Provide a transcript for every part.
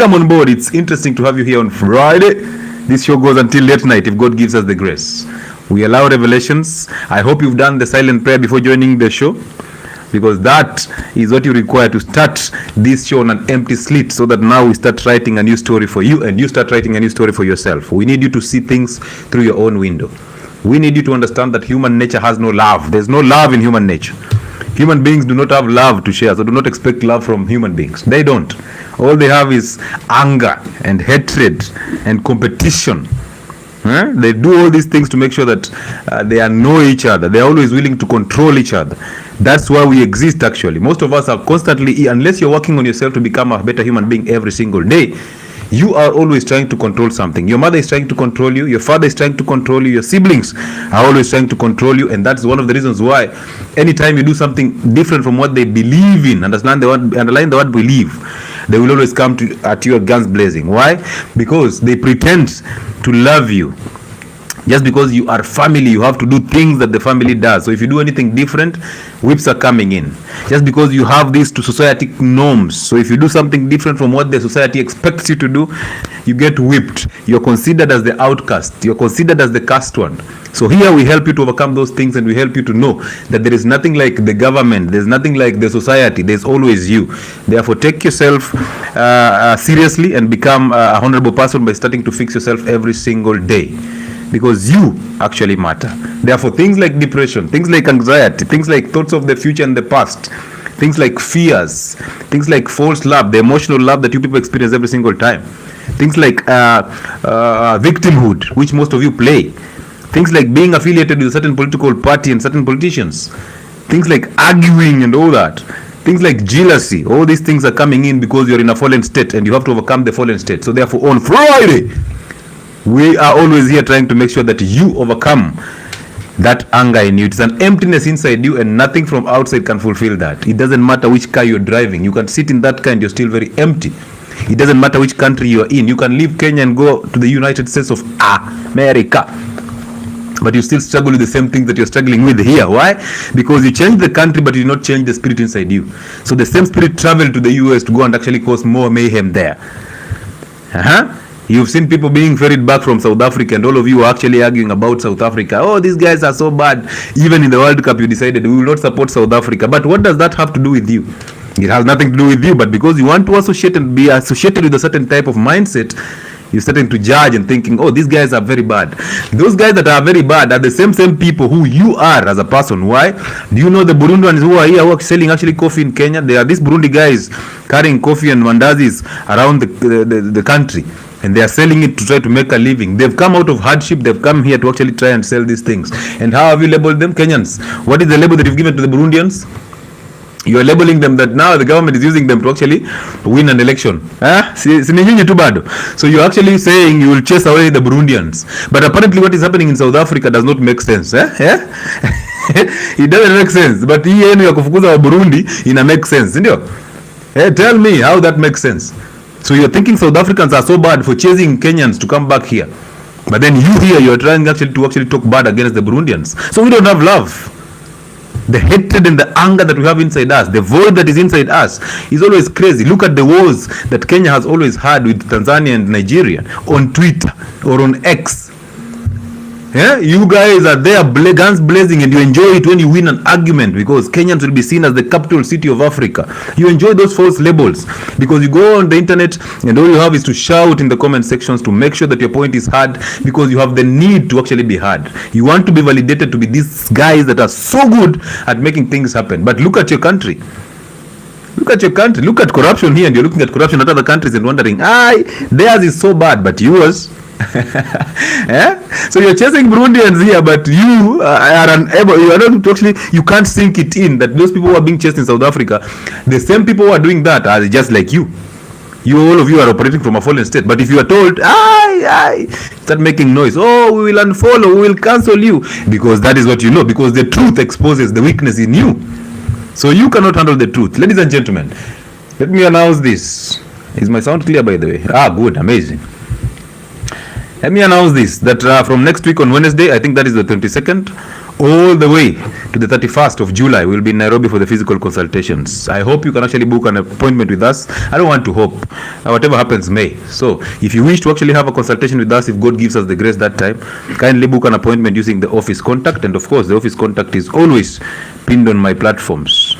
Come on board. It's interesting to have you here on Friday. This show goes until late night if God gives us the grace. We allow revelations. I hope you've done the silent prayer before joining the show, because that is what you require to start this show on an empty slate, so that now we start writing a new story for you and you start writing a new story for yourself. We need you to see things through your own window. We need you to understand that human nature has no love. There's no love in human nature. Human beings do not have love to share, so do not expect love from human beings. They don't. All they have is anger and hatred and competition. They do all these things to make sure that they know each other. They are always willing to control each other. That's why we exist, actually. Most of us are constantly, unless you're working on yourself to become a better human being every single day, you are always trying to control something. Your mother is trying to control you. Your father is trying to control you. Your siblings are always trying to control you. And that's one of the reasons why anytime you do something different from what they believe in, underline the word believe, they will always come at you guns blazing. Why? Because they pretend to love you. Just because you are family, you have to do things that the family does. So if you do anything different, whips are coming in. Just because you have these to society norms. So if you do something different from what the society expects you to do, you get whipped. You're considered as the outcast. You're considered as the cast one. So here we help you to overcome those things, and we help you to know that there is nothing like the government. There's nothing like the society. There's always you. Therefore, take yourself seriously and become a honorable person by starting to fix yourself every single day. Because you actually matter. Therefore, things like depression, things like anxiety, things like thoughts of the future and the past, things like fears, things like false love, the emotional love that you people experience every single time, things like victimhood, which most of you play, things like being affiliated with a certain political party and certain politicians, things like arguing and all that, things like jealousy, all these things are coming in because you're in a fallen state and you have to overcome the fallen state. So therefore, on Friday, we are always here trying to make sure that you overcome that anger in you. It's an emptiness inside you, and nothing from outside can fulfill that. It doesn't matter which car you're driving. You can sit in that car and you're still very empty. It doesn't matter which country you're in. You can leave Kenya and go to the United States of America, but you still struggle with the same things that you're struggling with here. Why? Because you changed the country, but you did not change the spirit inside you. So the same spirit traveled to the US to go and actually cause more mayhem there. You've seen people being ferried back from South Africa, and all of you are actually arguing about South Africa. Oh, these guys are so bad. Even in the World Cup, you decided we will not support South Africa. But what does that have to do with you? It has nothing to do with you, but because you want to associate and be associated with a certain type of mindset, you're starting to judge and thinking, oh, these guys are very bad. Those guys that are very bad are the same people who you are as a person. Why? Do you know the Burundians who are here who are selling actually coffee in Kenya? They are these Burundi guys carrying coffee and mandazis around the country. And they are selling it to try to make a living. They've come out of hardship. They've come here to actually try and sell these things. And how have you labeled them? Kenyans. What is the label that you've given to the Burundians? You are labeling them that now the government is using them to actually win an election. So you're actually saying you will chase away the Burundians. But apparently what is happening in South Africa does not make sense. It doesn't make sense. But hii yenu ya kufukuza wa Burundi ina make sense. Tell me how that makes sense. So you're thinking South Africans are so bad for chasing Kenyans to come back here. But then you here, you're trying to actually talk bad against the Burundians. So we don't have love. The hatred and the anger that we have inside us, the void that is inside us, is always crazy. Look at the wars that Kenya has always had with Tanzania and Nigeria on Twitter or on X. You guys are there, guns blazing, and you enjoy it when you win an argument, because Kenyans will be seen as the capital city of Africa. You enjoy those false labels because you go on the internet and all you have is to shout in the comment sections to make sure that your point is heard, because you have the need to actually be heard. You want to be validated to be these guys that are so good at making things happen. But look at your country. Look at your country. Look at corruption here, and you're looking at corruption at other countries and wondering, theirs is so bad, but yours. So you're chasing Burundians here, but you are unable. You are not actually. You can't sink it in that those people who are being chased in South Africa, the same people who are doing that are just like you. All of you are operating from a fallen state. But if you are told, start making noise. Oh, we will unfollow. We will cancel you, because that is what you know. Because the truth exposes the weakness in you. So you cannot handle the truth, ladies and gentlemen. Let me announce this. Is my sound clear, by the way? Good, amazing. Let me announce this, that from next week on Wednesday, I think that is the 22nd, all the way to the 31st of July, we'll be in Nairobi for the physical consultations. I hope you can actually book an appointment with us. I don't want to hope. Whatever happens may. So if you wish to actually have a consultation with us, if God gives us the grace that time, kindly book an appointment using the office contact. And of course, the office contact is always pinned on my platforms.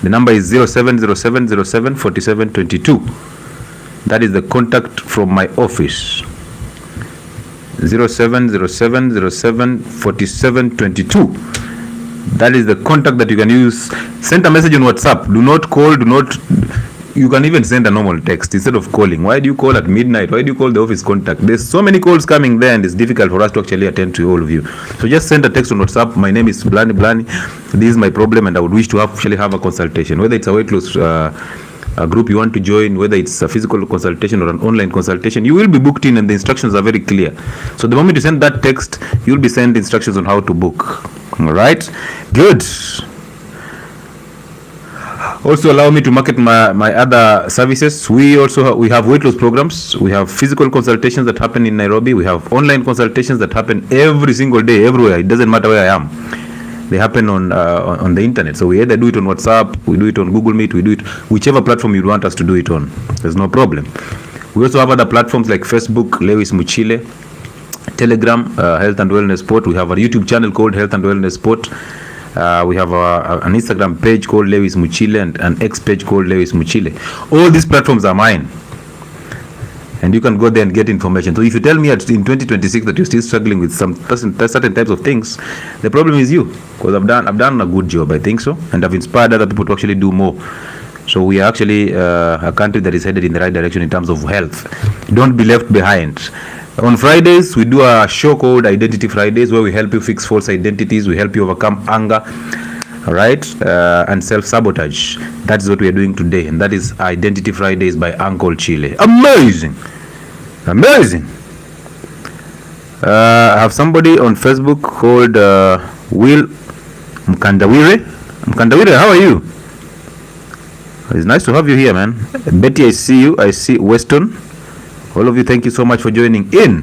The number is 0707074722. That is the contact from my office. 0707074722. That is the contact that you can use. Send a message on WhatsApp. Do not call. You can even send a normal text instead of calling. Why do you call at midnight? Why do you call the office contact? There's so many calls coming there, and it's difficult for us to actually attend to all of you. So just send a text on WhatsApp. My name is Blani. This is my problem, and I would wish to actually have a consultation. Whether it's a weight loss a group you want to join, whether it's a physical consultation or an online consultation, you will be booked in, and the instructions are very clear. So the moment you send that text, you'll be sent instructions on how to book. All right, good. Also allow me to market my other services. We have weight loss programs. We have physical consultations that happen in Nairobi. We have online consultations that happen every single day, everywhere. It doesn't matter where I am. They happen on the internet. So we either do it on WhatsApp, we do it on Google Meet, we do it whichever platform you want us to do it on. There's no problem. We also have other platforms like Facebook, 𝗪𝗔𝗧𝗖𝗛𝗓, Telegram, Health and Wellness Sport. We have a YouTube channel called Health and Wellness Sport. We have an Instagram page called 𝗪𝗔𝗧𝗖𝗛𝗓 and an X page called 𝗪𝗔𝗧𝗖𝗛𝗓. All these platforms are mine, and you can go there and get information. So if you tell me in 2026 that you're still struggling with some certain types of things, the problem is you, because I've done a good job, I think so, and I've inspired other people to actually do more. So we are actually a country that is headed in the right direction in terms of health. Don't be left behind. On Fridays, we do a show called Identity Fridays, where we help you fix false identities, we help you overcome anger, all right, and self-sabotage. That is what we are doing today, and that is Identity Fridays by Uncle Chile. Amazing. I have somebody on Facebook called Will Mkandawire. Mkandawire, how are you? It's nice to have you here, man. Betty, I see you. I see Weston. All of you, thank you so much for joining in.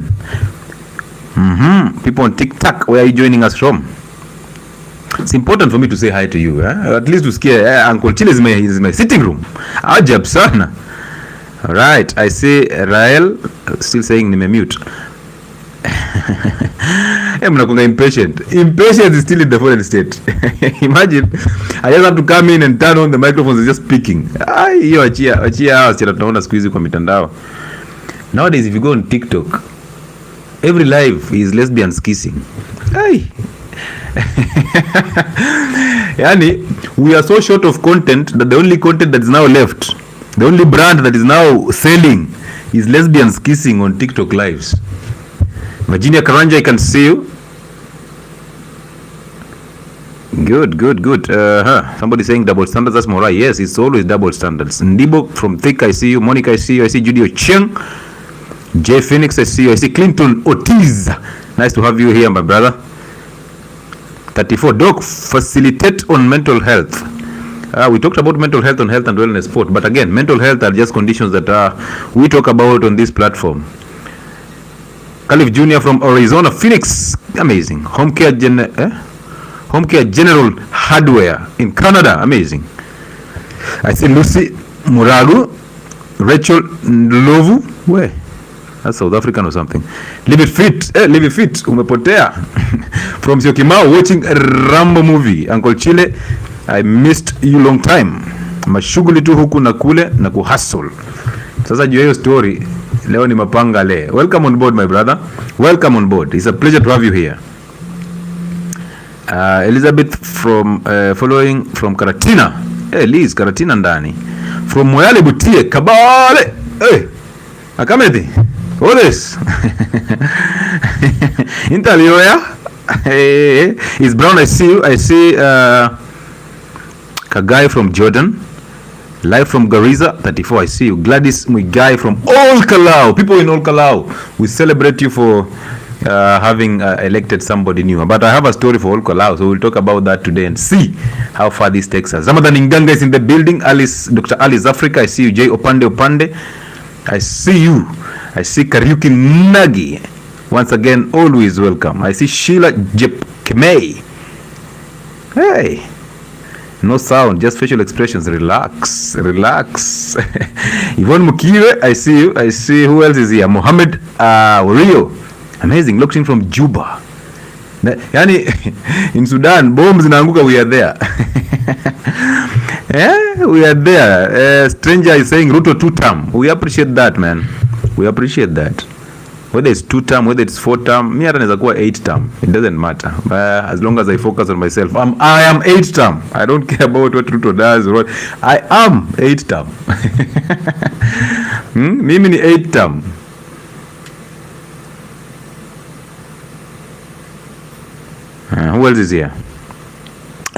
People on TikTok, where are you joining us from? It's important for me to say hi to you, at least to scare Uncle Chile is my sitting room. Ajab sana. All right, I see Rael still saying nimemute. I'm not impatient. Impatience is still in the foreign state. Imagine, I just have to come in and turn on the microphones and just speaking. Hiyo achia tunaona siku hizi kwa mitandao. Nowadays, if you go on TikTok, every live is lesbians kissing. Yani, we are so short of content that the only content that is now left, the only brand that is now selling, is lesbians kissing on TikTok lives. Virginia Karanja, I can see you. Good. Somebody saying double standards. That's Morai. Yes, it's always double standards. Ndibo from Thick, I see you. Monica, I see you. I see Judy Ocheng. Jay Phoenix, I see you. I see Clinton Ortiz. Nice to have you here, my brother. 34. Doc, facilitate on mental health. We talked about mental health on Health and Wellness Sport, but again, mental health are just conditions that we talk about on this platform. Caliph Jr. from Arizona, Phoenix. Amazing. Home Care General Hardware in Canada. Amazing. I see Lucy Muragu, Rachel Ndlovu. Where? That's South African or something. Live it fit. Live it fit. Umepotea. From Syokimau, watching a Rambo movie. Uncle Chile, I missed you long time. Mashughuli tu huku na kule na kuhustle. Sasa juu hiyo story, leo ni mapanga le. Welcome on board, my brother. Welcome on board. It's a pleasure to have you here. Elizabeth from following from Karatina. Liz, Karatina ndani. From Moyale Butie, Kabale. Akamedi. What is? Interviewer. It's Brown. I see you. I see Kagai from Jordan. Live from Garissa, 34. I see you. Gladys Muigai from Olkalau. People in Olkalau, we celebrate you for having elected somebody new. But I have a story for Olkalau, so we'll talk about that today and see how far this takes us. Ramadan Inganga is in the building. Dr. Alice Africa. I see you. Jay Opande. I see you. I see Kariuki Nagi. Once again, always welcome. I see Sheila Jepkemei. Hey. No sound, just facial expressions. Relax, relax. Yvonne Mukiwe, I see you. I see who else is here. Mohammed Rio. Amazing. Locked in from Juba. Yani, in Sudan, bombs zinaanguka, we are there. Yeah, we are there. Stranger is saying Ruto 2-term. We appreciate that, man. We appreciate that. Whether it's 2-term, whether it's 4-term, me hata naweza kuwa 8-term. It doesn't matter. As long as I focus on myself. I am 8-term. I don't care about what Ruto does or what. I am 8-term. Mimi ni 8-term. Who else is here?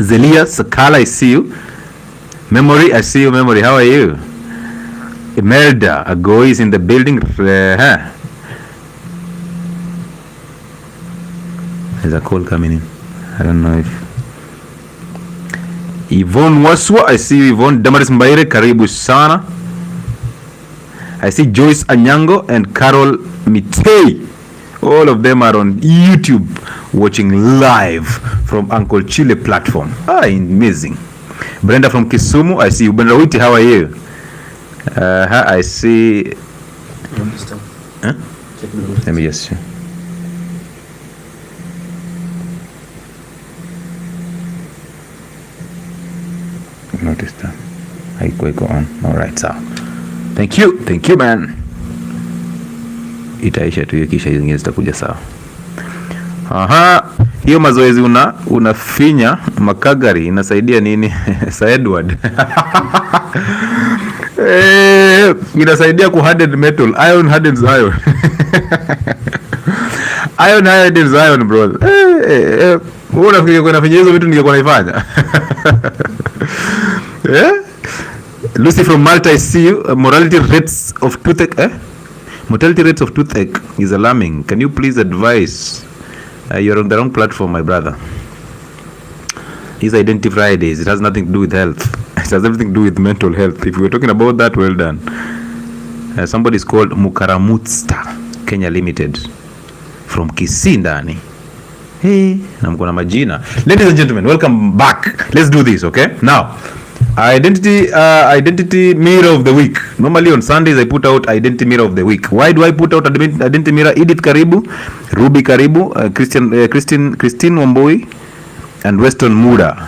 Zelia Sakala, I see you. Memory, I see you. Memory, how are you? Imelda Agoi is in the building. There's a call coming in. I don't know if Yvonne Waswa, I see you. Yvonne Damaris Mbaire, karibu sana. I see Joyce Anyango and Carol Mitei. All of them are on YouTube watching live from Uncle Chile platform. Amazing. Brenda from Kisumu, I see you. Brenda Witi, how are you? I see. Huh? Let me just see. Notice that. I go on. All right, so thank you man. Itaisha tu, kisha zingine zitakuja sawa. Hiyo mazoezi unafinya makagari inasaidia nini? Sir Edward. Inasaidia ku harden metal. Iron hardens iron. Iron hardens iron, bro. Unafikiri kwa nafanya hizo vitu ningekuwa naifanya? Lucy from Malta, I see you. Mortality rates of toothache is alarming. Can you please advise? You're on the wrong platform, my brother. It's Identity Fridays. It has nothing to do with health. It has everything to do with mental health. If we're talking about that, well done. Somebody is called 𝗪𝗪𝗘𝗡𝗡 Kenya Limited from Kisii ndani. Hey, namkona majina. Ladies and gentlemen, welcome back. Let's do this, okay? Now, identity mirror of the week. Normally on Sundays I put out identity mirror of the week. Why do I put out identity mirror? Edith karibu, Ruby karibu, Christine Wamboi and Weston Muda,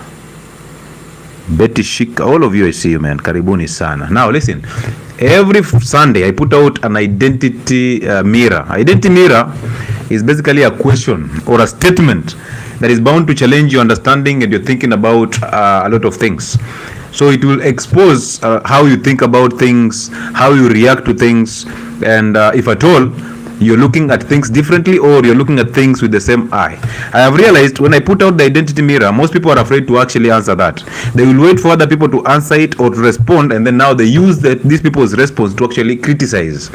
Betty Shik, all of you, I see you, man. Karibuni sana. Now listen, every Sunday I put out an identity mirror. Identity mirror is basically a question or a statement that is bound to challenge your understanding and your thinking about a lot of things. So it will expose how you think about things, how you react to things, and if at all you're looking at things differently or you're looking at things with the same eye. I have realized when I put out the identity mirror, most people are afraid to actually answer that. They will wait for other people to answer it or to respond, and then now they use these people's response to actually criticize.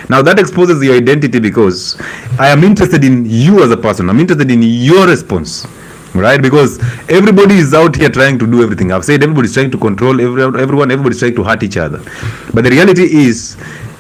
Now that exposes your identity, because I am interested in you as a person. I'm interested in your response, right? Because everybody is out here trying to do everything. I've said everybody's trying to control everyone, everybody's trying to hurt each other. But the reality is,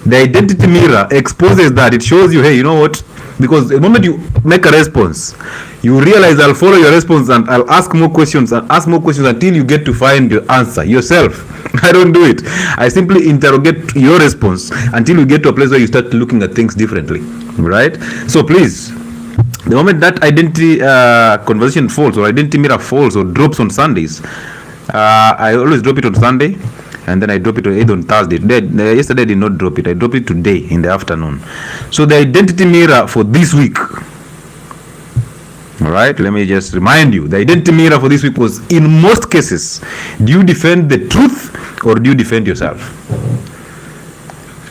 the identity mirror exposes that. It shows you, hey, you know what? Because the moment you make a response, you realize I'll follow your response and I'll ask more questions and ask more questions until you get to find your answer yourself. I don't do it. I simply interrogate your response until you get to a place where you start looking at things differently, right? So please, the moment that identity conversation falls or identity mirror falls or drops on Sundays, I always drop it on Sunday, and then I drop it either on Thursday. Yesterday I did not drop it. I dropped it today in the afternoon. So the identity mirror for this week, all right, let me just remind you, the identity mirror for this week was, in most cases, do you defend the truth or do you defend yourself?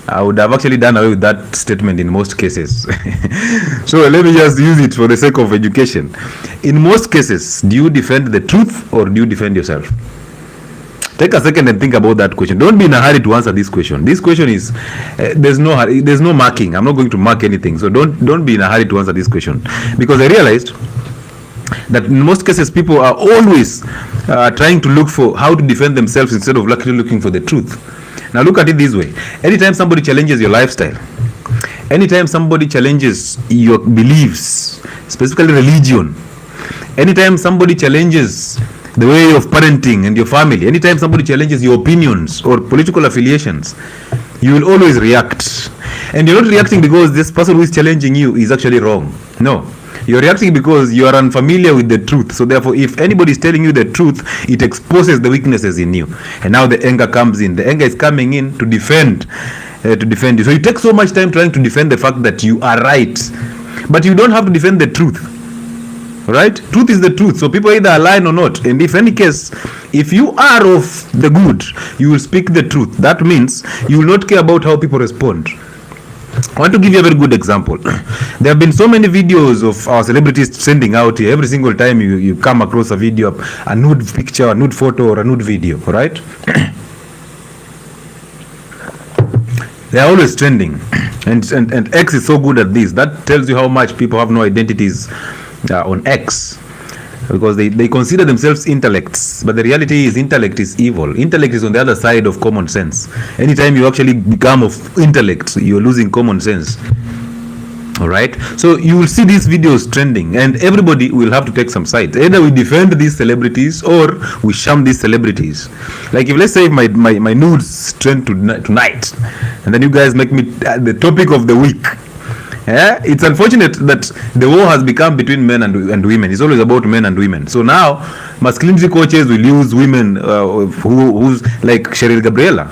I would have actually done away with that statement in most cases. So let me just use it for the sake of education. In most cases, do you defend the truth or do you defend yourself? Take a second and think about that question. Don't be in a hurry to answer this question. This question is, there's no marking. I'm not going to mark anything. So don't be in a hurry to answer this question. Because I realized that in most cases, people are always trying to look for how to defend themselves instead of actually looking for the truth. Now look at it this way. Anytime somebody challenges your lifestyle, anytime somebody challenges your beliefs, specifically religion, anytime somebody challenges the way of parenting and your family, anytime somebody challenges your opinions or political affiliations, you will always react. And you're not reacting because this person who is challenging you is actually wrong. No. You're reacting because you are unfamiliar with the truth. So therefore, if anybody is telling you the truth, it exposes the weaknesses in you. And now the anger comes in. The anger is coming in to defend you. So you take so much time trying to defend the fact that you are right. But you don't have to defend the truth. Right? Truth is the truth. So people either align or not. And if any case, if you are of the good, you will speak the truth. That means you will not care about how people respond. I want to give you a very good example. There have been so many videos of our celebrities sending out here. Every single time you come across a video, a nude picture, a nude photo, or a nude video, right? They are always trending. And X is so good at this. That tells you how much people have no identities on X. Because they consider themselves intellects, but the reality is intellect is evil. Intellect is on the other side of common sense. Anytime you actually become of intellect, you're losing common sense. All right, so you will see these videos trending, and everybody will have to take some sides. Either we defend these celebrities or we shun these celebrities. Like if let's say my nudes trend tonight, and then you guys make me the topic of the week. Yeah, it's unfortunate that the war has become between men and women. It's always about men and women. So now masculinity coaches will use women who's like Cheryl Gabriela.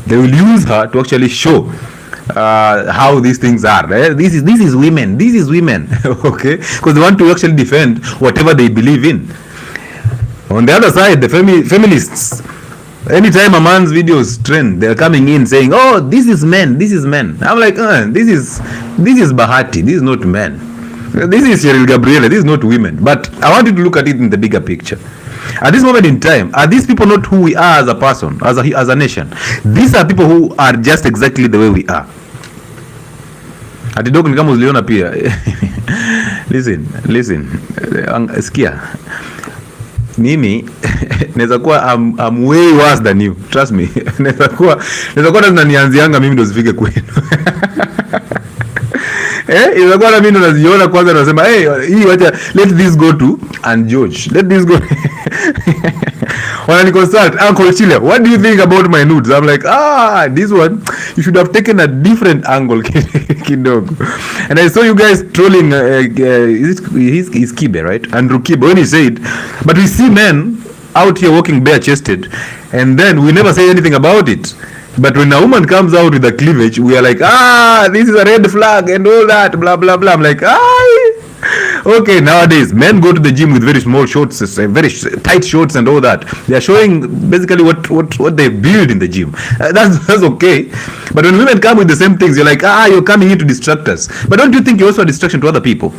They will use her to actually show how these things are. This is women. This is women. Okay, because they want to actually defend whatever they believe in. On the other side, the feminists. Anytime a man's videos trend, they're coming in saying, "Oh, this is men. This is men." I'm like, this is Bahati. This is not men. This is Cheryl Gabriela. This is not women. But I want you to look at it in the bigger picture. At this moment in time, are these people not who we are as a person, as a nation? These are people who are just exactly the way we are. Ati dogo ni kama uliona pia. Listen. Sikia. Mimi naweza kuwa I'm way worse than you, trust me. naweza kuwa tunanianzianga mimi ndo zifike kwenu. Inakuwa na mimi ndo naziona kwanza, nasema hii wacha, let this go to and George, let this go. When I consult Uncle Chile, what do you think about my nudes? I'm like, this one you should have taken a different angle. Kidogo. And I saw you guys trolling he's Kibe, right? Andrew Kibe, when he said, but we see men out here walking bare chested, and then we never say anything about it. But when a woman comes out with a cleavage, we are like, this is a red flag and all that, blah blah blah. I'm like, okay, nowadays men go to the gym with very small shorts, very tight shorts and all that. They are showing basically what they build in the gym. That's okay. But when women come with the same things, you're like, you're coming here to distract us. But don't you think you're also a distraction to other people?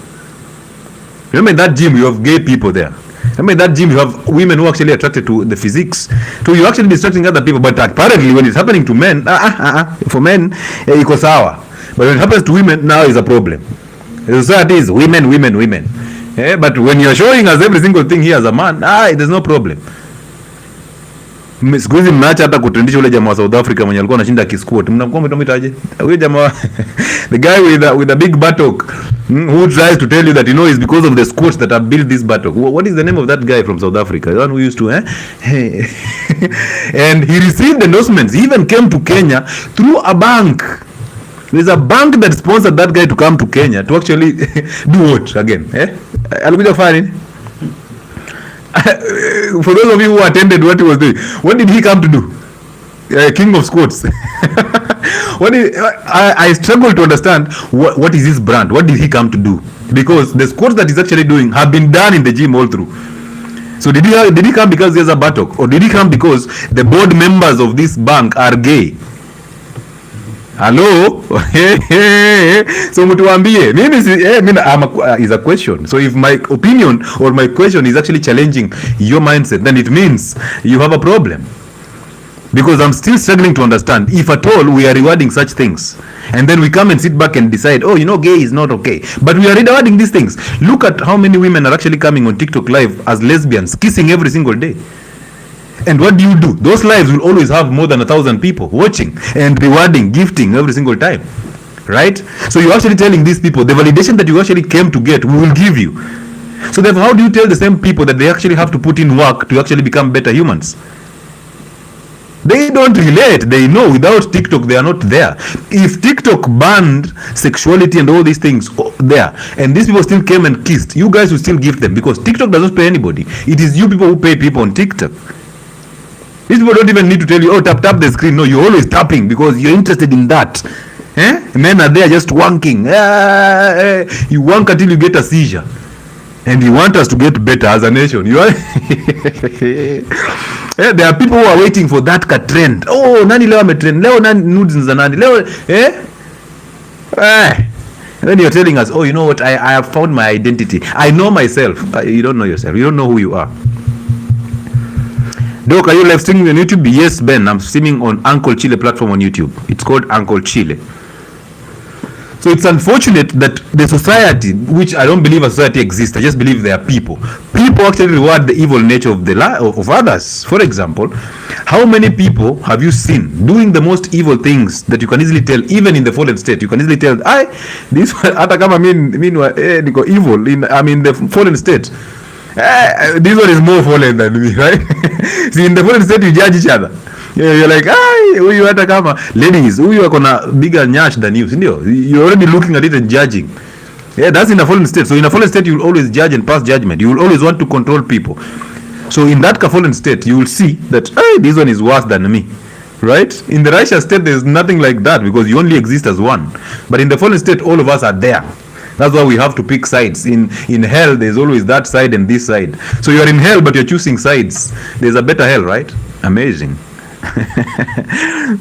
Remember in that gym you have gay people there. Remember in that gym you have women who are actually attracted to the physiques. So you're actually distracting other people. But apparently when it's happening to men, for men, iko sawa. But when it happens to women, now is a problem. The society is women. But when you're showing us every single thing here as a man, there's no problem. Siku hizi mnaacha hata kutrendisha ule jamaa wa South Africa mwenye alikuwa anashinda kisquat. Mnakuwa mtamitaje? Huyo jamaa the guy with a big buttock who tries to tell you that it's because of the squats that have built this buttock. What is the name of that guy from South Africa? The one who used to and he received endorsements. He even came to Kenya through a bank. There's a bank that sponsored that guy to come to Kenya to actually do what again? Alikuja kufanya nini? For those of you who attended what he was doing, what did he come to do? King of squats. I struggle to understand what is his brand. What did he come to do? Because the squats that he's actually doing have been done in the gym all through. So did he come because he has a buttock, or did he come because the board members of this bank are gay? Hello? So mtuambie. Mimi is a question. So if my opinion or my question is actually challenging your mindset, then it means you have a problem. Because I'm still struggling to understand if at all we are rewarding such things. And then we come and sit back and decide, gay is not okay. But we are rewarding these things. Look at how many women are actually coming on TikTok live as lesbians, kissing every single day. And what do? Those lives will always have more than 1,000 people watching and rewarding, gifting every single time. right? So you're actually telling these people the validation that you actually came to get, we will give you. So therefore, how do you tell the same people that they actually have to put in work to actually become better humans? They don't relate. They know without TikTok they are not there. If TikTok banned sexuality and all these things there, and these people still came and kissed, you guys will still give them, because TikTok doesn't pay anybody. It is you people who pay people on TikTok. These people don't even need to tell you, oh, tap the screen. No, you're always tapping because you're interested in that. Men are there just wanking. You wank until you get a seizure. And you want us to get better as a nation. You are there are people who are waiting for that trend. Oh, nani leo ametrend. Leo nani nudes za nani. Leo and then you're telling us, oh, you know what? I have found my identity. I know myself. You don't know yourself. You don't know who you are. Doc, are you live streaming on YouTube? Yes, Ben. I'm streaming on Uncle Chile platform on YouTube. It's called Uncle Chile. So it's unfortunate that the society, which I don't believe a society exists, I just believe there are people. People actually reward the evil nature of of others. For example, how many people have you seen doing the most evil things that you can easily tell, even in the fallen state? You can easily tell, this hata kama niko evil I'm in the fallen state. This one is more fallen than me, right? See, in the fallen state you judge each other. You're like, huyu hata kama ladies, huyu ako na bigger nyash than you, sindio? You're already looking at it and judging. That's in a fallen state. So in a fallen state, you will always judge and pass judgment. You will always want to control people. So in that fallen state, you will see that, this one is worse than me, right? In the righteous state, there's nothing like that because you only exist as one. But in the fallen state, all of us are there. That's why we have to pick sides. In hell, there's always that side and this side. So you're in hell, but you're choosing sides. There's a better hell, right? Amazing.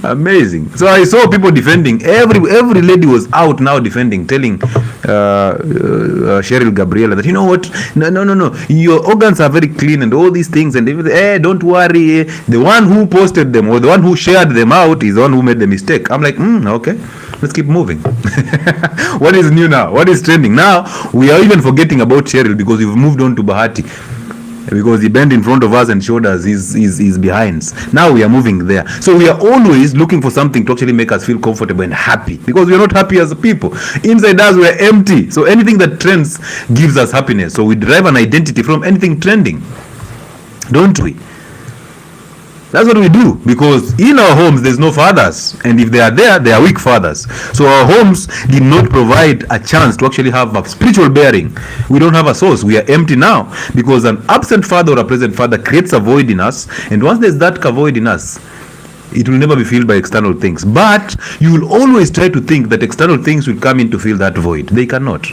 Amazing. So I saw people defending. Every lady was out now defending, telling Cheryl Gabriela that, you know what, no, your organs are very clean and all these things and everything. Don't worry, the one who posted them or the one who shared them out is the one who made the mistake. I'm like, okay, let's keep moving. What is new now? What is trending now? We are even forgetting about Cheryl because we've moved on to Bahati, because he bent in front of us and showed us his behinds. Now we are moving there. So we are always looking for something to actually make us feel comfortable and happy, because we are not happy as a people. Inside us we are empty. So anything that trends gives us happiness. So we derive an identity from anything trending, don't we? That's what we do, because in our homes there's no fathers, and if they are there, they are weak fathers. So our homes did not provide a chance to actually have a spiritual bearing. We don't have a source. We are empty now because an absent father or a present father creates a void in us, and once there's that void in us, it will never be filled by external things. But you will always try to think that external things will come in to fill that void. They cannot.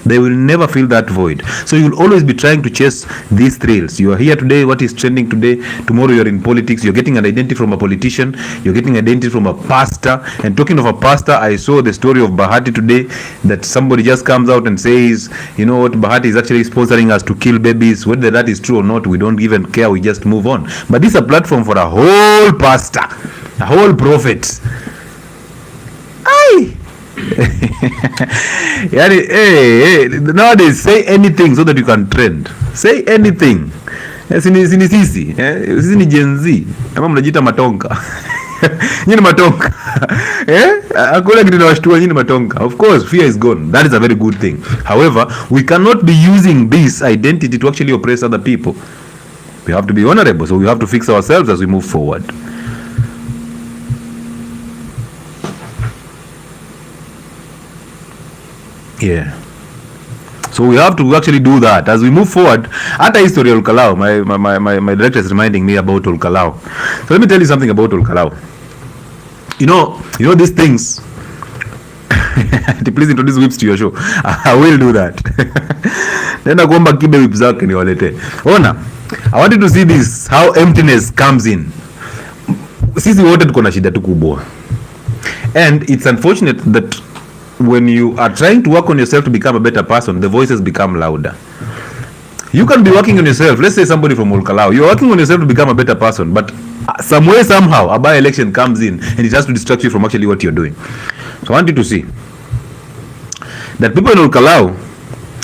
They will never fill that void. So you'll always be trying to chase these thrills. You are here today, what is trending today? Tomorrow you're in politics, you're getting an identity from a politician, you're getting an identity from a pastor. And talking of a pastor, I saw the story of Bahati today, that somebody just comes out and says, you know what, Bahati is actually sponsoring us to kill babies. Whether that is true or not, we don't even care, we just move on. But this is a platform for a whole pastor, a whole prophet. Aye. Nowadays, say anything so that you can trend. Say anything. Sisi ni Gen Z ama mnajiita matonka. Nyinyi matonka. Akula kitu nawashtua nyinyi matonka. Of course, fear is gone. That is a very good thing. However, we cannot be using this identity to actually oppress other people. We have to be honorable, so we have to fix ourselves as we move forward. Yeah. So we have to actually do that as we move forward. At a history of Olkalao, my director is reminding me about Olkalao. So let me tell you something about Olkalao. You know these things. Please introduce whips to your show. I will do that. Nenda kuomba kibe whips zake niwalete. Ona, I want you to see this, how emptiness comes in. Sisi wote tuko na shida tu kubwa. And it's unfortunate that when you are trying to work on yourself to become a better person, the voices become louder. You can be working on yourself. Let's say somebody from Olkalao, you're working on yourself to become a better person, but some way, somehow, a by-election comes in and it has to distract you from actually what you're doing. So I want you to see that people in Olkalao,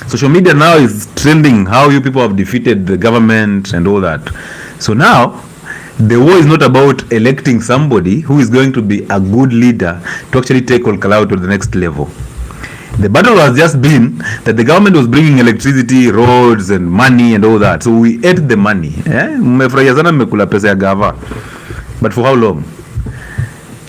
social media now is trending how you people have defeated the government and all that. So now, The war is not about electing somebody who is going to be a good leader to actually take Olkalau to the next level. The battle has just been that the government was bringing electricity, roads and money and all that. So we ate the money. Mmefurahia sana mmekula pesa ya gava. But for how long?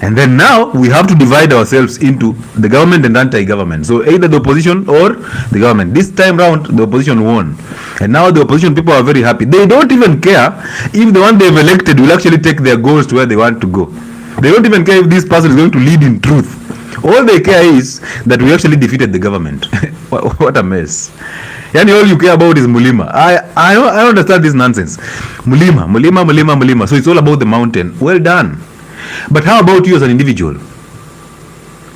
And then now we have to divide ourselves into the government and anti-government. So either the opposition or the government. This time round, the opposition won. And now the opposition people are very happy. They don't even care if the one they've elected will actually take their goals to where they want to go. They don't even care if this person is going to lead in truth. All they care is that we actually defeated the government. What a mess. Yani all you care about is Mulima. I understand this nonsense. Mulima. So it's all about the mountain. Well done. But how about you as an individual?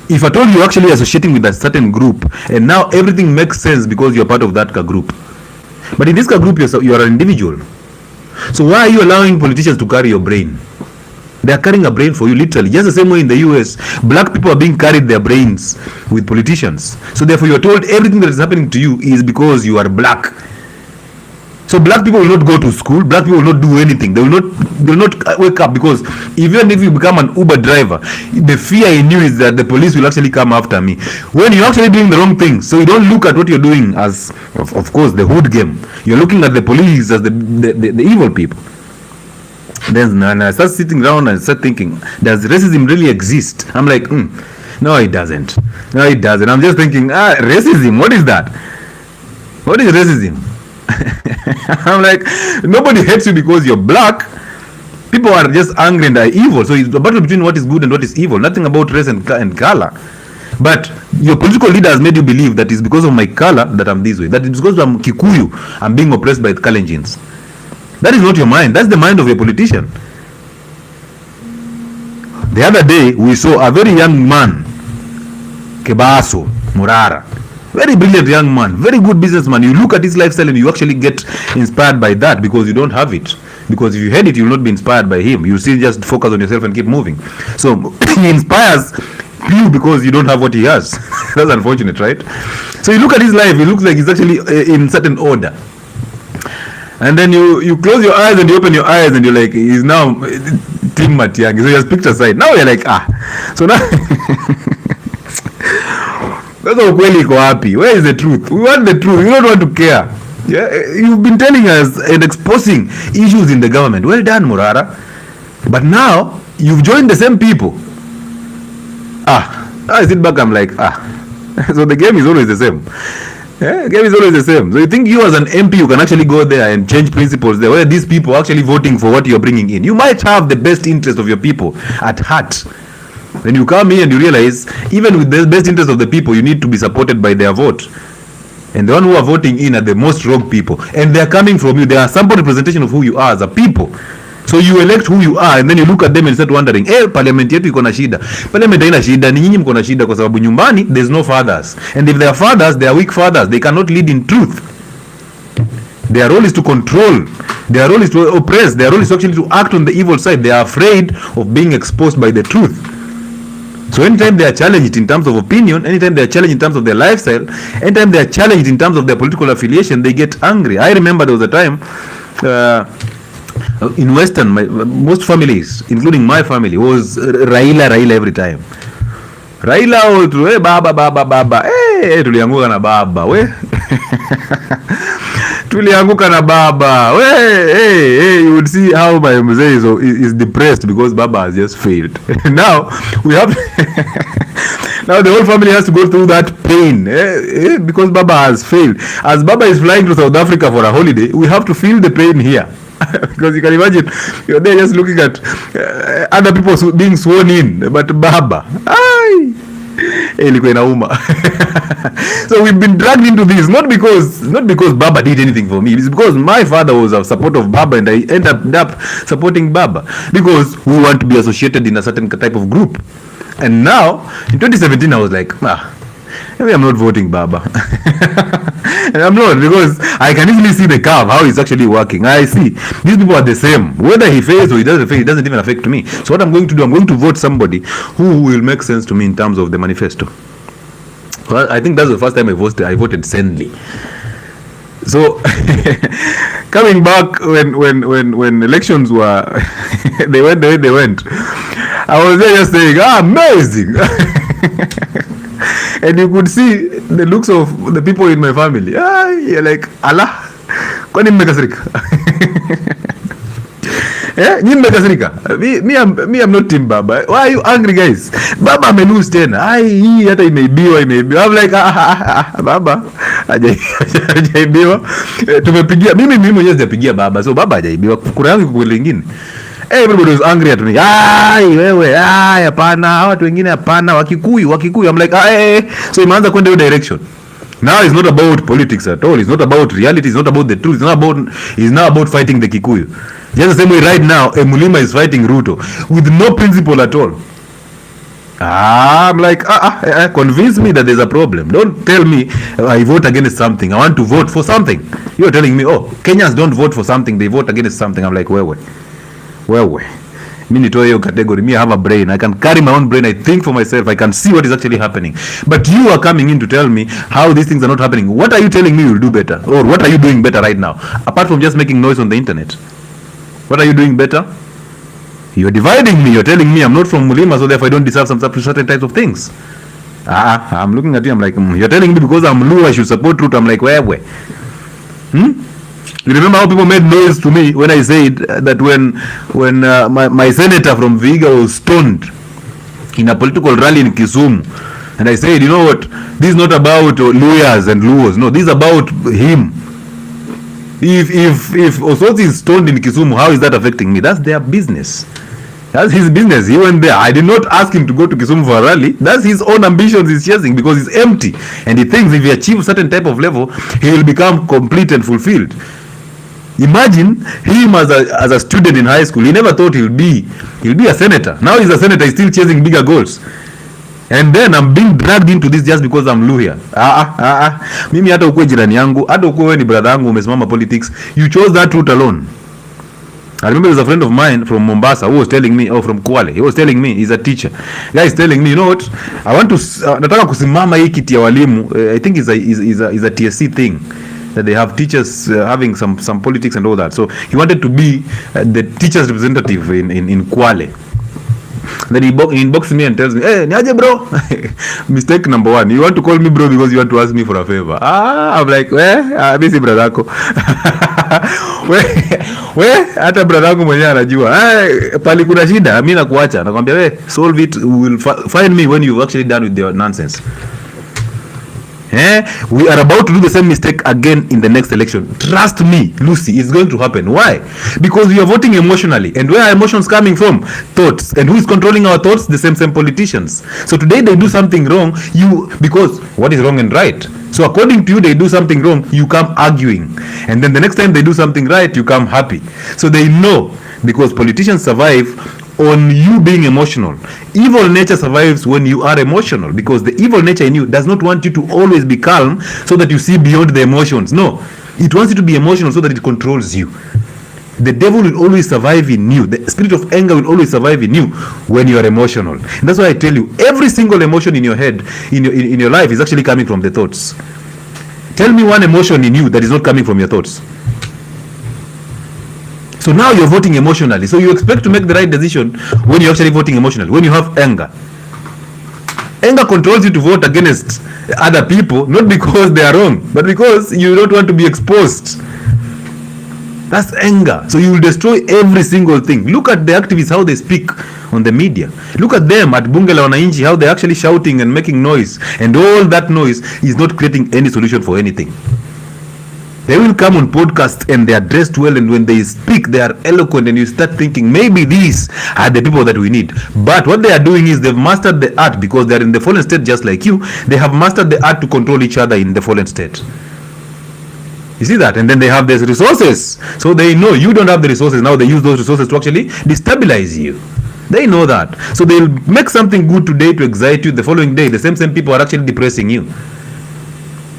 If at all you're actually associating with a certain group, and now everything makes sense because you're part of that group. But in this group, you're an individual. So why are you allowing politicians to carry your brain? They are carrying a brain for you, literally. Just the same way in the US, black people are being carried their brains with politicians. So therefore, you're told everything that is happening to you is because you are black. So black people will not go to school. Black people will not do anything. They will not wake up, because even if you become an Uber driver, the fear in you is that the police will actually come after me. When you're actually doing the wrong thing, so you don't look at what you're doing as, of course, the hood game. You're looking at the police as the evil people. Then I start sitting down and start thinking, does racism really exist? I'm like, no, it doesn't. No, it doesn't. I'm just thinking, racism, what is that? What is racism? I'm like, nobody hates you because you're black. People are just angry and are evil. So it's a battle between what is good and what is evil. Nothing about race and color. But your political leader has made you believe that it's because of my color that I'm this way. That it's because I'm Kikuyu, I'm being oppressed by the Kalenjins. That is not your mind. That's the mind of a politician. The other day, we saw a very young man, Kebaso Murara. Very brilliant young man, very good businessman. You look at his lifestyle and you actually get inspired by that, because you don't have it. Because if you had it, you will not be inspired by him. You still just focus on yourself and keep moving. So he inspires you because you don't have what he has. That's unfortunate, right? So you look at his life, it looks like he's actually in certain order. And then you close your eyes and you open your eyes and you're like, he's now Tim Matiang'i. So he has picture side. Now you're like, So now that's ukweli iko wapi? Where is the truth? We want the truth. We don't want to care. Yeah, you've been telling us and exposing issues in the government. Well done, Murara. But now you've joined the same people. I sit back, I'm like, So the game is always the same. Yeah, the game is always the same. So you think you as an MP, you can actually go there and change principles there, where these people are actually voting for what you're bringing in. You might have the best interest of your people at heart. Then you come here and you realize, even with the best interest of the people, you need to be supported by their vote. And the one who are voting in are the most rogue people. And they are coming from you. They are sample representation of who you are as a people. So you elect who you are, and then you look at them and start wondering, parliament yetu iko na shida. Parliament haina shida, ni nyinyi mko na shida kwa sababu nyumbani there's no fathers. And if they are fathers, they are weak fathers. They cannot lead in truth. Their role is to control. Their role is to oppress. Their role is actually to act on the evil side. They are afraid of being exposed by the truth. So anytime they are challenged in terms of opinion, anytime they are challenged in terms of their lifestyle, anytime they are challenged in terms of their political affiliation, they get angry. I remember there was a time in Western, most families, including my family, was Raila every time. Raila was baba. Tulianguka na baba. Tulianguka na baba. You would see how my mzee is depressed because baba has just failed. Now we have now the whole family has to go through that pain because baba has failed. As baba is flying to South Africa for a holiday, we have to feel the pain here. Because you can imagine you're there just looking at other people being sworn in, but baba ilikuwa inauma. So we've been dragged into this not because baba did anything for me. It's because my father was a support of baba and I ended up supporting baba because we want to be associated in a certain type of group. And now in 2017 I was like, maybe I'm not voting baba. And I'm not, because I can easily see the curve, how it's actually working. I see these people are the same. Whether he fails or he doesn't fail, it doesn't even affect me. So what I'm going to do, I'm going to vote somebody who will make sense to me in terms of the manifesto. Well, I think that's the first time I voted Senli. So coming back when elections were they went the way they went, I was there just saying, amazing. And you could see the looks of the people in my family. You're like, Allah, kwani mmekasirika? Nyinyi mmekasirika? Me I'm not team Baba. Why are you angry, guys? Baba amelose tena. Hii hata imeibiwa. I'm like, Baba hajaibiwa. Tumepigia mimi mwenyewe sijapigia Baba. So Baba hajaibiwa. Kuna yangu kwa lingine. Everybody was angry at me. Wewe, hapana, watu wengine hapana, Wakikuyu. I'm like, so imeanza kwenda hiyo direction. Now it's not about politics at all. It's not about reality. It's not about the truth. It's not about fighting the Kikuyu. Just the same way right now, Mulima is fighting Ruto with no principle at all. I'm like, convince me that there's a problem. Don't tell me I vote against something. I want to vote for something. You're telling me, Kenyans don't vote for something. They vote against something. I'm like, wewe. Me nitoe hiyo category. Me, I have a brain. I can carry my own brain. I think for myself. I can see what is actually happening. But you are coming in to tell me how these things are not happening. What are you telling me you'll do better? Or what are you doing better right now? Apart from just making noise on the internet. What are you doing better? You're dividing me. You're telling me I'm not from Mulima, so therefore I don't deserve some certain types of things. I'm looking at you. I'm like, you're telling me because I'm Luo I should support Ruto. I'm like, where? You remember how people made noise to me when I said that when my senator from Vihiga was stoned in a political rally in Kisumu, and I said, you know what, this is not about Luyas and Luos. No, this is about him. If Osotsi is stoned in Kisumu, how is that affecting me? That's their business. That's his business. He went there. I did not ask him to go to Kisumu for a rally. That's his own ambitions he's chasing because he's empty. And he thinks if he achieves a certain type of level, he will become complete and fulfilled. Imagine him as a student in high school. He never thought he'll be a senator. Now he's a senator. He's still chasing bigger goals. And then I'm being dragged into this just because I'm Luhya. Mimi hata ukue jirani yangu, hata ukue ni brother yangu umesimama politics, you chose that route alone. I remember there's a friend of mine from Mombasa who was telling me, from Kwale, he was telling me, he's a teacher. Guy is telling me, you know what, I want to, nataka kusimama hii kiti ya walimu, I think is a TSC thing. That they have teachers having some politics and all that. So he wanted to be the teacher's representative in Kwale. Then he inboxes me and tells me, hey, niaje bro? Mistake number one. You want to call me bro because you want to ask me for a favor. I'm like, mimi si brother yako. Hata brother yako mwenyewe anajua. Pali kuna shida, mimi nakuacha. Nakwambia solve it, will find me when you've actually done with your nonsense. We are about to do the same mistake again in the next election. Trust me, Lucy, it's going to happen. Why? Because we are voting emotionally. And where are emotions coming from? Thoughts. And who is controlling our thoughts? The same politicians. So today they do something wrong, because what is wrong and right? So according to you, they do something wrong, you come arguing. And then the next time they do something right, you come happy. So they know, because politicians survive on you being emotional. Evil nature survives when you are emotional, because the evil nature in you does not want you to always be calm so that you see beyond the emotions. No, it wants you to be emotional so that it controls you. The devil will always survive in you. The spirit of anger will always survive in you when you are emotional. And that's why I tell you, every single emotion in your head, in your life, is actually coming from the thoughts. Tell me one emotion in you that is not coming from your thoughts. So now you're voting emotionally. So you expect to make the right decision when you're actually voting emotionally, when you have anger. Anger controls you to vote against other people, not because they are wrong, but because you don't want to be exposed. That's anger. So you will destroy every single thing. Look at the activists, how they speak on the media. Look at them at Bunge la Wananchi, how they're actually shouting and making noise. And all that noise is not creating any solution for anything. They will come on podcast and they are dressed well, and when they speak, they are eloquent, and you start thinking maybe these are the people that we need. But what they are doing is they've mastered the art, because they are in the fallen state just like you. They have mastered the art to control each other in the fallen state. You see that? And then they have these resources. So they know you don't have the resources. Now they use those resources to actually destabilize you. They know that. So they'll make something good today to excite you. The following day, the same people are actually depressing you.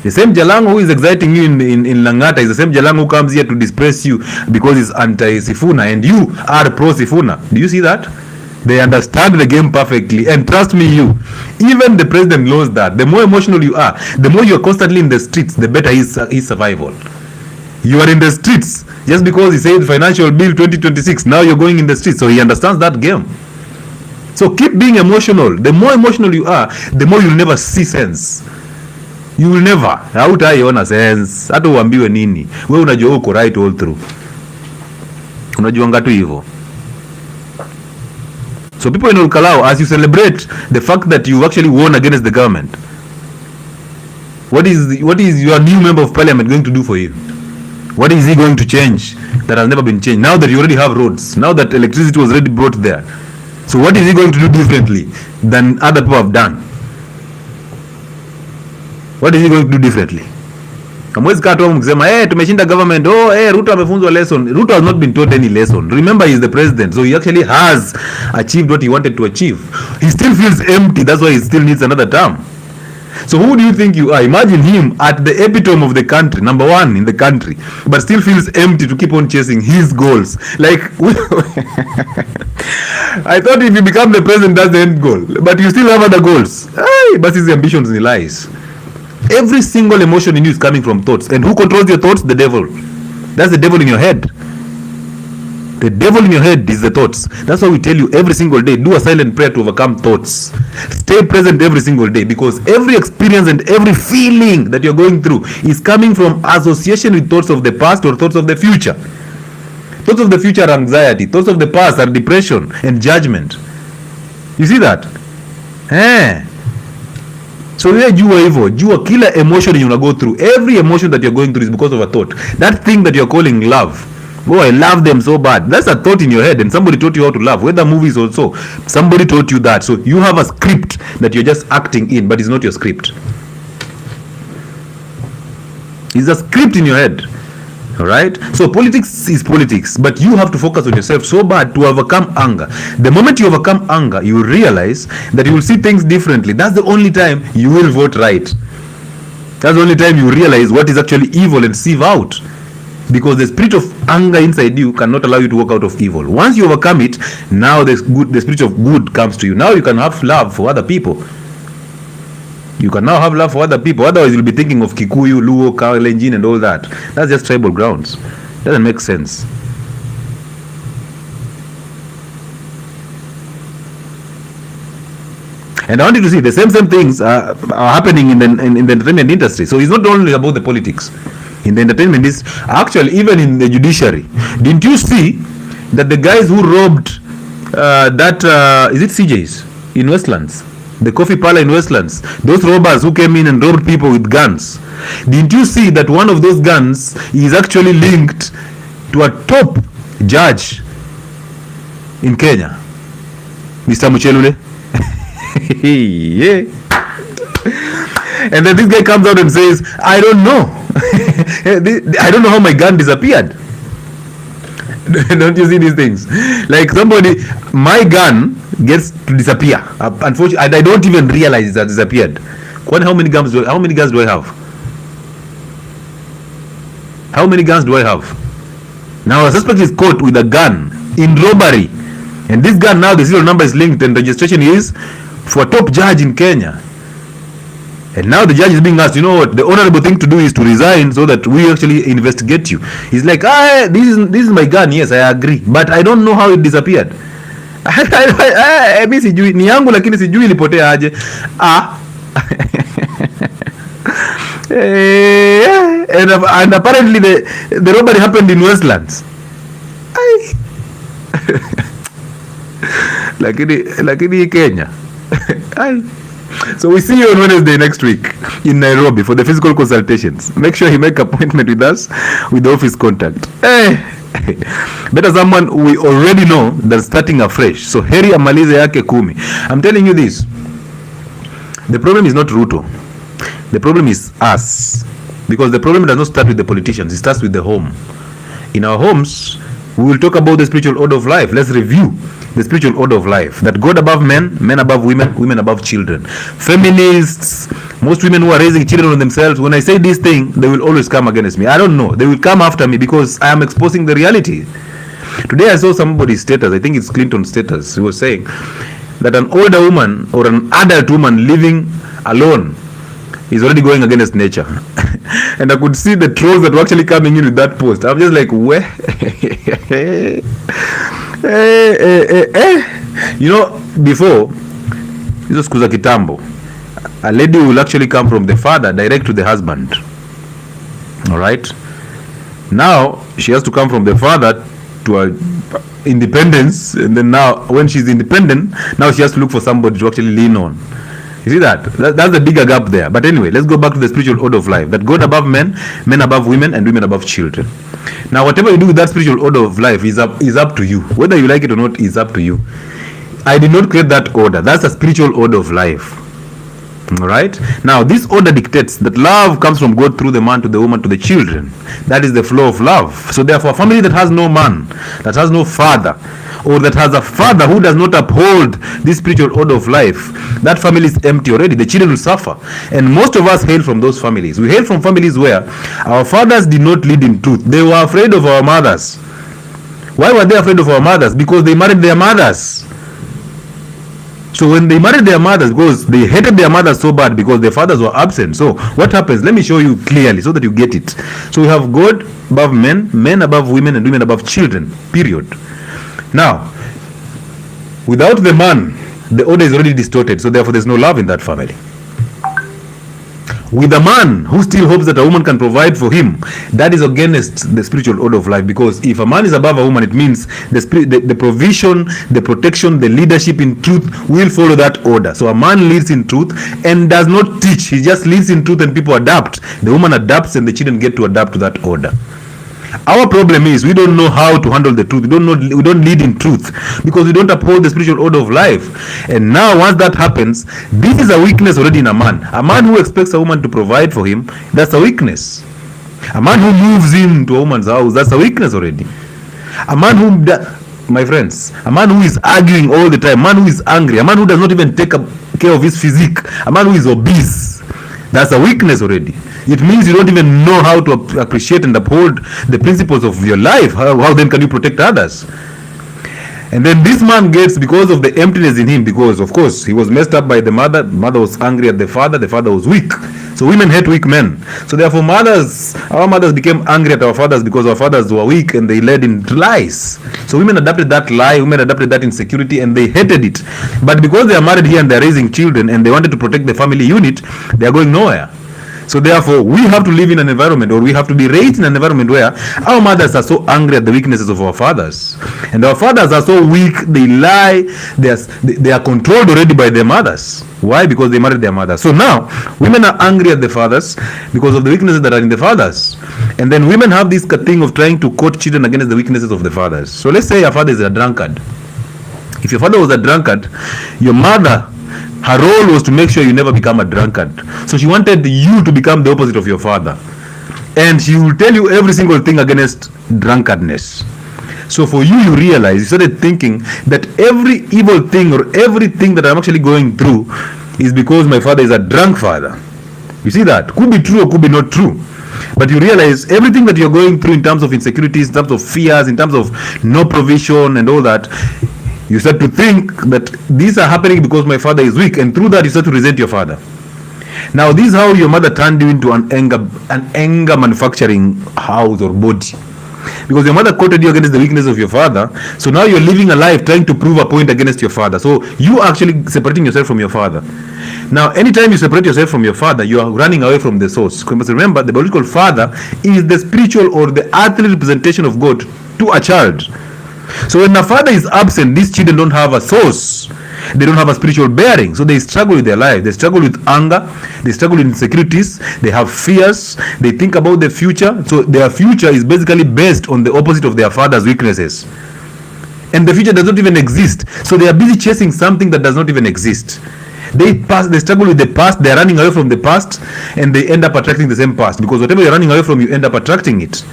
The same Jalango who is exciting you in Langata is the same Jalango who comes here to depress you because he's anti-Sifuna and you are pro-Sifuna. Do you see that? They understand the game perfectly, and trust me, even the president knows that. The more emotional you are, the more you are constantly in the streets, the better his survival. You are in the streets just because he said financial bill 2026. Now you're going in the streets. So he understands that game. So keep being emotional. The more emotional you are, the more you'll never see sense. You will never. Hautaiona sense. Hata uambiwe nini. Wewe unajua uko right all through. Unajua ngatu hivyo. So people in Olkalau, as you celebrate the fact that you actually won against the government, what is your new member of parliament going to do for you? What is he going to change that has never been changed? Now that you already have roads, now that electricity was already brought there. So what is he going to do differently than other people have done? What is he going to do differently? Amwezi kaa tu mkisema tumeshinda government, Ruto amefunzwa lesson. Ruto has not been taught any lesson. Remember, he is the president, so he actually has achieved what he wanted to achieve. He still feels empty, that's why he still needs another term. So who do you think you are? Imagine him at the epitome of the country, number one in the country, but still feels empty to keep on chasing his goals. Like, I thought if you become the president, that's the end goal, but you still have other goals. But his ambitions and lies. Every single emotion in you is coming from thoughts. And who controls your thoughts? The devil. That's the devil in your head. The devil in your head is the thoughts. That's why we tell you every single day, do a silent prayer to overcome thoughts. Stay present every single day, because every experience and every feeling that you're going through is coming from association with thoughts of the past or thoughts of the future. Thoughts of the future are anxiety. Thoughts of the past are depression and judgment. You see that? So jua kila emotion you go through, every emotion that you're going through is because of a thought. That thing that you're calling love, I love them so bad, that's a thought in your head, and somebody taught you how to love. Whether movies also, somebody taught you that. So you have a script that you're just acting in, but it's not your script. It's a script in your head. Alright? So politics is politics, but you have to focus on yourself so bad to overcome anger. The moment you overcome anger, you realize that you will see things differently. That's the only time you will vote right. That's the only time you realize what is actually evil and sieve out. Because the spirit of anger inside you cannot allow you to walk out of evil. Once you overcome it, now the spirit of good comes to you. Now you can have love for other people. You can now have love for other people. Otherwise, you'll be thinking of Kikuyu, Luo, Kalenjin, and all that. That's just tribal grounds. Doesn't make sense. And I want you to see the same things are happening in the entertainment industry. So it's not only about the politics. In the entertainment, is actually even in the judiciary. Didn't you see that the guys who robbed is it CJ's in Westlands? The coffee parlor in Westlands, those robbers who came in and robbed people with guns. Didn't you see that one of those guns is actually linked to a top judge in Kenya, Mr. Muchelule? Yeah. And then this guy comes out and says, I don't know. I don't know how my gun disappeared. Don't you see these things? Like somebody, my gun gets to disappear. Unfortunately, I don't even realize it has disappeared. How many guns do I have? How many guns do I have? Now a suspect is caught with a gun in robbery. And this gun now, the serial number is linked and registration is for a top judge in Kenya. And now the judge is being asked, you know what, the honorable thing to do is to resign so that we actually investigate you. He's like, this is my gun, yes, I agree, but I don't know how it disappeared. Mi sijui, ni yangu lakini sijui ilipotea aje. And apparently the robbery happened in Westlands. Lakini Kenya. So we see you on Wednesday next week in Nairobi for the physical consultations. Make sure you make an appointment with us with the office contact. Better someone we already know than starting afresh. So heri amalize yake 10. I'm telling you this. The problem is not Ruto. The problem is us. Because the problem does not start with the politicians. It starts with the home. In our homes, we will talk about the spiritual order of life. Let's review the spiritual order of life. That God above men, men above women, women above children. Feminists, most women who are raising children on themselves, when I say this thing, they will always come against me. I don't know. They will come after me because I am exposing the reality. Today I saw somebody's status, I think it's Clinton's status. He was saying that an older woman or an adult woman living alone is already going against nature. And I could see the trolls that were actually coming in with that post. I'm just like, where? You know, before, this was Kuza Kitambo. A lady will actually come from the father direct to the husband. Alright? Now, she has to come from the father to her independence, and then now, when she's independent, now she has to look for somebody to actually lean on. You see that's the bigger gap there. But anyway, let's go back to the spiritual order of life. That God above men, men above women, and women above children. Now, whatever you do with that spiritual order of life is up to you. Whether you like it or not is up to you. I did not create that order. That's a spiritual order of life. Alright? Now, this order dictates that love comes from God through the man to the woman to the children. That is the flow of love. So therefore, a family that has no man, that has no father, or that has a father who does not uphold this spiritual order of life, that family is empty already. The children will suffer. And most of us hail from those families. We hail from families where our fathers did not lead in truth. They were afraid of our mothers. Why were they afraid of our mothers? Because they married their mothers. So when they married their mothers, because they hated their mothers so bad because their fathers were absent. So what happens? Let me show you clearly so that you get it. So we have God above men, men above women, and women above children. Period. Now, without the man, the order is already distorted. So therefore, there's no love in that family. With a man who still hopes that a woman can provide for him, that is against the spiritual order of life. Because if a man is above a woman, it means the provision, the protection, the leadership in truth will follow that order. So a man leads in truth and does not teach. He just leads in truth and people adapt. The woman adapts and the children get to adapt to that order. Our problem is we don't know how to handle the truth. We don't lead in truth because we don't uphold the spiritual order of life. And now once that happens, this is a weakness already in a man. A man who expects a woman to provide for him, that's a weakness. A man who moves into a woman's house, that's a weakness already. A man who, my friends, a man who is arguing all the time, a man who is angry, a man who does not even take care of his physique, a man who is obese, that's a weakness already. It means you don't even know how to appreciate and uphold the principles of your life. How then can you protect others? And then this man gets, because of the emptiness in him, because of course he was messed up by the mother was angry at the father was weak. So women hate weak men. So therefore our mothers became angry at our fathers because our fathers were weak and they led into lies. So women adopted that lie, women adopted that insecurity and they hated it. But because they are married here and they are raising children and they wanted to protect the family unit, they are going nowhere. So therefore, we have to live in an environment, or we have to be raised in an environment where our mothers are so angry at the weaknesses of our fathers. And our fathers are so weak, they lie, they are controlled already by their mothers. Why? Because they married their mothers. So now, women are angry at the fathers because of the weaknesses that are in the fathers. And then women have this thing of trying to court children against the weaknesses of the fathers. So let's say your father is a drunkard. If your father was a drunkard, your mother, her role was to make sure you never become a drunkard. So she wanted you to become the opposite of your father. And she will tell you every single thing against drunkardness. So for you realize, you started thinking that every evil thing or everything that I'm actually going through is because my father is a drunk father. You see that? Could be true or could be not true. But you realize everything that you're going through in terms of insecurities, in terms of fears, in terms of no provision and all that, you start to think that these are happening because my father is weak, and through that you start to resent your father. Now this is how your mother turned you into an anger manufacturing house or body. Because your mother quoted you against the weakness of your father, so now you're living a life trying to prove a point against your father. So you are actually separating yourself from your father. Now anytime you separate yourself from your father, you are running away from the source. Because remember, the biological father is the spiritual or the earthly representation of God to a child. So when a father is absent, these children don't have a source. They don't have a spiritual bearing. So they struggle with their life. They struggle with anger. They struggle with insecurities. They have fears. They think about the future. So their future is basically based on the opposite of their father's weaknesses. And the future does not even exist. So they are busy chasing something that does not even exist. They struggle with the past. They are running away from the past. And they end up attracting the same past. Because whatever you're running away from, you end up attracting it.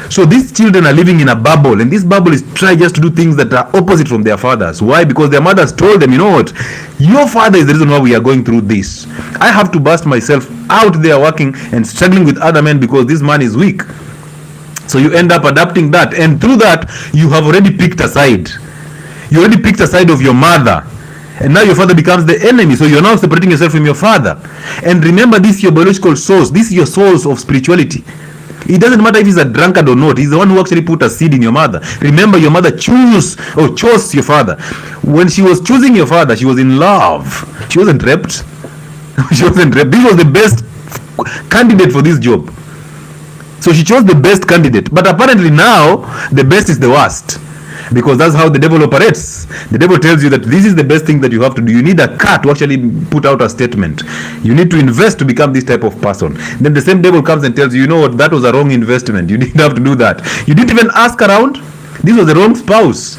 So these children are living in a bubble, and this bubble is trying just to do things that are opposite from their fathers. Why? Because their mothers told them, you know what, your father is the reason why we are going through this. I have to bust myself out there working and struggling with other men because this man is weak. So you end up adapting that, and through that you have already picked a side. You already picked a side of your mother, And now your father becomes the enemy. So you're now separating yourself from your father. And remember, this is your biological source. This is your source of spirituality. It doesn't matter if he's a drunkard or not. He's the one who actually put a seed in your mother. Remember, your mother chose your father. When she was choosing your father, she was in love. She wasn't raped. She wasn't raped. This was the best candidate for this job. So she chose the best candidate. But apparently now, the best is the worst. Because that's how the devil operates. The devil tells you that this is the best thing that you have to do. You need a car to actually put out a statement. You need to invest to become this type of person. Then the same devil comes and tells you, you know what, that was a wrong investment. You didn't have to do that. You didn't even ask around. This was the wrong spouse.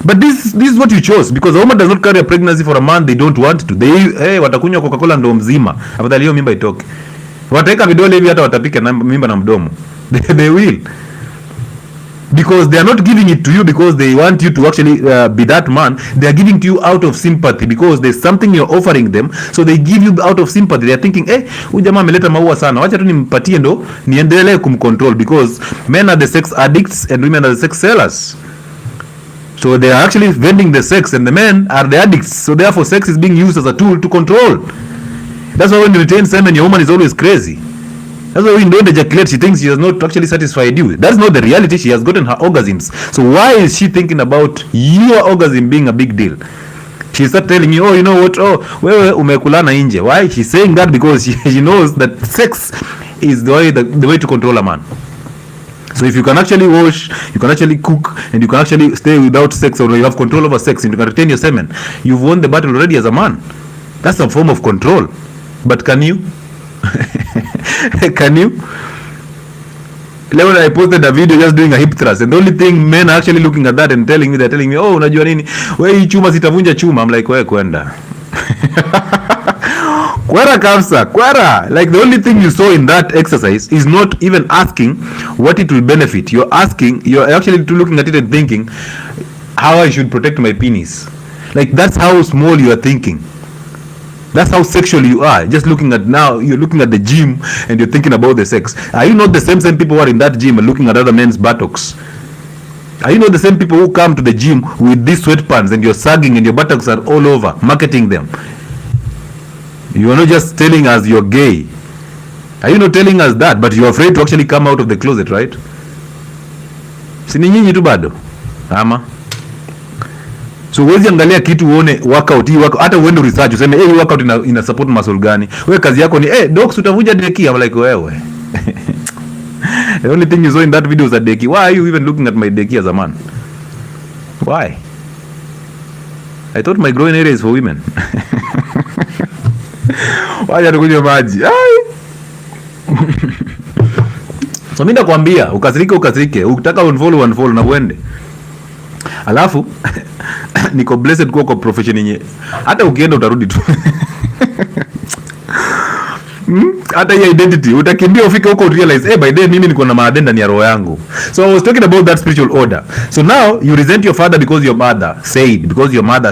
But this is what you chose, because a woman does not carry a pregnancy for a man they don't want to. They watakunywa Coca-Cola ndo mzima. Afadhali hiyo mimba itoke. Wataweka vidole hivi hata watapika mimba na mdomo. They will. Because they are not giving it to you because they want you to actually be that man. They are giving to you out of sympathy because there's something you're offering them. So they give you out of sympathy. They are thinking, huyu jamaa ameleta maua sana, wacha tu nimpatie ndo niendelee kumcontrol, because men are the sex addicts and women are the sex sellers. So they are actually vending the sex and the men are the addicts. So therefore sex is being used as a tool to control. That's why when you retain semen, your woman is always crazy. That's why when you don't ejaculate, she thinks she has not actually satisfied you. That's not the reality. She has gotten her orgasms. So why is she thinking about your orgasm being a big deal? She start telling you, you know what, wewe umekulana nje. Why? She's saying that because she knows that sex is the way to control a man. So if you can actually wash, you can actually cook, and you can actually stay without sex, or you have control over sex, and you can retain your semen, you've won the battle already as a man. That's a form of control. But can you? Can you? When I posted a video just doing a hip thrust, and the only thing men are actually looking at that and telling me, unajua nini, wewe hii chuma sitavunja chuma. I'm like, wewe kwenda. Kwera kabisa, kwera. Like the only thing you saw in that exercise is not even asking what it will benefit. You're actually looking at it and thinking how I should protect my penis. Like that's how small you are thinking. That's how sexual you are. Just looking at now, you're looking at the gym and you're thinking about the sex. Are you not the same people who are in that gym and looking at other men's buttocks? Are you not the same people who come to the gym with these sweatpants and you're sagging and your buttocks are all over, marketing them? You are not just telling us you're gay. Are you not telling us that, but you're afraid to actually come out of the closet, right? Sini nyinyi tu bado ama. So wezi angalia kitu uone workout, hata uende research useme hii workout ina support muscle gani. Wewe kazi yako ni docs utavuja deki. I'm like wewe. The only thing you saw in that video is a deki. Why are you even looking at my deki as a man? Why? I thought my groin area is for women. Wacha tukunywe maji. So mimi nakwambia ukasirike, ukitaka unfollow na uende. Alafu niko blessed kwa profession yenye hata ukienda utarudi tu. Hata hii identity utakimbia ufike huko realize by then mimi niko na maadenda ni ya roho yangu. So I was talking about that spiritual order. So now you resent your father because your mother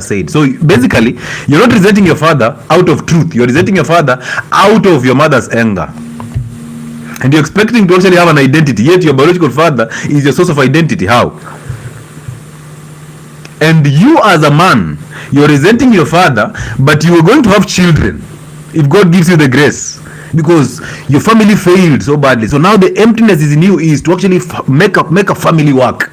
said. So basically you're not resenting your father out of truth. You're resenting your father out of your mother's anger. And you're expecting to actually have an identity, yet your biological father is your source of identity. How? And you as a man, you're resenting your father, but you are going to have children if God gives you the grace, because your family failed so badly. So now the emptiness is in you is to actually make a family work.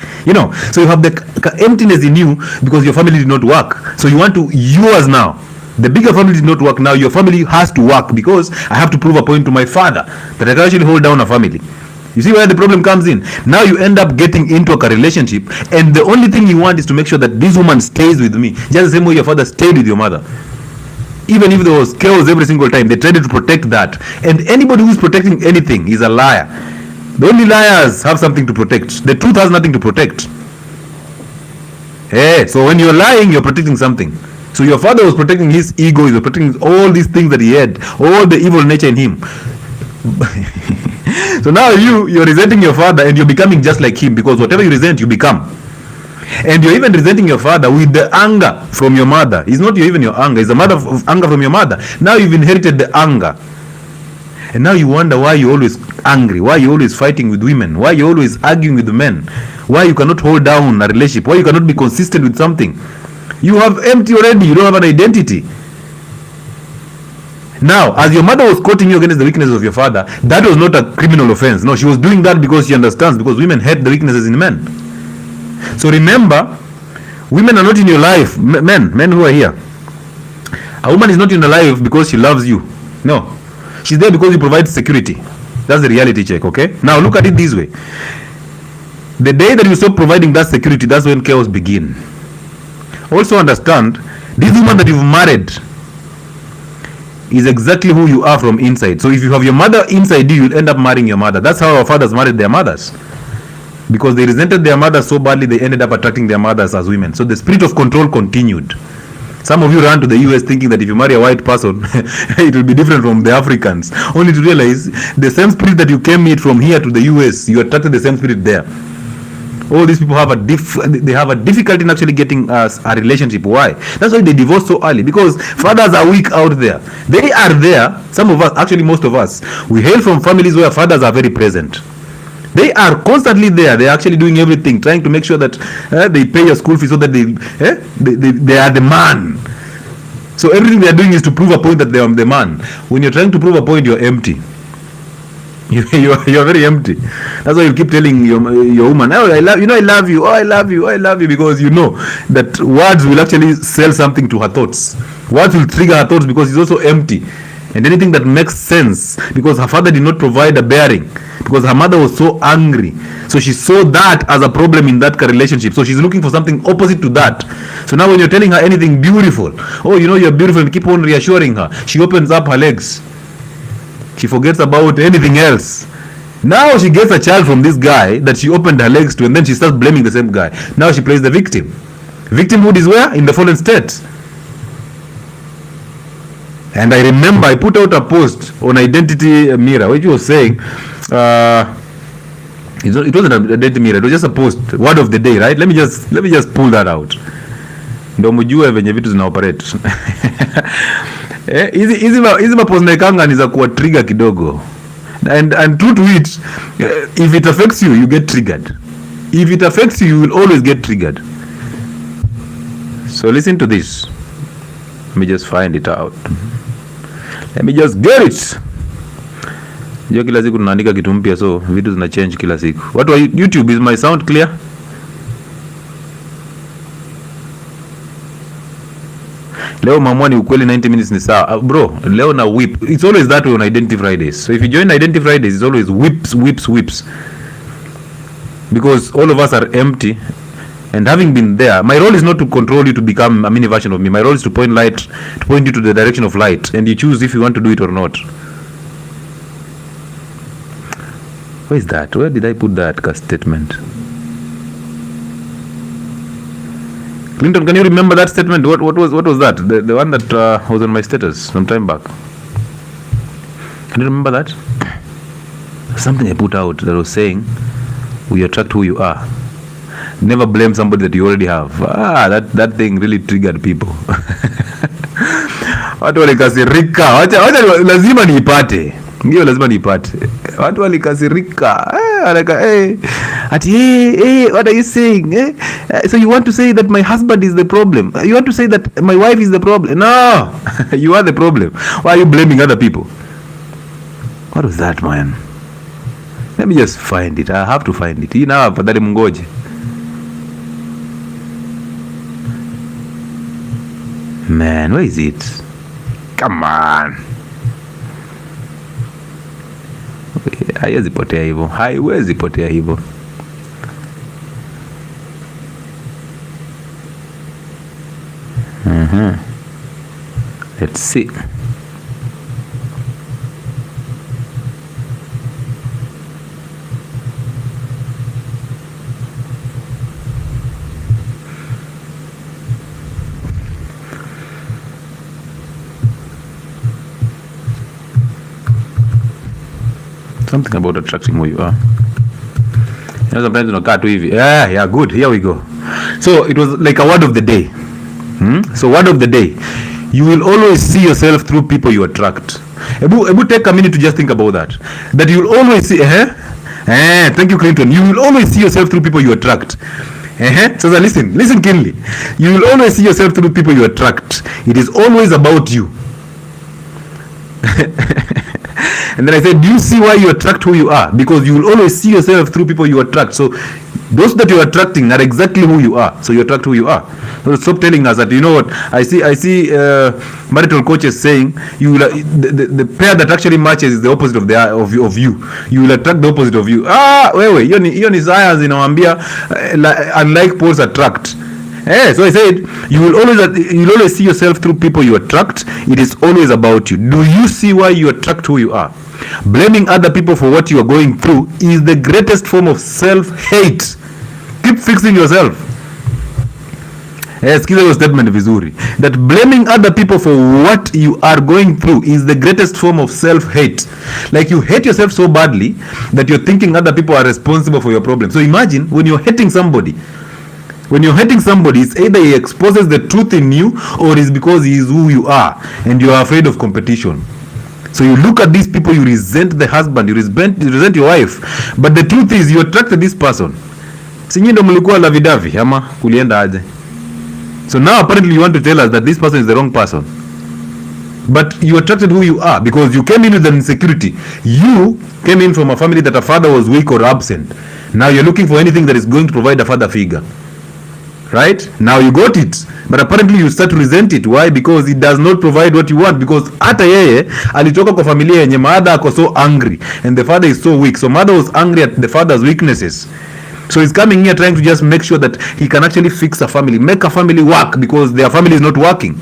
So you have the emptiness in you because your family did not work. So you want to yours now. The bigger family did not work. Now your family has to work because I have to prove a point to my father that I can actually hold down a family. You see where the problem comes in? Now you end up getting into a relationship, and the only thing you want is to make sure that this woman stays with me, just the same way your father stayed with your mother. Even if there was chaos every single time, they tried to protect that. And anybody who's protecting anything is a liar. The only liars have something to protect. The truth has nothing to protect. So when you're lying, you're protecting something. So your father was protecting his ego, he was protecting all these things that he had, all the evil nature in him. So now you're resenting your father and you're becoming just like him, because whatever you resent, you become. And you're even resenting your father with the anger from your mother. It's not even your anger, it's the mother of anger from your mother. Now you've inherited the anger. And now you wonder why you're always angry, why you're always fighting with women, why you're always arguing with men, why you cannot hold down a relationship, why you cannot be consistent with something. You have empty already. You don't have an identity. Now, as your mother was quoting you against the weaknesses of your father, that was not a criminal offense. No, she was doing that because she understands, because women hate the weaknesses in men. So remember, women are not in your life. Men who are here. A woman is not in your life because she loves you. No. She's there because you provide security. That's the reality check, okay? Now look at it this way. The day that you stop providing that security, that's when chaos begins. Also understand, this woman that you've married is exactly who you are from inside. So if you have your mother inside you, you'll end up marrying your mother. That's how our fathers married their mothers. Because they resented their mothers so badly, they ended up attracting their mothers as women. So the spirit of control continued. Some of you ran to the US thinking that if you marry a white person, it will be different from the Africans. Only to realize the same spirit that you came with from here to the US, you attracted the same spirit there. All these people have a difficulty in actually getting a relationship. Why? That's why they divorce so early, because fathers are weak out there. They are there. Some of us, actually most of us, we hail from families where fathers are very present. They are constantly there. They are actually doing everything, trying to make sure that they pay your school fees so that they are the man. So everything they are doing is to prove a point that they are the man. When you're trying to prove a point, you're empty. You're very empty. That's why you keep telling your woman, oh, I love you, oh, I love you, because you know that words will actually sell something to her thoughts. Words will trigger her thoughts because it's also empty. And anything that makes sense, because her father did not provide a bearing, because her mother was so angry, so she saw that as a problem in that relationship. So she's looking for something opposite to that. So now when you're telling her anything beautiful, oh, you're beautiful, and keep on reassuring her, she opens up her legs. She forgets about anything else. Now she gets a child from this guy that she opened her legs to, and then she starts blaming the same guy. Now she plays the victim. Victimhood is where? In the fallen state. And I remember I put out a post on Identity Mirror, which was saying, it wasn't an Identity Mirror, it was just a post, word of the day, right? Let me just pull that out. Ndio mjue venye vitu zina operate. Hizi mapost naikanga ni za kuwa trigger kidogo. And true to it, if it affects you, you get triggered. If it affects you, you will always get triggered. So listen to this. Let me just find it out. Let me just get it. Jua kila siku tunaandika kitu mpya, so vitu zina change kila siku. What are YouTube? Is my sound clear? Leo mamwani ukweli 90 minutes ni sawa. Bro, leo na whip. It's always that way on Identity Fridays. So if you join Identity Fridays, it's always whips. Because all of us are empty. And having been there, my role is not to control you to become a mini version of me. My role is to point you to the direction of light. And you choose if you want to do it or not. Where is that? Where did I put that statement? Clinton, can you remember that statement? What was that? The one that was on my status some time back. Can you remember that? Something I put out that was saying, we attract who you are. Never blame somebody that you already have. That thing really triggered people. Watu walikasirika. Wacha lazima niipate. Ndio lazima niipate. Watu walikasirika. What are you saying? So you want to say that my husband is the problem? You want to say that my wife is the problem? No. You are the problem. Why are you blaming other people? What was that, man? Let me just find it. I have to find it. Hii na afadhali mungoje. Man, where is it? Come on. Haiwezi potea hivyo. Haiwezi potea hivyo. Let's see. Something about attracting who you are. Sometimes unakaa tu hivi. Yeah, good. Here we go. So it was like a word of the day. So word of the day. You will always see yourself through people you attract. Ebu take a minute to just think about that. That you will always see. Thank you, Clinton. You will always see yourself through people you attract. So listen keenly. You will always see yourself through people you attract. It is always about you. And then I said, do you see why you attract who you are? Because you will always see yourself through people you attract. So those that you are attracting are exactly who you are. So you attract who you are. So stop telling us that, you know what, I see marital coaches saying you will, the pair that actually matches is the opposite of you. You will attract the opposite of you. Wewe, hiyo ni science inawaambia unlike poles attract. So I said you will always see yourself through people you attract. It is always about you. Do you see why you attract who you are? Blaming other people for what you are going through is the greatest form of self-hate. Keep fixing yourself. Sikiza hiyo statement vizuri. That blaming other people for what you are going through is the greatest form of self-hate. Like you hate yourself so badly that you're thinking other people are responsible for your problem. So imagine when you're hating somebody, it's either he exposes the truth in you or it's because he is who you are and you are afraid of competition. So you look at these people, you resent the husband, you resent your wife, but the truth is you attracted this person. Sinyi ndo mlikuwa lavidavi ama kulienda aje? So now apparently you want to tell us that this person is the wrong person. But you attracted who you are because you came in with an insecurity. You came in from a family that a father was weak or absent. Now you're looking for anything that is going to provide a father figure. Right? Now you got it. But apparently you start to resent it. Why? Because it does not provide what you want. Because hata yeye alitoka kwa familia yenye mother ako so angry and the father is so weak. So mother was angry at the father's weaknesses. So he's coming here trying to just make sure that he can actually fix a family, make a family work because their family is not working.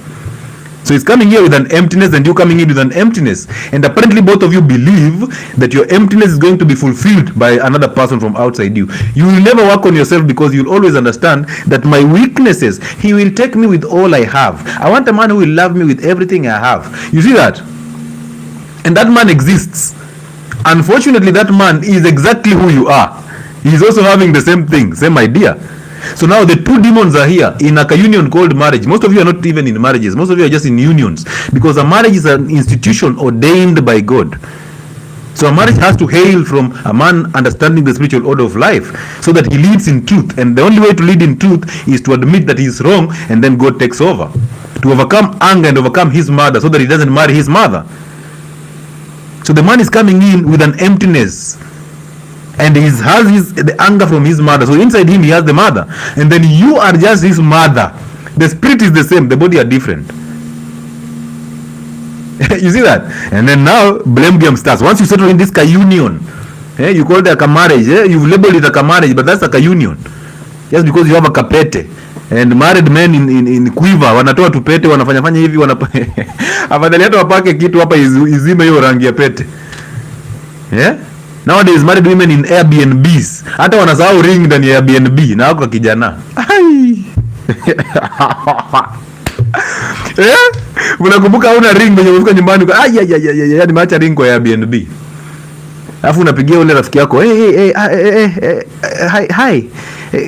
So he's coming here with an emptiness and you coming in with an emptiness. And apparently both of you believe that your emptiness is going to be fulfilled by another person from outside you. You will never work on yourself because you'll always understand that my weaknesses, he will take me with all I have. I want a man who will love me with everything I have. You see that? And that man exists. Unfortunately, that man is exactly who you are. He's also having the same thing, same idea. So now the two demons are here in a union called marriage. Most of you are not even in marriages. Most of you are just in unions because a marriage is an institution ordained by God. So a marriage has to hail from a man understanding the spiritual order of life so that he leads in truth. And the only way to lead in truth is to admit that he is wrong and then God takes over. To overcome anger and overcome his mother so that he doesn't marry his mother. So the man is coming in with an emptiness. And he has the anger from his mother. So inside him he has the mother. And then you are just his mother. The spirit is the same. The body are different. You see that? And then now blame game starts. Once you settle in this union, you call it a marriage. You've labeled it a marriage, but that's a union. Just because you have a kapete. And married men in quiver wanatoa tupete, wanafanya hivi, afadhali hata wapake kitu hapa izime hiyo rangi ya pete. Nowadays married women in Airbnbs hata wanasahau ring ndani ya Airbnb na wako kijana. Unakumbuka una ring mwenye umefika nyumbani kwa yani maacha ring kwa Airbnb. Alafu unapigia ule rafiki yako, hi.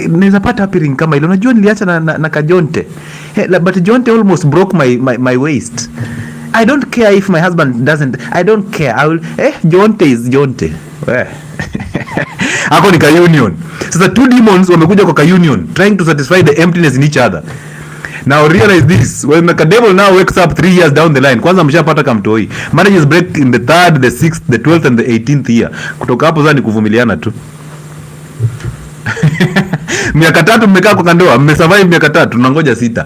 Naweza pata hapi ring kama ile. Unajua niliacha na kajonte. But jonte almost broke my waist. I don't care if my husband doesn't. I don't care. I will jonte is jonte. Ako ni union. Sasa two demons wamekuja kwa union trying to satisfy the emptiness in each other. Now realize this, when the devil now wakes up 3 years down the line, kwanza mshapata kamtoi. Marriages break in the 3rd, the 6th, the 12th and the 18th year. Kutoka hapo sasa ni kuvumiliana tu. Miaka 3 mmekaa kwa ndoa, mmesurvive miaka 3, tunangoja 6.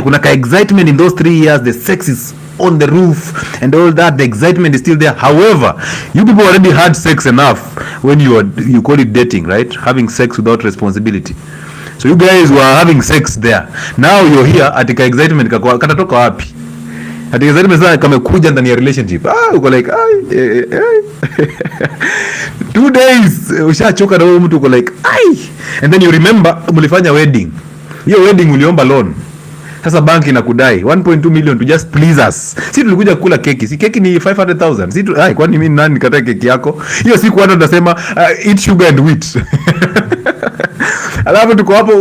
Kuna ka excitement in those 3 years, the sex is on the roof and all that, the excitement is still there. However, you people already had sex enough when you call it dating, right? Having sex without responsibility. So you guys were having sex there. Now you're here atika excitement katatoka wapi? Atika excitement sasa kamekuja ndani ya relationship. Uko like 2 days ushachoka na huyo mtu, uko like and then you remember mlifanya wedding. Hiyo wedding uliomba loan. Sasa banki inakudai 1.2 million to just please us. Si tulikuja kula keki. Si keki ni 500,000. Si kwani mimi nani nikatae keki yako? Hiyo siku watu wanasema eat sugar and wheat. Alafu tuko hapo,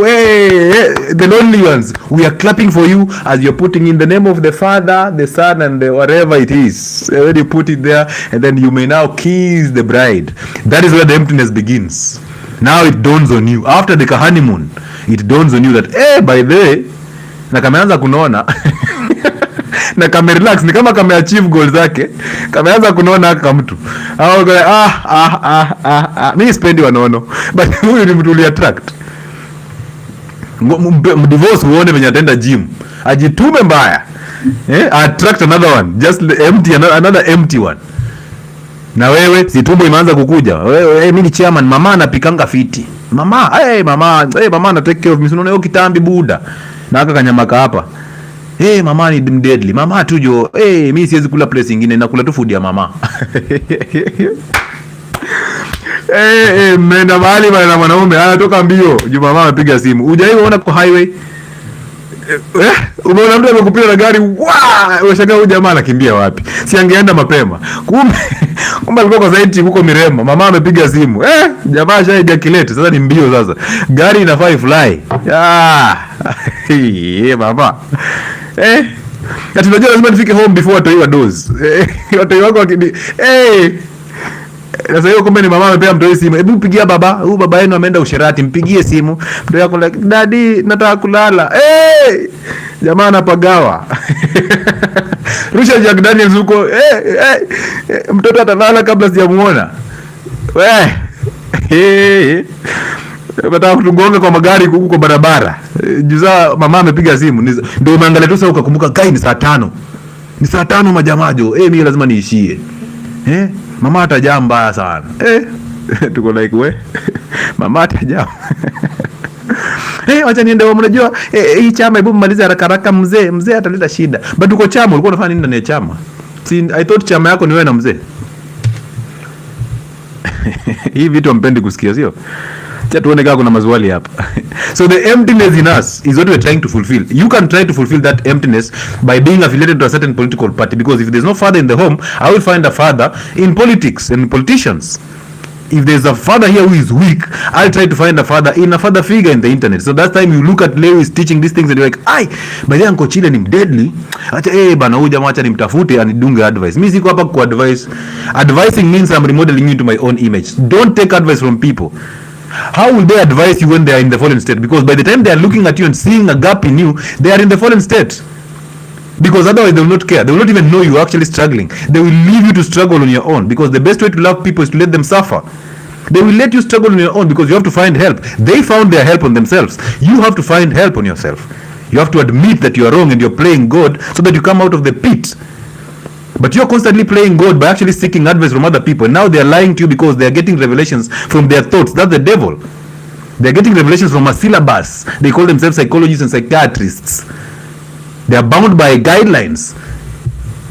the lonely ones, we are clapping for you as you're putting in the name of the Father, the Son and the whatever it is. When you put it there and then you may now kiss the bride. That is where the emptiness begins. Now it dawns on you after the honeymoon, it dawns on you that by the way, na kameanza kunona na kame relax, ni kama kame achieve goal zake, kameanza kunona haka mtu au mimi spendi wanono, but huyu ni mtu uli attract. Divorce uone venye atenda gym, ajitume mbaya, attract another one, just empty, another empty one. Na wewe si tumbo imeanza kukuja, wewe mimi ni chairman, mama anapikanga fiti, mama mama ana take care of me, unaona hiyo kitambi buda na aka kanyamaka hapa, mama ni deadly, mama tu jo, mimi siwezi kula place nyingine, nakula tu food ya mama. Menda mahali bana, mwanaume anatoka mbio juu mama amepiga simu. Hujaiona kwa highway, umeona mtu amekupiga na gari, unashangaa huyu jamaa anakimbia wapi? Si angeenda mapema. Kumbe alikuwa kwa zaidi huko Mirema, mama amepiga simu. Jamaa shaija kilete, sasa ni mbio sasa. Gari inafaa fly. Mama. Ati unajua lazima nifike home before watoiwa dose. Watoiwa wako wakini. Sasa hiyo kumbe ni mama amepea mtoi simu. Hebu mpigia baba. Huyu baba yenu ameenda usherati, mpigie simu. Mtoi yako like, daddy nataka kulala. Jamaa anapagawa. Rusha Jack Daniels huko. Mtoto atalala kabla sijamuona. Nataka kutungonga kwa magari huko kwa barabara. Juza mama amepiga simu. Ndio umeangalia tu sasa ukakumbuka kai ni saa 5. Ni saa 5 majamajo. Mimi lazima niishie. Mama atajaa mbaya sana. Tuko like we. Mama atajaa. Wacha niende, mnajua hii chama, hebu mmalize haraka mzee ataleta shida. But uko chama, ulikuwa unafanya nini ndani ya chama? I thought chama yako ni wewe na mzee. Hii vitu mpendi kusikia, sio? Acha tuone kama kuna maswali hapa. So the emptiness in us is what we are trying to fulfill. You can try to fulfill that emptiness by being affiliated to a certain political party, because if there's no father in the home, I will find a father in politics and politicians. If there's a father here who is weak, I'll try to find a father in a father figure in the internet. So that time you look at Lewis teaching these things and you're like, by the Uncle Chile ni deadly. Acha bana huyu jamaa acha nimtafute anidunge advice. Mimi siko hapa ku advice. Advising means I'm remodeling you into my own image. Don't take advice from people. How will they advise you when they are in the fallen state? Because by the time they are looking at you and seeing a gap in you, they are in the fallen state. Because otherwise they will not care. They will not even know you are actually struggling. They will leave you to struggle on your own, because the best way to love people is to let them suffer. They will let you struggle on your own because you have to find help. They found their help on themselves. You have to find help on yourself. You have to admit that you are wrong and you're playing God so that you come out of the pit. But you're constantly playing God by actually seeking advice from other people. Now they're lying to you because they're getting revelations from their thoughts. That's the devil. They're getting revelations from a syllabus. They call themselves psychologists and psychiatrists. They are bound by guidelines.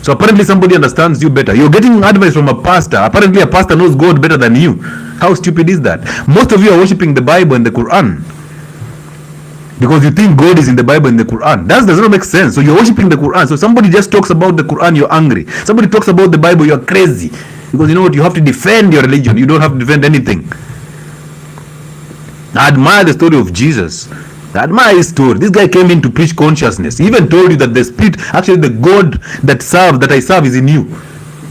So apparently somebody understands you better. You're getting advice from a pastor. Apparently a pastor knows God better than you. How stupid is that? Most of you are worshipping the Bible and the Quran because you think God is in the Bible and the Quran. That does not make sense. So you're worshipping the Quran. So somebody just talks about the Quran, you're angry. Somebody talks about the Bible, you're crazy. Because you know what? You have to defend your religion. You don't have to defend anything. I admire the story of Jesus. I admire his story. This guy came in to preach consciousness. He even told you that the spirit, actually the God that I serve is in you.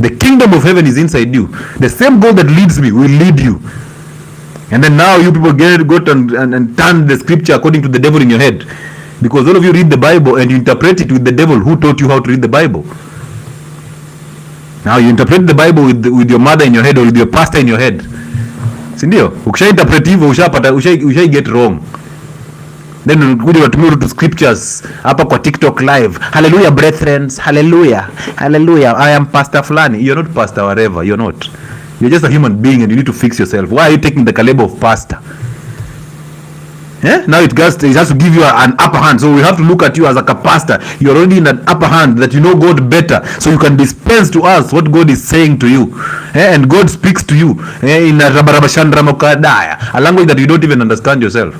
The kingdom of heaven is inside you. The same God that leads me will lead you. And then now you people go and turn the scripture according to the devil in your head. Because all of you read the Bible and you interpret it with the devil who taught you how to read the Bible. Now you interpret the Bible with your mother in your head or with your pastor in your head. Sindio? Ukisha interpret hivyo usha get wrong. Then unakuja unatumia to scriptures hapa kwa TikTok live. Hallelujah brethren. Hallelujah. Hallelujah. I am pastor fulani. You're not pastor whatever. You're not. You're just a human being and you need to fix yourself. Why are you taking the caliber of pastor? Now it has to give you an upper hand. So we have to look at you as like a pastor. You're already in an upper hand that you know God better. So you can dispense to us what God is saying to you. And God speaks to you in a language that you don't even understand yourself.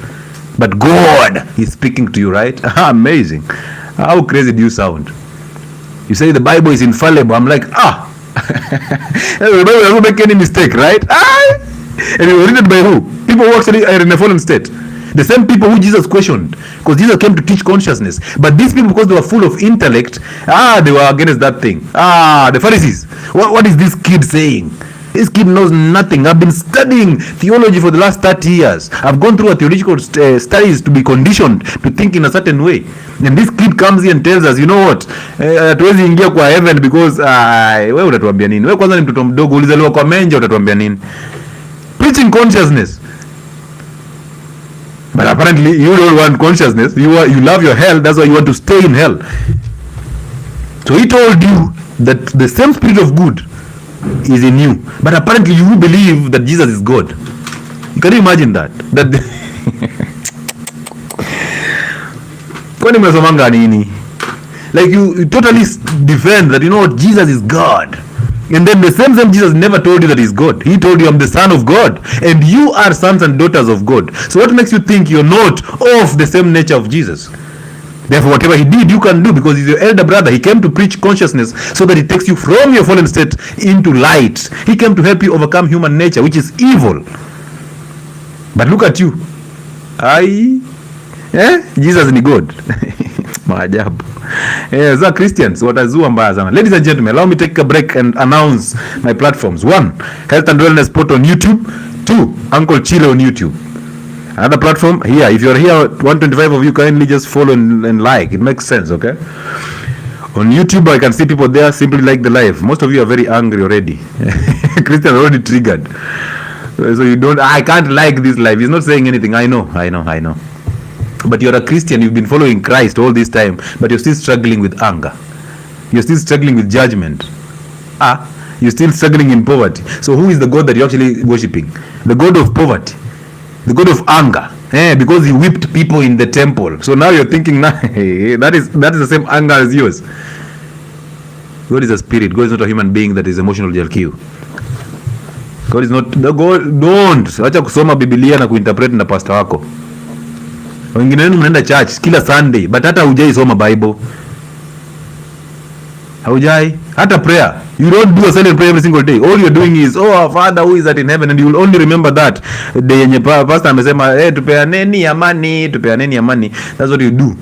But God is speaking to you, right? Amazing. How crazy do you sound? You say the Bible is infallible. I'm like, the Bible doesn't make any mistake, right? And it was written by who? People who actually are in a fallen state. The same people who Jesus questioned, because Jesus came to teach consciousness. But these people, because they were full of intellect, they were against that thing. The Pharisees. What is this kid saying? This kid knows nothing. I've been studying theology for the last 30 years. I've gone through a theological studies to be conditioned to think in a certain way. And this kid comes here and tells us, you know what, hatuwezi ingia kwa heaven because wewe utatuambia nini? Wewe kwanza ni mtoto mdogo, ulizaliwa kwa menja, utatuambia nini? Preaching consciousness. But apparently you don't want consciousness. You love your hell. That's why you want to stay in hell. So he told you that the same spirit of good is in you, but apparently you believe that Jesus is God. Can you imagine that? Kwani mnasomanga nini? Like you totally defend that, you know what, Jesus is God. And then the same Jesus never told you that he's God. He told you, I'm the son of God. And you are sons and daughters of God. So what makes you think you're not of the same nature of Jesus? Therefore, whatever he did, you can do, because he's your elder brother. He came to preach consciousness so that he takes you from your fallen state into light. He came to help you overcome human nature, which is evil. But look at you. Jesus ni God. Maajabu. So Christians, watazua mbaya sana. Ladies and gentlemen, allow me to take a break and announce my platforms. 1, Health and Wellness Spot on YouTube. 2, Uncle Chile on YouTube. Another platform here. If you're here, 125 of you, kindly just follow and like. It makes sense, okay? On YouTube, I can see people there simply like the live. Most of you are very angry already. Christian already triggered. So you don't, I can't like this live. He's not saying anything. I know. But you're a Christian. You've been following Christ all this time, but you're still struggling with anger. You're still struggling with judgment. You're still struggling in poverty. So who is the God that you're actually worshiping? The God of poverty. The God of anger, because he whipped people in the temple. So now you're thinking, that is the same anger as yours. God is a spirit. God is not a human being that is emotional JLQ. God is not the God. Don't acha kusoma Biblia na kuinterpret na pastor wako. Wengine wenu mnaenda church kila Sunday, but hata hujai soma Bible. Haujai hata prayer. You don't do a silent prayer every single day. All you're doing is, oh, our Father who is in heaven, and you will only remember that day yenye pastor amesema tupeaneni amani. That's what you do.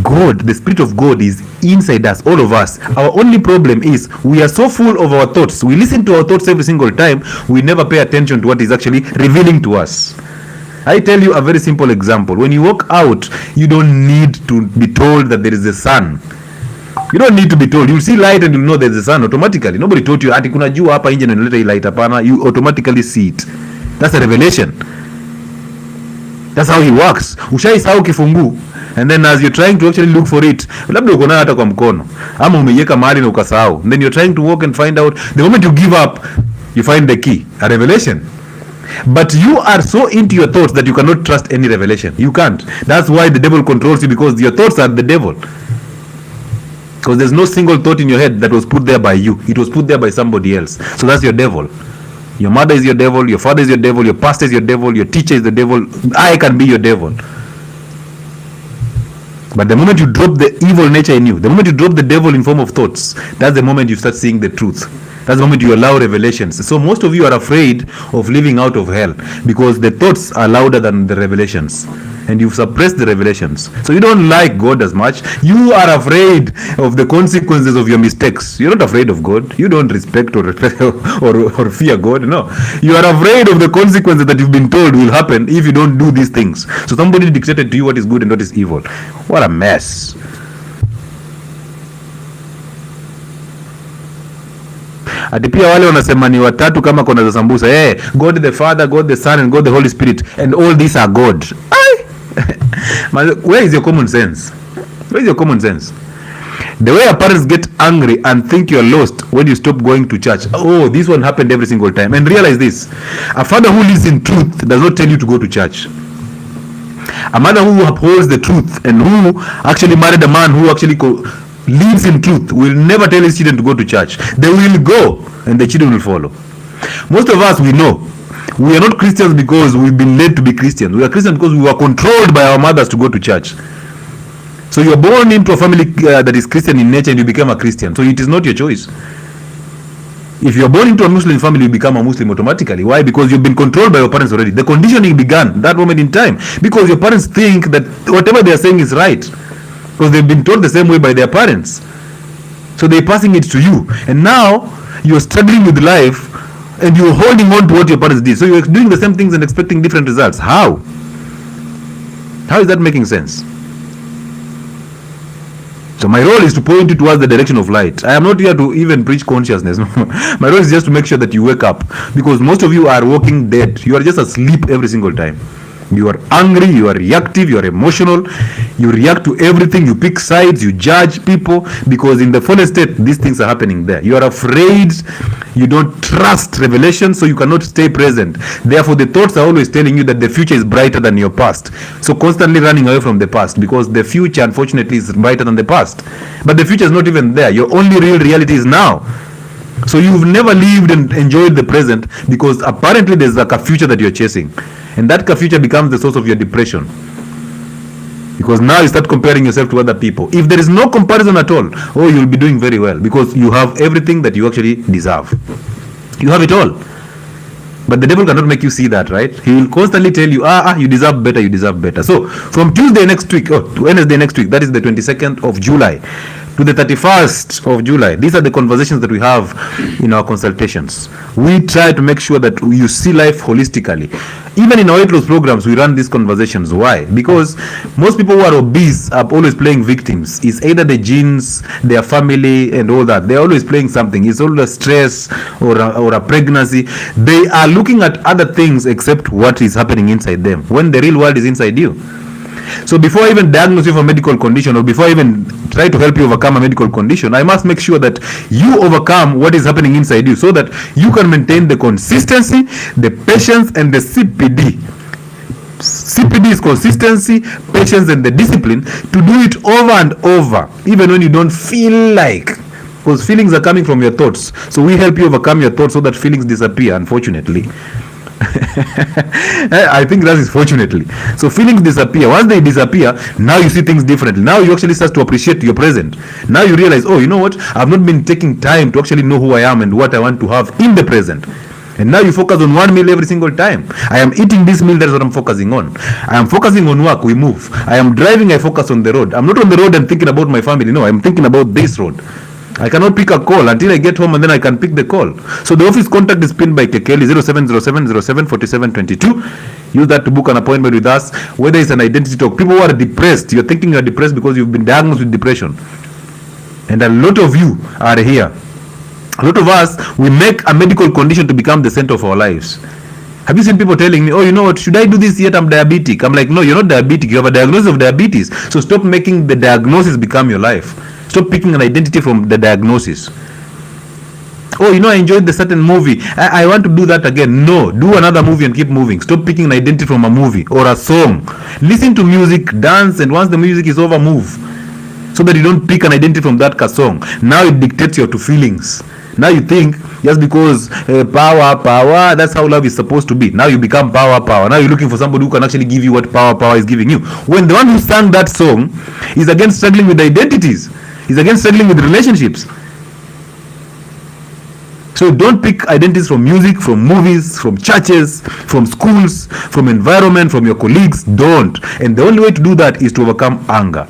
God, the Spirit of God is inside us, all of us. Our only problem is we are so full of our thoughts. We listen to our thoughts every single time. We never pay attention to what is actually revealing to us. I tell you a very simple example. When you walk out, you don't need to be told that there is a sun. You don't need to be told. You'll see light and you'll know there's a sun automatically. Nobody told you ati kuna jua hapa nje na inaleta hii light, hapana. You automatically see it. That's a revelation. That's how he works. Ushaisahau kifungu, and then as you're trying to actually look for it, labda uko nayo hata kwa mkono ama umeiweka mahali na ukasahau, then you're trying to walk and find out. The moment you give up, you find the key, a revelation. But you are so into your thoughts that you cannot trust any revelation. You can't. That's why the devil controls you, because your thoughts are the devil. Because there's no single thought in your head that was put there by you. It was put there by somebody else. So that's your devil. Your mother is your devil. Your father is your devil. Your pastor is your devil. Your teacher is the devil. I can be your devil. But the moment you drop the evil nature in you, the moment you drop the devil in form of thoughts, that's the moment you start seeing the truth. That's the moment you allow revelations. So most of you are afraid of living out of hell because the thoughts are louder than the revelations, and you've suppressed the revelations. So you don't like God as much. You are afraid of the consequences of your mistakes. You're not afraid of God. You don't respect or fear God. No. You are afraid of the consequences that you've been told will happen if you don't do these things. So somebody dictated to you what is good and what is evil. What a mess. Ati pia wale wanasema ni watatu kama kona za sambusa. God the Father, God the Son, and God the Holy Spirit, and all these are God. Where is your common sense? Where is your common sense? The way our parents get angry and think you're lost when you stop going to church. Oh, this one happened every single time. And realize this. A father who lives in truth does not tell you to go to church. A mother who upholds the truth and who actually married a man who actually lives in truth will never tell his children to go to church. They will go and the children will follow. Most of us, we know we are not Christians because we've been led to be Christians. We are Christians because we were controlled by our mothers to go to church. So you are born into a family that is Christian in nature and you become a Christian. So it is not your choice. If you are born into a Muslim family, you become a Muslim automatically. Why? Because you've been controlled by your parents already. The conditioning began that moment in time because your parents think that whatever they are saying is right, because they've been told the same way by their parents. So they're passing it to you. And now you're struggling with life and you're holding on to what your parents did. So you're doing the same things and expecting different results. How? How is that making sense? So my role is to point you towards the direction of light. I am not here to even preach consciousness. My role is just to make sure that you wake up, because most of you are walking dead. You are just asleep every single time. You are angry, you are reactive, you are emotional, you react to everything, you pick sides, you judge people, because in the fallen state, these things are happening there. You are afraid, you don't trust revelation, so you cannot stay present. Therefore, the thoughts are always telling you that the future is brighter than your past. So constantly running away from the past, because the future, unfortunately, is brighter than the past. But the future is not even there. Your only real reality is now. So you've never lived and enjoyed the present, because apparently there's like a future that you're chasing. And that future becomes the source of your depression, because now you start comparing yourself to other people. If there is no comparison at all, oh, you'll be doing very well, because you have everything that you actually deserve. You have it all. But the devil cannot make you see that, right? He will constantly tell you, you deserve better, you deserve better. So from Tuesday next week, to Wednesday next week, that is the 22nd of July, to the 31st of July, these are the conversations that we have in our consultations. We try to make sure that you see life holistically. Even in our weight loss programs, we run these conversations. Why? Because most people who are obese are always playing victims. It's either the genes, their family, and all that. They're always playing something. It's always stress or a pregnancy. They are looking at other things except what is happening inside them, when the real world is inside you. So before I even diagnose you for a medical condition, or before I even try to help you overcome a medical condition, I must make sure that you overcome what is happening inside you, so that you can maintain the consistency, the patience, and the CPD. CPD is consistency, patience, and the discipline to do it over and over, even when you don't feel like, because feelings are coming from your thoughts. So we help you overcome your thoughts so that feelings disappear, unfortunately. I think that is fortunately. So feelings disappear. Once they disappear, now you see things differently. Now you actually start to appreciate your present. Now you realize, oh, you know what? I've not been taking time to actually know who I am and what I want to have in the present. And now you focus on one meal every single time. I am eating this meal, that's what I'm focusing on. I am focusing on work, we move. I am driving, I focus on the road. I'm not on the road and thinking about my family. No, I'm thinking about this road. I cannot pick a call until I get home, and then I can pick the call. So the office contact is pinned by Kekeli, 0707074722. Use that to book an appointment with us. Whether it's an identity talk, people who are depressed, you're thinking you're depressed because you've been diagnosed with depression. And a lot of you are here. A lot of us, we make a medical condition to become the center of our lives. Have you seen people telling me, oh, you know what, should I do this yet? I'm diabetic. I'm like, no, you're not diabetic. You have a diagnosis of diabetes. So stop making the diagnosis become your life. Stop picking an identity from the diagnosis. Oh, you know, I enjoyed the certain movie. I want to do that again. No, do another movie and keep moving. Stop picking an identity from a movie or a song. Listen to music, dance, and once the music is over, move. So that you don't pick an identity from that song. Now it dictates your feelings. Now you think just because power, that's how love is supposed to be. Now you become power. Now you're looking for somebody who can actually give you what power is giving you. When the one who sang that song is again struggling with identities. He's again struggling with relationships. So don't pick identities from music, from movies, from churches, from schools, from environment, from your colleagues. Don't. And the only way to do that is to overcome anger.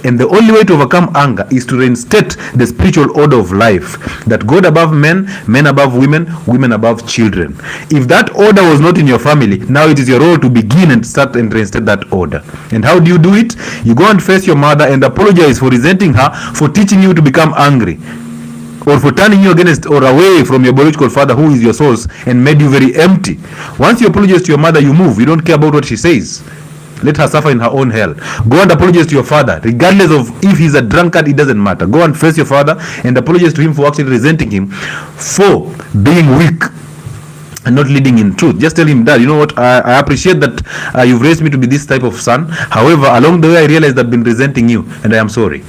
And the only way to overcome anger is to reinstate the spiritual order of life. That God above men, men above women, women above children. If that order was not in your family, now it is your role to begin and start and reinstate that order. And how do you do it? You go and face your mother and apologize for resenting her for teaching you to become angry, or for turning you against or away from your biological father, who is your source and made you very empty. Once you apologize to your mother, you move. You don't care about what she says. Let her suffer in her own hell. Go and apologize to your father. Regardless of if he's a drunkard, it doesn't matter. Go and face your father and apologize to him for actually resenting him for being weak and not leading in truth. Just tell him, Dad, you know what, I appreciate that you've raised me to be this type of son. However, along the way, I realized that I've been resenting you, and I am sorry.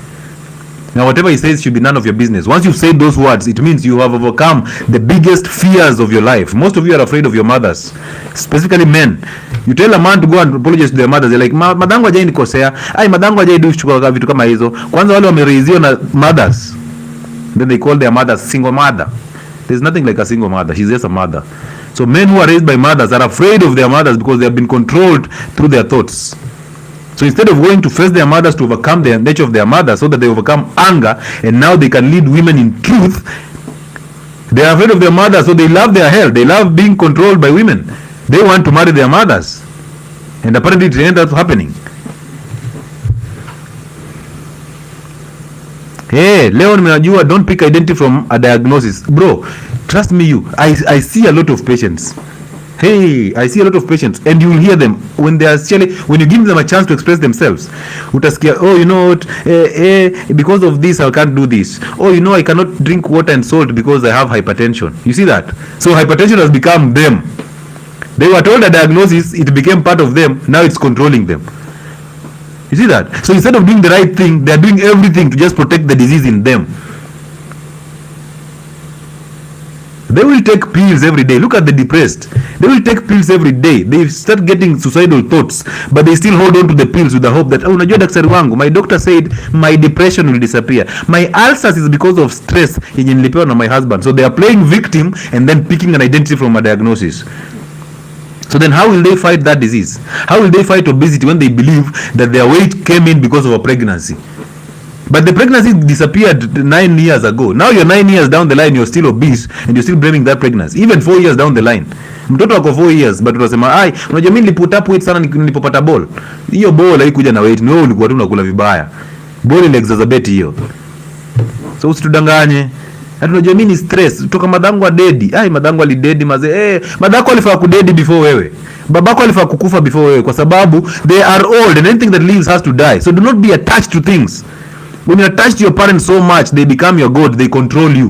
Now, whatever he says should be none of your business. Once you've said those words, it means you have overcome the biggest fears of your life. Most of you are afraid of your mothers, specifically men. You tell a man to go and apologize to their mothers, they're like, madangu hajai nikosea, madangu hajai do vitu kama hizo. Kwanza wale wameraiziwa na mothers. Then they call their mothers single mother. There's nothing like a single mother. She's just a mother. So men who are raised by mothers are afraid of their mothers because they have been controlled through their thoughts. So instead of going to face their mothers to overcome the nature of their mothers so that they overcome anger and now they can lead women in truth, they are afraid of their mothers, so they love their hell. They love being controlled by women. They want to marry their mothers. And apparently it ended up happening. Hey, leo nimejua, don't pick identity from a diagnosis. Bro, trust me, I see a lot of patients. Hey, I see a lot of patients, and you will hear them when they are actually, when you give them a chance to express themselves. Utasikia, oh, you know what, because of this I can't do this. Oh, you know, I cannot drink water and salt because I have hypertension. You see that? So hypertension has become them. They were told a diagnosis, it became part of them, now it's controlling them. You see that? So instead of doing the right thing, they are doing everything to just protect the disease in them. They will take pills every day. Look at the depressed. They will take pills every day. They start getting suicidal thoughts, but they still hold on to the pills with the hope that, oh, unajua daktari wangu, my doctor said my depression will disappear. My ulcers is because of stress yenye nilipewa na my husband. So they are playing victim and then picking an identity from a diagnosis. So then how will they fight that disease? How will they fight obesity when they believe that their weight came in because of a pregnancy? But the pregnancy disappeared 9 years ago. Now you're 9 years down the line, you're still obese and you're still blaming that pregnancy. Even 4 years down the line. Mtoto wako 4 years, but unasema, ai, unajua mimi niliput up weight sana nilipopata ball. Hiyo ball haikuja na weight, ni wewe ulikuwa tu unakula vibaya. Ball ile exacerbate hiyo. So usitudanganye. Hata unajua mimi ni stress. Toka madangu wa dedi. Ai, madangu alidedi mazee. Madako alifaa kudedi before wewe. Babako alifaa kukufa before wewe kwa sababu they are old and anything that lives has to die. So do not be attached to things. When you attach to your parents so much, they become your God. They control you.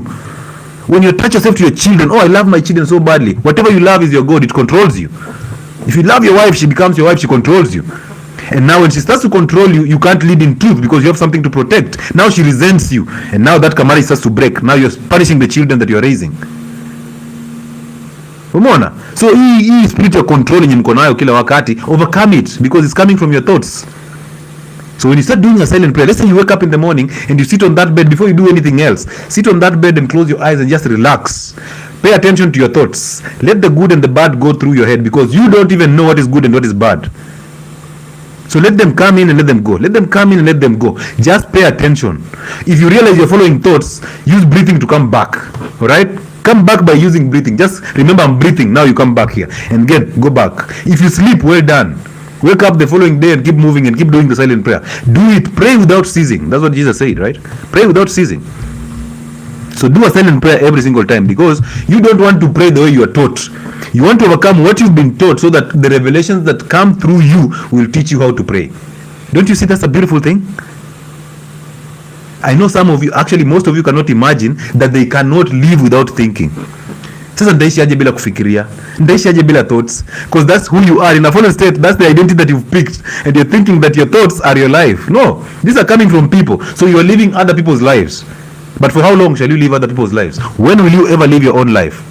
When you attach yourself to your children, oh, I love my children so badly. Whatever you love is your God. It controls you. If you love your wife, she becomes your wife. She controls you. And now when she starts to control you, you can't lead in truth because you have something to protect. Now she resents you. And now that kamari starts to break. Now you're punishing the children that you're raising. Umeona? So hii spirit of controlling yenye mko nayo kila wakati, overcome it because it's coming from your thoughts. So when you start doing a silent prayer, let's say you wake up in the morning and you sit on that bed before you do anything else. Sit on that bed and close your eyes and just relax. Pay attention to your thoughts. Let the good and the bad go through your head because you don't even know what is good and what is bad. So let them come in and let them go. Let them come in and let them go. Just pay attention. If you realize you're following thoughts, use breathing to come back. All right? Come back by using breathing. Just remember I'm breathing. Now you come back here. And again, go back. If you sleep, well done. Wake up the following day and keep moving and keep doing the silent prayer. Do it. Pray without ceasing. That's what Jesus said, right? Pray without ceasing. So do a silent prayer every single time because you don't want to pray the way you are taught. You want to overcome what you've been taught so that the revelations that come through you will teach you how to pray. Don't you see that's a beautiful thing? I know some of you, actually most of you cannot imagine that they cannot live without thinking. Sasa ndaishi aje bila kufikiria? Ndaishi aje bila thoughts? Because that's who you are in a fallen state. That's the identity that you've picked and you're thinking that your thoughts are your life. No, these are coming from people. So you are living other people's lives. But for how long shall you live other people's lives? When will you ever live your own life?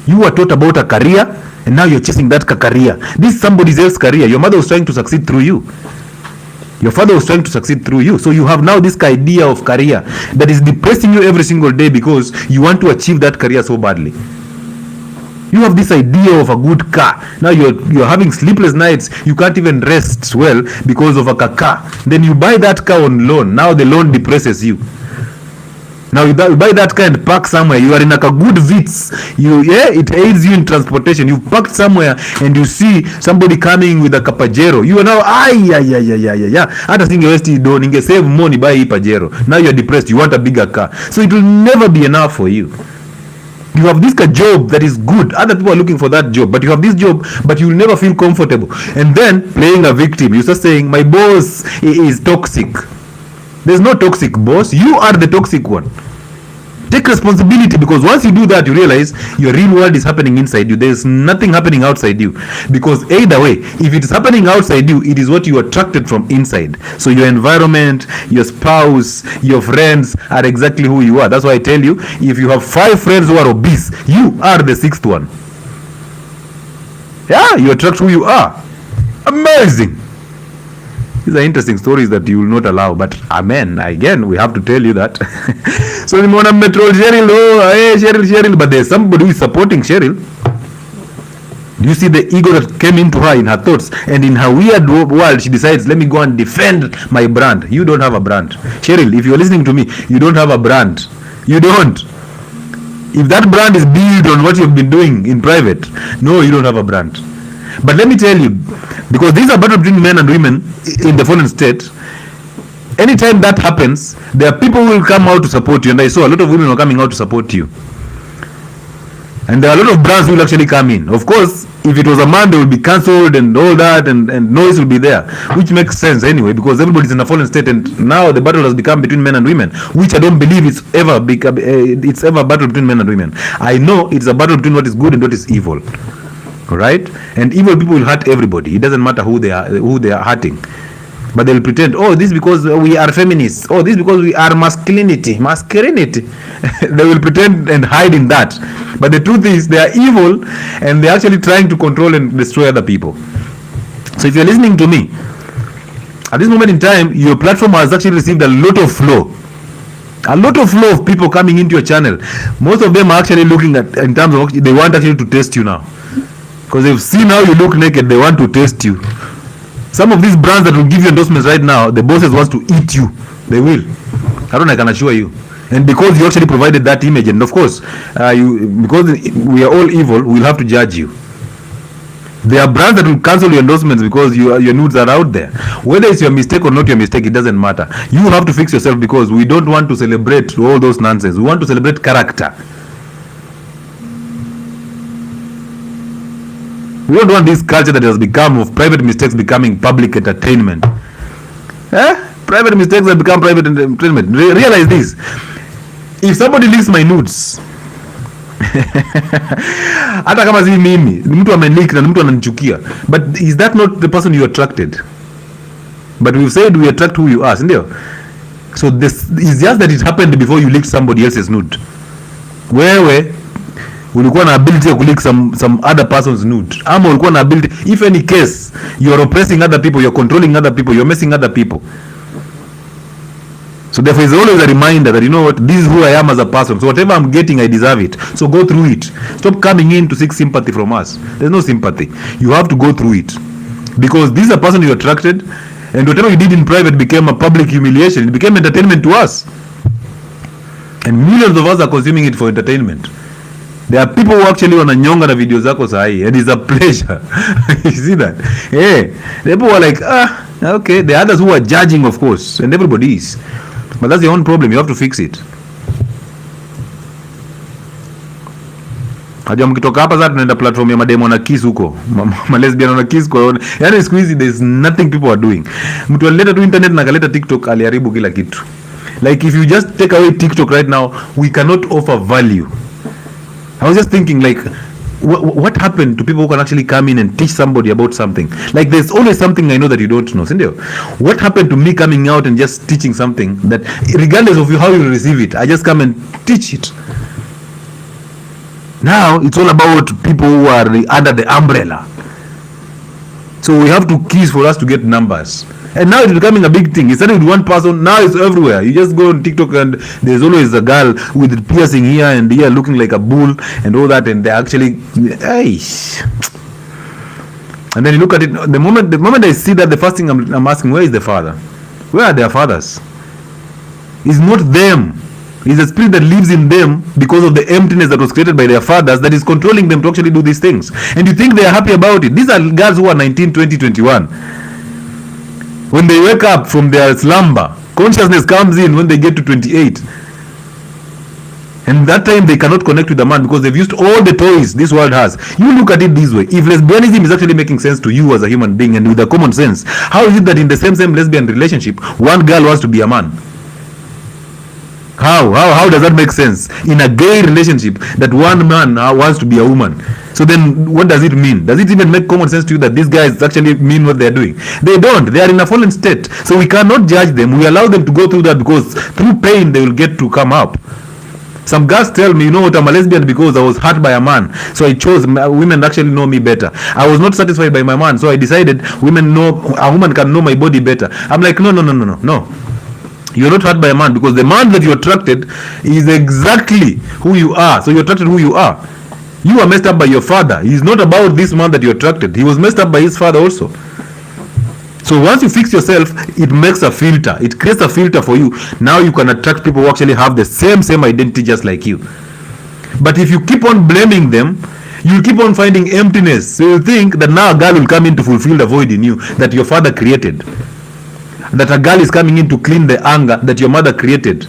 You were taught about a career and now you're chasing that career. This is somebody else's career. Your mother was trying to succeed through you. Your father was trying to succeed through you. So you have now this idea of career that is depressing you every single day because you want to achieve that career so badly. You have this idea of a good car. Now you're having sleepless nights. You can't even rest well because of a car. Then you buy that car on loan. Now the loan depresses you. Now you buy that car and park somewhere. You are in like a good Vitz. It aids you in transportation. You parked somewhere and you see somebody coming with a Pajero. You are now hata singewesti do ninge save money buy hii Pajero. Now you are depressed. You want a bigger car. So it will never be enough for you. You have this job that is good. Other people are looking for that job, but you have this job, but you will never feel comfortable. And then playing a victim, you start saying, "My boss is toxic." There's no toxic boss. You are the toxic one. Take responsibility because once you do that, you realize your real world is happening inside you. There's nothing happening outside you. Because either way, if it's happening outside you, it is what you attracted from inside. So your environment, your spouse, your friends are exactly who you are. That's why I tell you, if you have 5 friends who are obese, you are the 6th one. Yeah, you attract who you are. Amazing. These are interesting stories that you will not allow, but amen. Again, we have to tell you that. So nimeona mmetroll Cheryl, Cheryl, but there's somebody who is supporting Cheryl. Do you see the ego that came into her in her thoughts? And in her weird world, she decides, let me go and defend my brand. You don't have a brand. Cheryl, if you're listening to me, you don't have a brand. You don't. If that brand is built on what you've been doing in private, no, you don't have a brand. But let me tell you, because these are battle between men and women in the fallen state, anytime that happens, there are people who will come out to support you. And I saw a lot of women were coming out to support you. And there are a lot of brands who will actually come in. Of course, if it was a man, they will be cancelled and all that, and noise will be there, which makes sense anyway, because everybody's in a fallen state, and now the battle has become between men and women, which I don't believe it's ever a battle between men and women. I know it's a battle between what is good and what is evil. Right? And evil people will hurt everybody. It doesn't matter who they are hurting. But they'll pretend, oh, this is because we are feminists. Oh, this is because we are masculinity. They will pretend and hide in that. But the truth is, they are evil, and they're actually trying to control and destroy other people. So if you're listening to me, at this moment in time, your platform has actually received a lot of flow. A lot of flow of people coming into your channel. Most of them are actually looking at, in terms of, they want actually to test you now. Because they've seen how you look naked, they want to test you. Some of these brands that will give you endorsements right now, the bosses want to eat you. They will. I can assure you. And because you actually provided that image, and of course, because we are all evil, we'll have to judge you. There are brands that will cancel your endorsements because your nudes are out there. Whether it's your mistake or not your mistake, it doesn't matter. You have to fix yourself, because we don't want to celebrate all those nonsense. We want to celebrate character. We don't want this culture that has become of private mistakes becoming public entertainment. Private mistakes have become private entertainment. Realize this. If somebody leaks my nudes, hata kama si mimi, mtu ameleak na mtu ananichukia, but is that not the person you attracted? But we've said we attract who you are, sindio? So this is just that it happened before you leaked somebody else's nude. Wewe ulikuwa na ability ya kuleak some other person's nude, ama ulikuwa na ability, if any case you are oppressing other people, you are controlling other people, you are messing other people. So therefore is always a reminder that, you know what, this is who I am as a person, so whatever I'm getting, I deserve it. So go through it. Stop coming in to seek sympathy from us. There's no sympathy. You have to go through it, because this is a person you attracted, and whatever you did in private became a public humiliation. It became entertainment to us, and millions of us are consuming it for entertainment. There are people who actually wananyonga na video zako sahi, and it's a pleasure. You see that? Hey, the people are like, okay. The others who are judging, of course, and everybody is. But that's your own problem. You have to fix it. Hajua mkitoka hapa sasa tunaenda platform ya mademo na kiss huko. Lesbian na kiss kwa. Yaani siku hizi there's nothing people are doing. Mtu alileta tu internet na kaleta TikTok, aliharibu kila kitu. Like if you just take away TikTok right now, we cannot offer value. I was just thinking, like, what happened to people who can actually come in and teach somebody about something? Like, there's always something I know that you don't know. Sindio? What happened to me coming out and just teaching something that, regardless of how you receive it, I just come and teach it? Now, it's all about people who are under the umbrella. So we have to kiss for us to get numbers. And now it's becoming a big thing. It started with one person, now it's everywhere. You just go on TikTok and there's always a girl with piercing here and here looking like a bull and all that, and they're actually, and then you look at it, the moment I see that, the first thing I'm asking, where is the father? Where are their fathers? It's not them. It's a spirit that lives in them because of the emptiness that was created by their fathers that is controlling them to actually do these things. And you think they are happy about it. These are girls who are 19, 20, 21. When they wake up from their slumber, consciousness comes in when they get to 28. And that time they cannot connect with a man because they've used all the toys this world has. You look at it this way. If lesbianism is actually making sense to you as a human being and with a common sense, how is it that in the same lesbian relationship, one girl wants to be a man? How does that make sense? In a gay relationship, that one man wants to be a woman. So then what does it mean? Does it even make common sense to you that these guys actually mean what they're doing? They don't. They are in a fallen state. So we cannot judge them. We allow them to go through that because through pain they will get to come up. Some girls tell me, you know what, I'm a lesbian because I was hurt by a man. So I chose, women actually know me better. I was not satisfied by my man. So I decided a woman can know my body better. I'm like, no. You're not hurt by a man because the man that you attracted is exactly who you are. So you attracted who you are. You were messed up by your father. It's not about this man that you attracted. He was messed up by his father also. So once you fix yourself, it makes a filter. It creates a filter for you. Now you can attract people who actually have the same identity just like you. But if you keep on blaming them, you keep on finding emptiness. So you think that now a girl will come in to fulfill the void in you that your father created. That a girl is coming in to clean the anger that your mother created.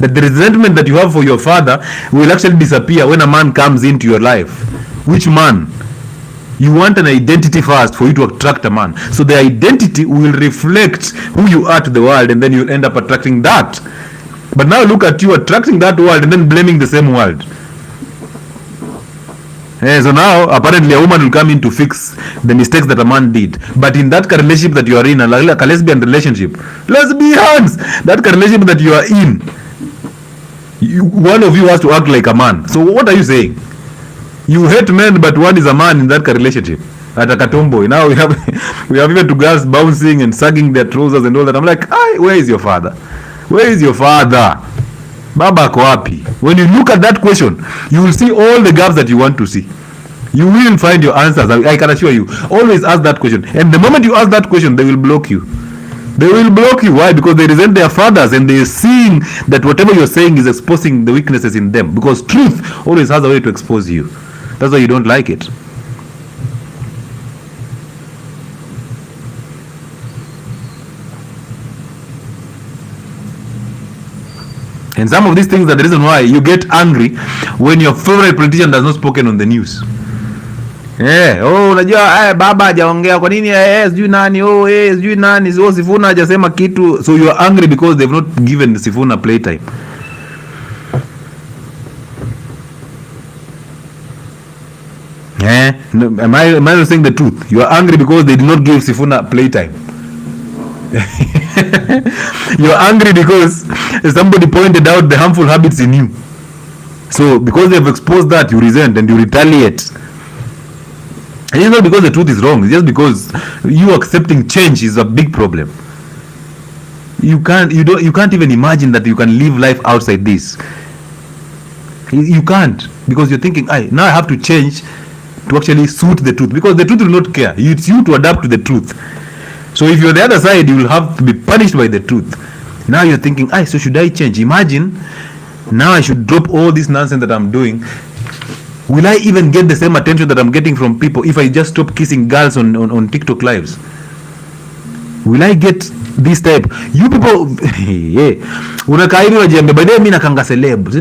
That the resentment that you have for your father will actually disappear when a man comes into your life. Which man? You want an identity first for you to attract a man. So the identity will reflect who you are to the world, and then you'll end up attracting that. But now look at you attracting that world and then blaming the same world. So now apparently a woman will come in to fix the mistakes that a man did. But in that relationship that you are in, like a lesbian relationship, lesbians, that relationship that you are in, one of you has to act like a man. So what are you saying? You hate men, but one is a man in that relationship. At a katomboy. Now we have even two girls bouncing and sagging their trousers and all that. I'm like, where is your father? Where is your father? Baba ko wapi? When you look at that question, you will see all the gaps that you want to see. You will find your answers. I can assure you. Always ask that question. And the moment you ask that question, they will block you. They will block you. Why? Because they resent their fathers, and they are seeing that whatever you're saying is exposing the weaknesses in them. Because truth always has a way to expose you. That's why you don't like it. And some of these things are the reason why you get angry when your favorite politician does not spoken on the news. Unajua baba hajaongea kwa nini sijui nani sijui nani Sifuna hajasema kitu. So you are angry because they've not given Sifuna playtime. No, am I not saying the truth? You are angry because they did not give Sifuna playtime. You are angry because somebody pointed out the harmful habits in you. So because they have exposed that, you resent and you retaliate. And it's not because the truth is wrong. It's just because you accepting change is a big problem. You can't even imagine that you can live life outside this. You can't, because you're thinking, now I have to change to actually suit the truth, because the truth will not care. It's you to adapt to the truth. So if you're the other side, you will have to be punished by the truth. Now you're thinking, so should I change? Imagine now I should drop all this nonsense that I'm doing. Will I even get the same attention that I'm getting from people if I just stop kissing girls on TikTok lives? Will I get this type? You people, unakaidi unajembe, by the way mimi nakanga celeb.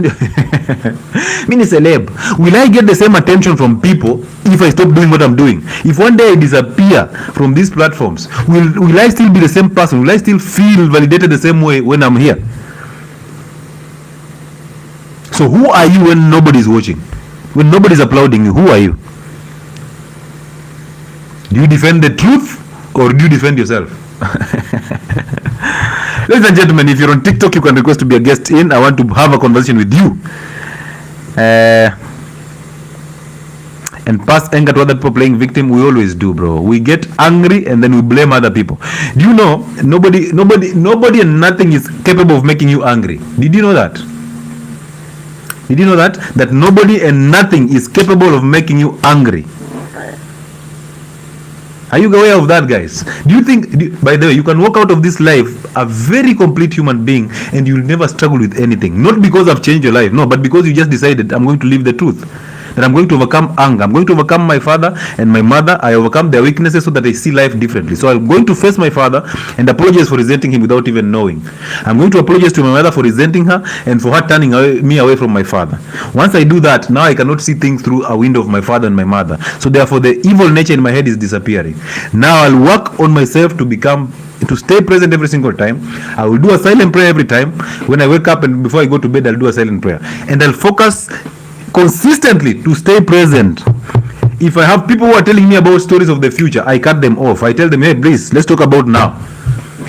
Mimi ni celeb. Will I get the same attention from people if I stop doing what I'm doing? If one day I disappear from these platforms, will I still be the same person? Will I still feel validated the same way when I'm here? So who are you when nobody's watching? When nobody's applauding you, who are you? Do you defend the truth or do you defend yourself? Ladies and gentlemen, if you're on TikTok, you can request to be a guest in. I want to have a conversation with you. And pass anger to other people playing victim. We always do, bro. We get angry and then we blame other people. Do you know nobody and nothing is capable of making you angry? Did you know that? Did you know that? That nobody and nothing is capable of making you angry. Are you aware of that, guys? Do you think, by the way, you can walk out of this life a very complete human being and you'll never struggle with anything? Not because I've changed your life, no, but because you just decided I'm going to live the truth. That I'm going to overcome anger. I'm going to overcome my father and my mother. I overcome their weaknesses so that I see life differently. So I'm going to face my father and apologize for resenting him without even knowing. I'm going to apologize to my mother for resenting her and for her turning me away from my father. Once I do that, now I cannot see things through a window of my father and my mother. So therefore the evil nature in my head is disappearing. Now I'll work on myself to stay present every single time. I will do a silent prayer every time. When I wake up and before I go to bed, I'll do a silent prayer. And I'll focus consistently to stay present. If I have people who are telling me about stories of the future, I cut them off. I tell them, hey, please, let's talk about now.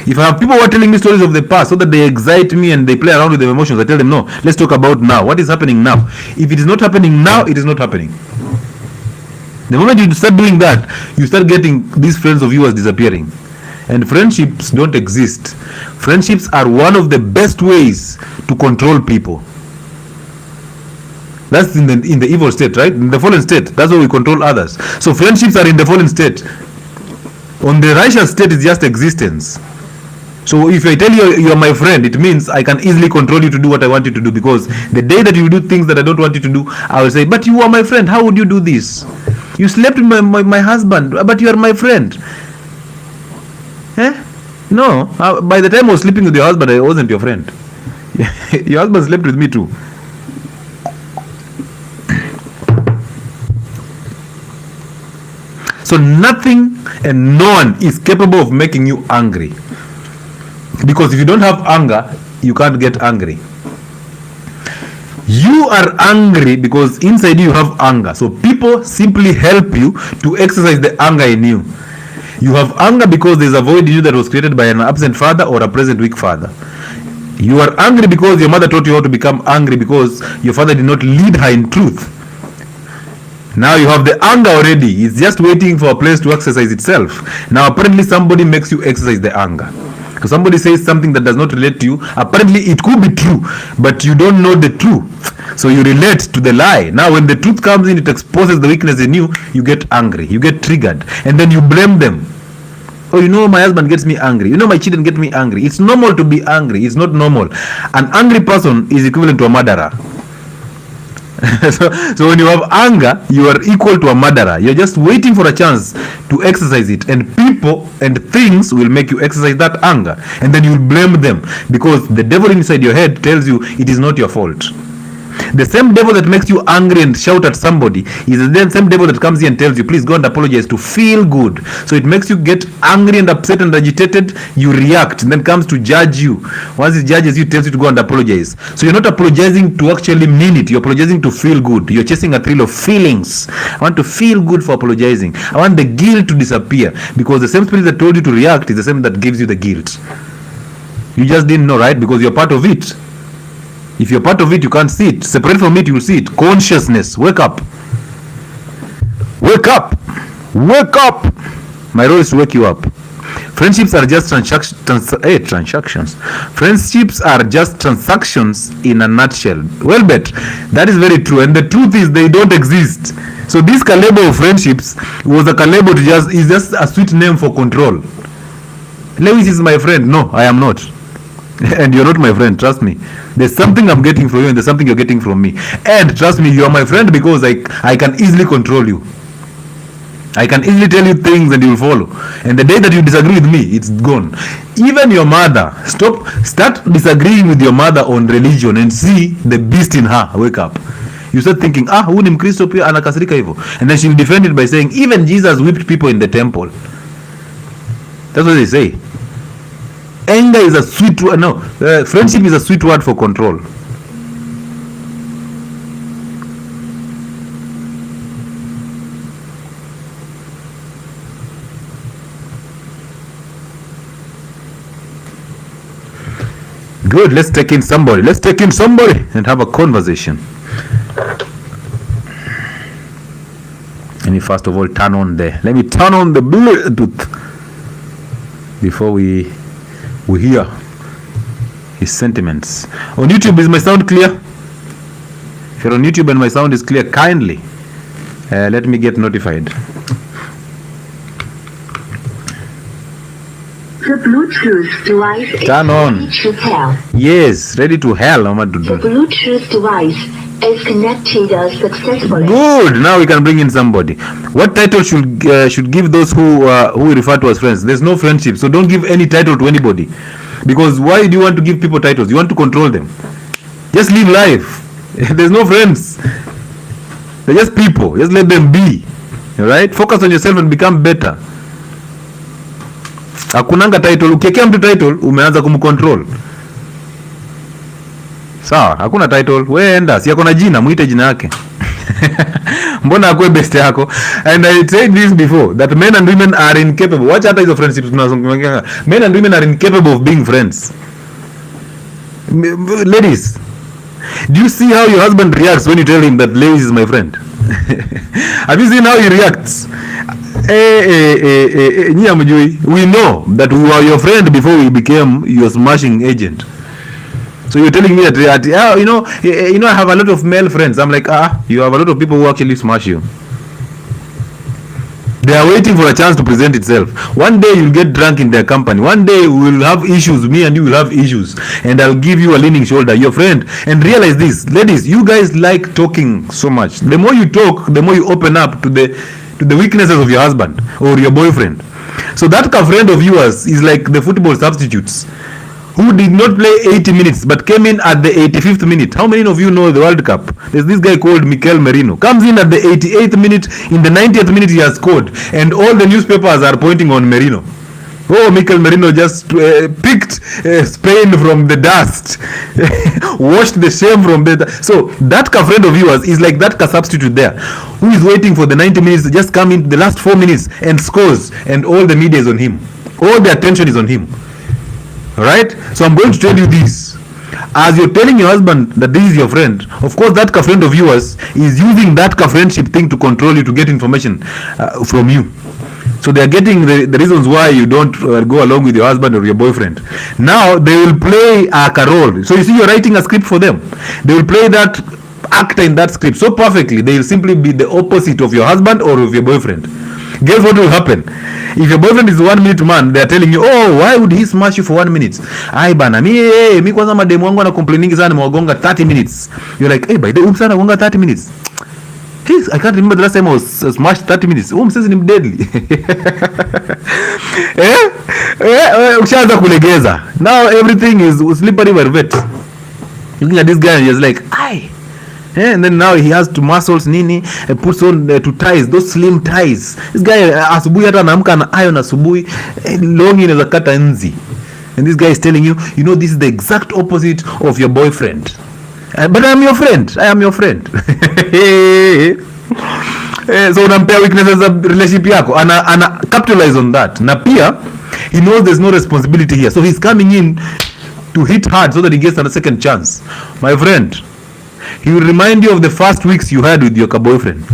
If I have people who are telling me stories of the past so that they excite me and they play around with their emotions, I tell them, no, let's talk about now. What is happening now? If it is not happening now, it is not happening. The moment you start doing that, you start getting these friends of yours disappearing. And friendships don't exist. Friendships are one of the best ways to control people. That's in the evil state, right? In the fallen state. That's how we control others. So friendships are in the fallen state. On the righteous state is just existence. So if I tell you you are my friend, it means I can easily control you to do what I want you to do, because the day that you do things that I don't want you to do, I will say, but you are my friend, how would you do this? You slept with my husband, but you are my friend. No, by the time I was sleeping with your husband, I wasn't your friend. Your husband slept with me too. So nothing and no one is capable of making you angry. Because if you don't have anger, you can't get angry. You are angry because inside you have anger. So people simply help you to exercise the anger in you. You have anger because there's a void in you that was created by an absent father or a present weak father. You are angry because your mother taught you how to become angry because your father did not lead her in truth. Now you have the anger already. It's just waiting for a place to exercise itself. Now apparently somebody makes you exercise the anger. So somebody says something that does not relate to you. Apparently it could be true, but you don't know the truth. So you relate to the lie. Now when the truth comes in, it exposes the weakness in you. You get angry. You get triggered. And then you blame them. Oh, you know, my husband gets me angry. You know, my children get me angry. It's normal to be angry. It's not normal. An angry person is equivalent to a murderer. So when you have anger, you are equal to a murderer. You're just waiting for a chance to exercise it, and people and things will make you exercise that anger, and then you'll blame them because the devil inside your head tells you it is not your fault. The same devil that makes you angry and shout at somebody is the same devil that comes here and tells you, please go and apologize, to feel good. So it makes you get angry and upset and agitated. You react, and then comes to judge you. Once it judges you, tells you to go and apologize. So you're not apologizing to actually mean it. You're apologizing to feel good. You're chasing a thrill of feelings. I want to feel good for apologizing. I want the guilt to disappear, because the same spirit that told you to react is the same that gives you the guilt. You just didn't know, right? Because you're part of it. If you're part of it, you can't see it. Separate from it, you'll see it. Consciousness. Wake up. Wake up. Wake up. My role is to wake you up. Friendships are just transactions. Friendships are just transactions in a nutshell. Well, bet. That is very true. And the truth is they don't exist. So this Kalebo of friendships was a Kalebo is just a sweet name for control. Lewis is my friend. No, I am not. And you're not my friend, trust me. There's something I'm getting from you, and there's something you're getting from me. And trust me, you're my friend because I can easily control you. I can easily tell you things and you'll follow. And the day that you disagree with me, it's gone. Even your mother, start disagreeing with your mother on religion and see the beast in her. Wake up. You start thinking, huyu ni Mkristo pia anakasirika hivyo. And then she'll defend it by saying, even Jesus whipped people in the temple. That's what they say. Anger is a sweet word. No, friendship is a sweet word for control. Good. Let's take in somebody. Let's take in somebody and have a conversation. Let me first of all turn on the Bluetooth before we hear his sentiments. On YouTube, is my sound clear? If you're on YouTube and my sound is clear, kindly let me get notified. The Bluetooth device turn on. Ready to hell. Yes, ready to hell. The Bluetooth device is connected successfully. Good. Now we can bring in somebody. What title should give those who we refer to as friends? There's no friendship, so don't give any title to anybody. Because why do you want to give people titles? You want to control them. Just live life. There's no friends. They're just people. Just let them be. Alright? Focus on yourself and become better. Hakunanga title. Ukiekea mtu title, umeanza kumcontrol. Sawa, hakuna title. Wewe enda, si yako na jina, muite jina yake. Mbona akwe best yako? And I said this before, that men and women are incapable. Watch hata hizo friendships tunazungumzia. Men and women are incapable of being friends. Ladies, do you see how your husband reacts when you tell him that Lewis is my friend? Have you seen how he reacts? We know that we were your friend before we became your smashing agent. So you're telling me that you know, I have a lot of male friends. I'm like, you have a lot of people who actually smash you. They are waiting for a chance to present itself. One day you'll get drunk in their company. One day we'll have issues. Me and you will have issues. And I'll give you a leaning shoulder, your friend. And realize this, ladies, you guys like talking so much. The more you talk, the more you open up to the weaknesses of your husband or your boyfriend. So that friend of yours is like the football substitutes who did not play 80 minutes but came in at the 85th minute. How many of you know the World Cup? There's this guy called Mikel Merino. Comes in at the 88th minute. In the 90th minute he has scored. And all the newspapers are pointing on Merino. Oh, Mikel Merino just picked Spain from the dust. Washed the shame from the... So that friend of yours is like that substitute there, who is waiting for the 90 minutes to just come in the last 4 minutes and scores. And all the media is on him. All the attention is on him. Alright, so I'm going to tell you this. As you're telling your husband that this is your friend, of course that friend of yours is using that friendship thing to control you, to get information from you. So they are getting the reasons why you don't go along with your husband or your boyfriend. Now they will play a role. So you see, you're writing a script for them. They will play that actor in that script so perfectly, they will simply be the opposite of your husband or of your boyfriend. Guess what will happen? If your boyfriend is 1 minute man, they are telling you, oh, why would he smash you for 1 minute? Ai bana, mi kwanza mademu wangu ana complaining sana mwagonga 30 minutes. You're like, hey, by the way, sana gonga 30 minutes. I can't remember the last time I was smashed 30 minutes. Msezi ni mdeadly. Ukishaanza kulegeza. Now everything is slippery velvet. Looking at this guy and he's like, aye. And then now he has to muscles nini, puts on to ties, those slim ties. This guy asubuhi hata anaamka na iron asubuhi, longi inaweza kata nzi. And this guy is telling you, you know, this is the exact opposite of your boyfriend. But I am your friend. I am your friend. So unampea weaknesses za relationship yako. Ana capitalize on that. Na pia he knows there's no responsibility here. So he's coming in to hit hard so that he gets a second chance. My friend, he will remind you of the first weeks you had with your boyfriend.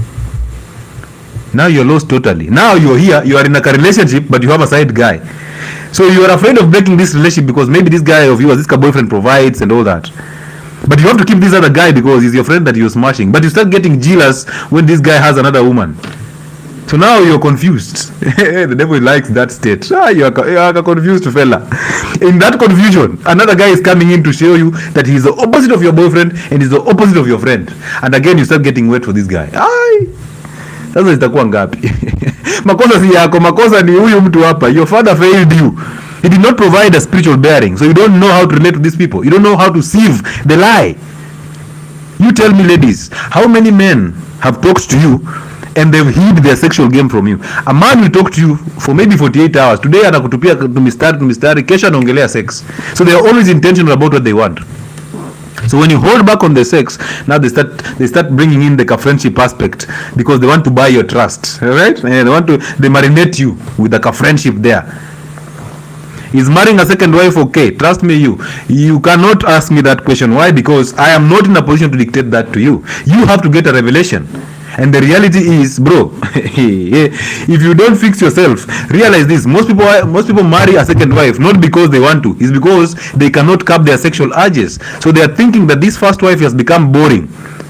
Now you're lost totally. Now you're here, you are in a relationship, but you have a side guy. So you are afraid of breaking this relationship because maybe this guy of yours, this boyfriend provides and all that. But you have to keep this other guy because he's your friend that you're smashing. But you start getting jealous when this guy has another woman. So now you're confused. The devil likes that state. You're a confused fella. In that confusion, another guy is coming in to show you that he's the opposite of your boyfriend and he's the opposite of your friend. And again, you start getting wet for this guy. Sasa itakuwa ngapi? Makosa si yako, makosa ni huyu mtu hapa. Your father failed you. He did not provide a spiritual bearing. So you don't know how to relate to these people. You don't know how to sieve the lie. You tell me, ladies, how many men have talked to you and they've hid their sexual game from you? A man will talk to you for maybe 48 hours. Today anakutupia tumistari, kesho anaongelea sex. So they are always intentional about what they want. So when you hold back on the sex, now they start bringing in the friendship aspect because they want to buy your trust, right? And they marinate you with the friendship there. Is marrying a second wife okay? Trust me, you cannot ask me that question. Why? Because I am not in a position to dictate that to you. You have to get a revelation. And the reality is, bro, if you don't fix yourself, realize this. Most people marry a second wife not because they want to. It's because they cannot curb their sexual urges. So they are thinking that this first wife has become boring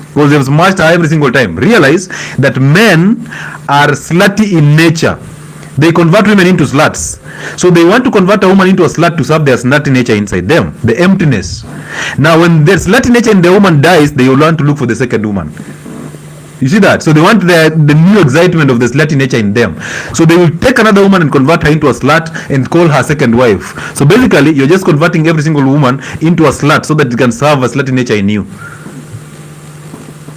because they've smashed her every single time. Realize that men are slutty in nature. They convert women into sluts. So they want to convert a woman into a slut to serve their slutty nature inside them, the emptiness. Now when their slutty nature in the woman dies, they will want to look for the second woman. You see that? So they want the new excitement of the slutty nature in them. So they will take another woman and convert her into a slut and call her second wife. So basically, you're just converting every single woman into a slut so that it can serve a slutty nature in you.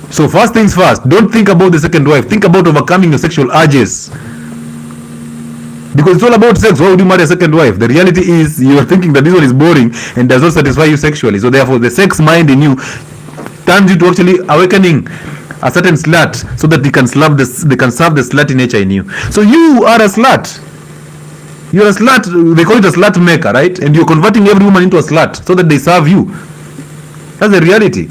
So first things first, don't think about the second wife. Think about overcoming your sexual urges. Because it's all about sex. Why would you marry a second wife? The reality is you are thinking that this one is boring and does not satisfy you sexually. So therefore, the sex mind in you turns you to actually awakening a certain slut so that they can serve the slutty nature in you. So you are a slut. You're a slut. They call it a slut maker, right? And you're converting every woman into a slut so that they serve you. That's the reality.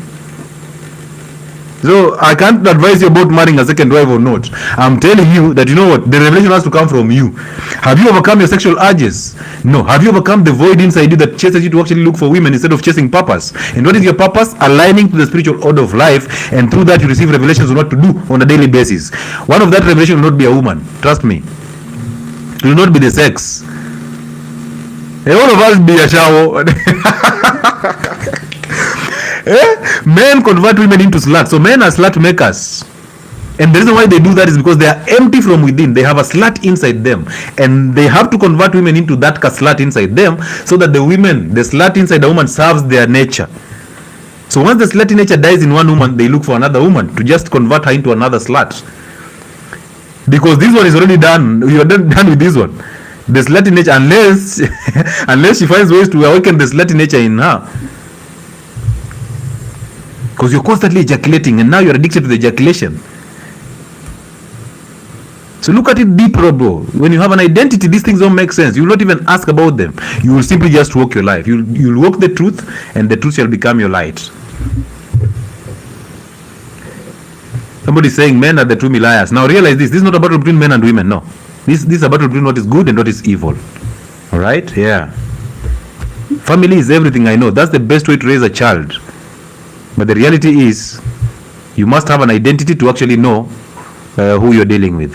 So I can't advise you about marrying a second wife or not. I'm telling you that, you know what, the revelation has to come from you. Have you overcome your sexual urges? No. Have you overcome the void inside you that chases you to actually look for women instead of chasing purpose? And what is your purpose? Aligning to the spiritual order of life, and through that you receive revelations on what to do on a daily basis. One of that revelation will not be a woman. Trust me. It will not be the sex. And all of us be a shower. Men convert women into sluts. So men are slut makers. And the reason why they do that is because they are empty from within. They have a slut inside them. And they have to convert women into that slut inside them, so that the slut inside the woman serves their nature. So once the slutty nature dies in one woman, they look for another woman to just convert her into another slut. Because this one is already done. You are done with this one. The slutty nature, unless she finds ways to awaken the slutty nature in her. Because you're constantly ejaculating, and now you're addicted to the ejaculation. So look at it deep, bro. When you have an identity, these things don't make sense. You will not even ask about them. You will simply just walk your life. You'll walk the truth, and the truth shall become your light. Somebody is saying men are the true liars. Now realize this. This is not a battle between men and women. No. This is a battle between what is good and what is evil. Alright? Yeah. Family is everything, I know. That's the best way to raise a child. But the reality is, you must have an identity to actually know who you're dealing with.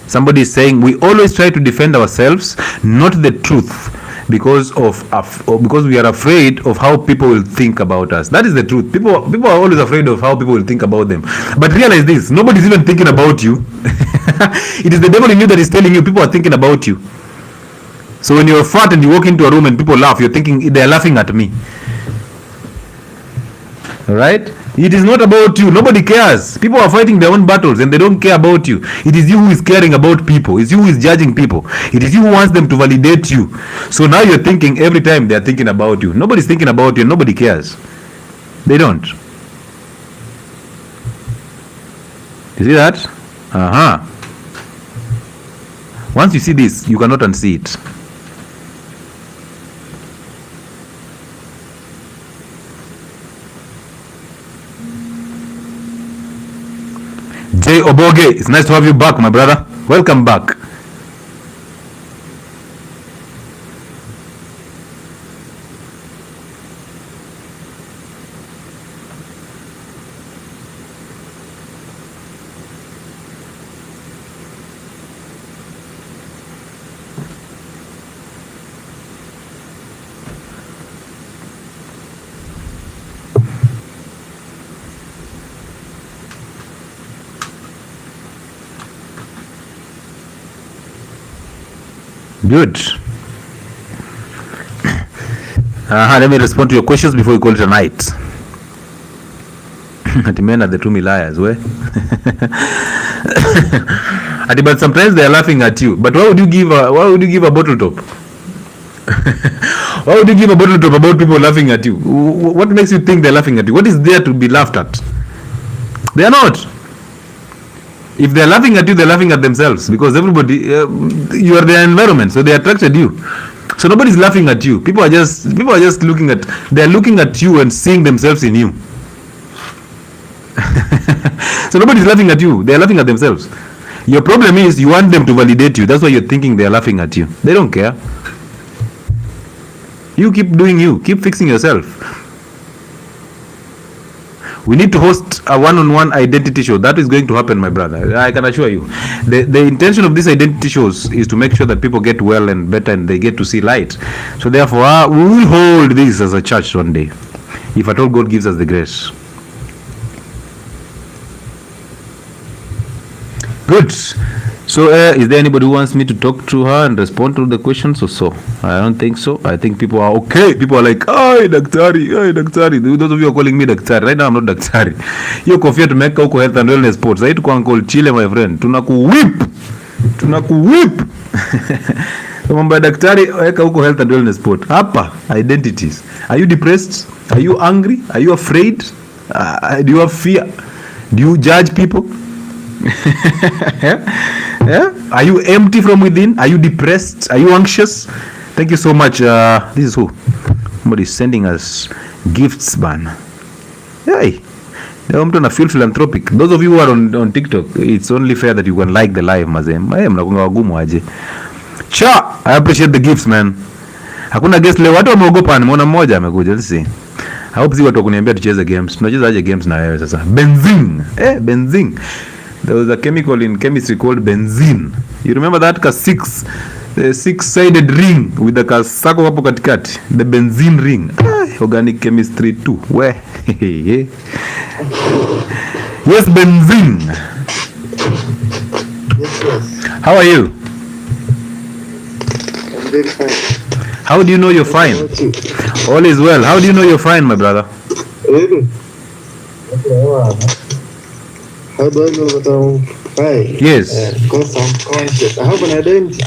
Somebody is saying we always try to defend ourselves, not the truth, because we are afraid of how people will think about us. That is the truth. People are always afraid of how people will think about them. But realize this: nobody's even thinking about you. It is the devil in you that is telling you people are thinking about you. So when you're fat and you walk into a room and people laugh, you're thinking they're laughing at me. All right? It is not about you. Nobody cares. People are fighting their own battles and they don't care about you. It is you who is caring about people. It's you who is judging people. It is you who wants them to validate you. So now you're thinking every time they're thinking about you. Nobody's thinking about you and nobody cares. They don't. You see that? Once you see this, you cannot unsee it. Jay Oboge, it's nice to have you back, my brother. Welcome back. Good. Let me respond to your questions before we call it a night. Men are the true liars, where? But sometimes they are laughing at you. But why would you give a bottle top? Why would you give a bottle top about people laughing at you? What makes you think they're laughing at you? What is there to be laughed at? They are not. If they're laughing at you, they're laughing at themselves, because everybody, you are their environment, so they attracted you. So nobody's laughing at you. People are just they're looking at you and seeing themselves in you. So nobody's laughing at you. They're laughing at themselves. Your problem is you want them to validate you. That's why you're thinking they're laughing at you. They don't care. You keep doing you. Keep fixing yourself. We need to host a one-on-one identity show. That is going to happen, my brother. I can assure you. The intention of these identity shows is to make sure that people get well and better and they get to see light. So therefore, we will hold this as a church one day, if at all God gives us the grace. Good. So is there anybody who wants me to talk to her and respond to the questions or so? I don't think so. I think people are okay. People are like, "Ay, daktari, ay, daktari." Those of you are calling me daktari. Right now I'm not daktari. Hiyo kofia tumeweka huko health and wellness sports. Sasa tuko Uncle Chile, my friend. Tunakuwhip. So mambo ya daktari weka huko health and wellness sport. Hapa identities. Are you depressed? Are you angry? Are you afraid? Do you have fear? Do you judge people? Yeah? Are you empty from within? Are you depressed? Are you anxious? Thank you so much. This is who? Somebody is sending us gifts, man. Hey. Mtu na feel philanthropic. Those of you who are on TikTok, it's only fair that you can like the live, mazee. Mnakunga wagumu aje. Cha, I appreciate the gifts, man. Hakuna guest leo, watu wameogopa. Nimeona mmoja amekuja. Let's see. I hope si watu wakuniambia tucheze games. Tunacheza aje games na wewe sasa? Benzene. Benzene. There was a chemical in chemistry called benzene. You remember that? Six-sided ring with the kasako hapo katikati. The benzene ring. Organic chemistry too. Where? Yes, benzene. Yes. How are you? I'm very fine. How do you know you're fine? All is well. How do you know you're fine, my brother? Really? How do I know that I'm fine? Yes. Because I'm conscious. I have an identity.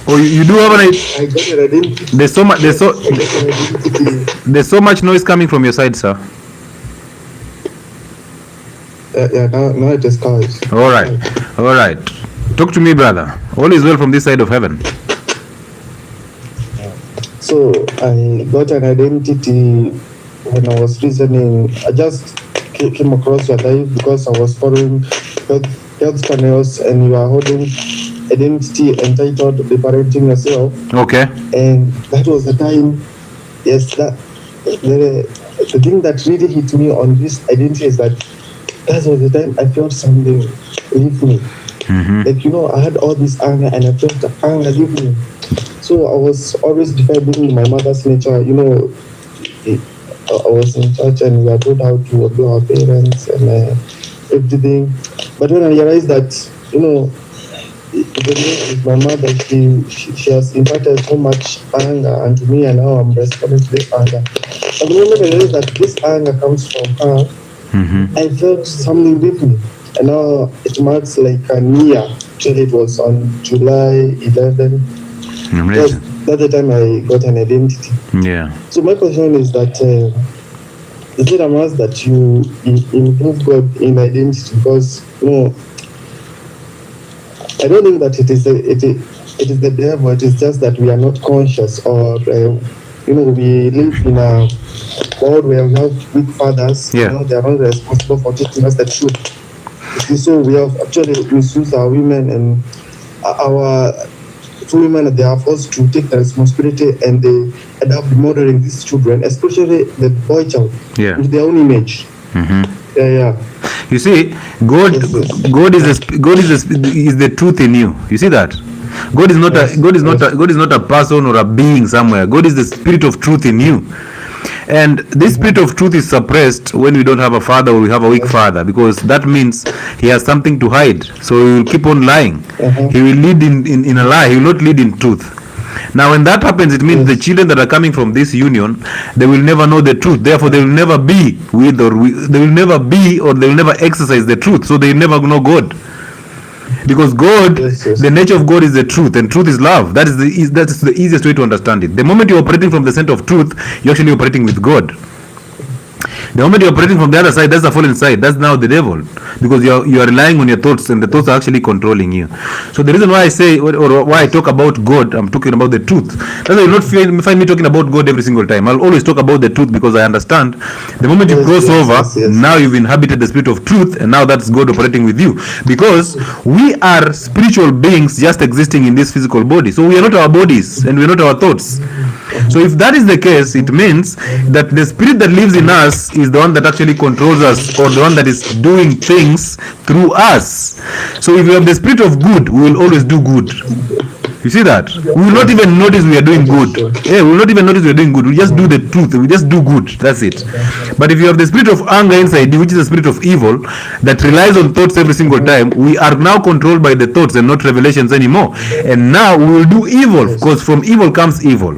Oh, you do have an identity? I got an identity. There's so much noise coming from your side, sir. Now it is close. All right. Talk to me, brother. All is well from this side of heaven. So I got an identity when I was reasoning. I just came across your life because I was following health channels, and you are holding identity entitled Liberating Yourself. Okay. And that was the time. Yes, that the thing that really hit me on this identity is that was the time I felt something leave me. Mm-hmm. Like, I had all this anger, and I felt the anger leave me. So I was always defending my mother's nature. I was in church, and we were told how to obey our parents and everything. But when I realized that, my mother, she has imparted so much anger unto me, and now I'm responding to this anger. But the moment I realized that this anger comes from her, mm-hmm. I felt something leave me. And now it marks like a year. Actually, it was on July 11. That's the time I got an identity. Yeah. So my question is that is it a must that you improve God in identity? Because I don't think that it is the devil. It is just that we are not conscious, or we live in a world where we have weak fathers. Yeah. They are not responsible for teaching us the truth. So we have actually misused our women, and our women, they are forced to take the responsibility, and they end up modeling these children, especially the boy child, with their own image. Mm-hmm. Yeah. You see, God is the truth in you. You see that? God is not a person or a being somewhere. God is the spirit of truth in you. And this spirit of truth is suppressed when we don't have a father, or we have a weak father, because that means he has something to hide. So he will keep on lying. He will lead in a lie. He will not lead in truth. Now when that happens, it means the children that are coming from this union, they will never know the truth. Therefore they will never be they will never exercise the truth. So they will never know God. Because God, the nature of God is the truth, and truth is love. That is the easiest way to understand it. The moment you're operating from the center of truth, you're actually operating with God. The moment you're operating from the other side, that's the fallen side. That's now the devil, because you are relying on your thoughts, and the thoughts are actually controlling you. So the reason why I say, or why I talk about God, I'm talking about the truth. That's why you'll not find me talking about God every single time. I'll always talk about the truth, because I understand the moment you cross over, now you've inhabited the spirit of truth, and now that's God operating with you. Because we are spiritual beings just existing in this physical body. So we are not our bodies, and we are not our thoughts. So if that is the case, it means that the spirit that lives in us is the one that actually controls us, or the one that is doing things through us. So if we have the spirit of good, we will always do good. You see that? We will not even notice we are doing good. We will not even notice we are doing good. We just do the truth. We just do good. That's it. But if you have the spirit of anger inside you, which is the spirit of evil, that relies on thoughts every single time, we are now controlled by the thoughts and not revelations anymore. And now we will do evil, because from evil comes evil.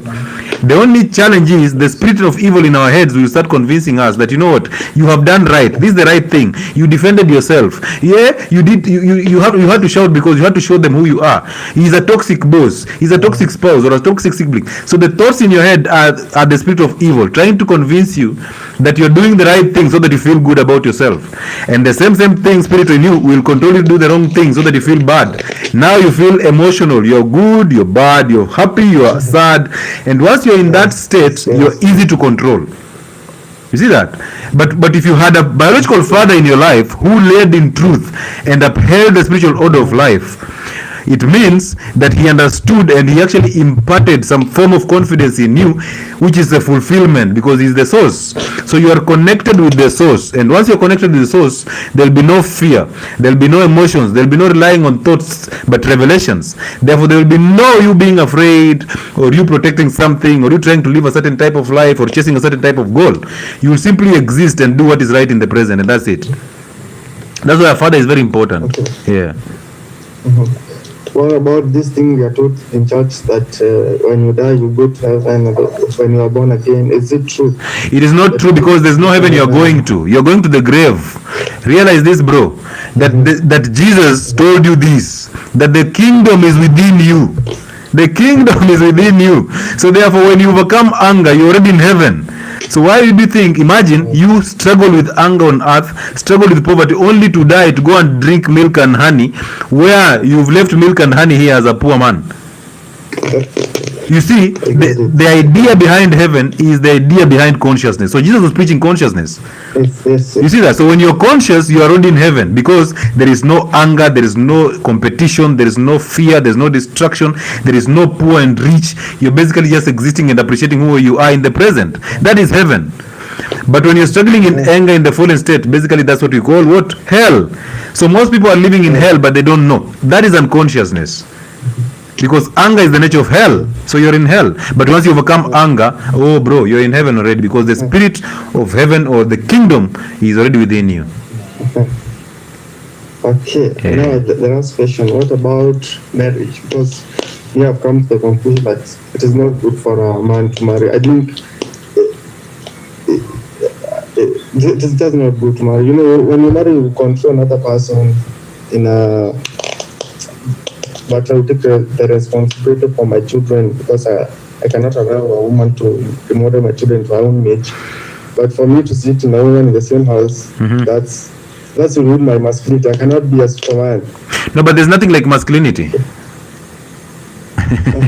The only challenge is the spirit of evil in our heads will start convincing us that, you know what, you have done right. This is the right thing. You defended yourself. Yeah, you did. You had to shout because you had to show them who you are. He's a toxic boss. He's a toxic spouse or a toxic sibling. So the thoughts in your head are the spirit of evil trying to convince you that you're doing the right thing so that you feel good about yourself. And the same thing spirit in you will control you to do the wrong thing so that you feel bad. Now you feel emotional. You're good, you're bad, you're happy, you're sad. And once you're in that state, you're easy to control. You see that? But if you had a biological father in your life who led in truth and upheld the spiritual order of life, it means that he understood and he actually imparted some form of confidence in you, which is a fulfillment because he's the source. So you are connected with the source, and once you're connected with the source, there'll be no fear, there'll be no emotions, there'll be no relying on thoughts but revelations. Therefore there will be no you being afraid or you protecting something or you trying to live a certain type of life or chasing a certain type of goal. You will simply exist and do what is right in the present, and that's it. That's why a father is very important. Okay. Yeah. What about this thing we are taught in church that when you die you go to heaven, when you are born again? Is it true? It is not true because there's no heaven you are going to. You're going to the grave. Realize this, bro, that Jesus told you this, that the kingdom is within you. The kingdom is within you. So therefore when you overcome anger, you're already in heaven. So why did you think, imagine you struggle with anger on earth, struggle with poverty, only to die to go and drink milk and honey, where you've left milk and honey here as a poor man. You see, the idea behind heaven is the idea behind consciousness. So Jesus was preaching consciousness. Yes. You see that? So when you're conscious, you are already in heaven because there is no anger, there is no competition, there is no fear, there is no destruction, there is no poor and rich. You're basically just existing and appreciating who you are in the present. That is heaven. But when you're struggling in anger in the fallen state, basically that's what we call what? Hell. So most people are living in hell, but they don't know. That is unconsciousness. Because anger is the nature of hell, so you're in hell. But once you overcome anger, oh bro, you're in heaven already, because the spirit of heaven or the kingdom is already within you. Okay. Now the last question: what about marriage? Because we have come to the conclusion that it is not good for a man to marry. I think it is not good to marry. You know, when you marry, you control another person in a. But I will take the responsibility for my children because I cannot allow a woman to model my children to her own age. But for me to sit in a woman in the same house, that's ruin my masculinity. I cannot be a superman. No, but there's nothing like masculinity.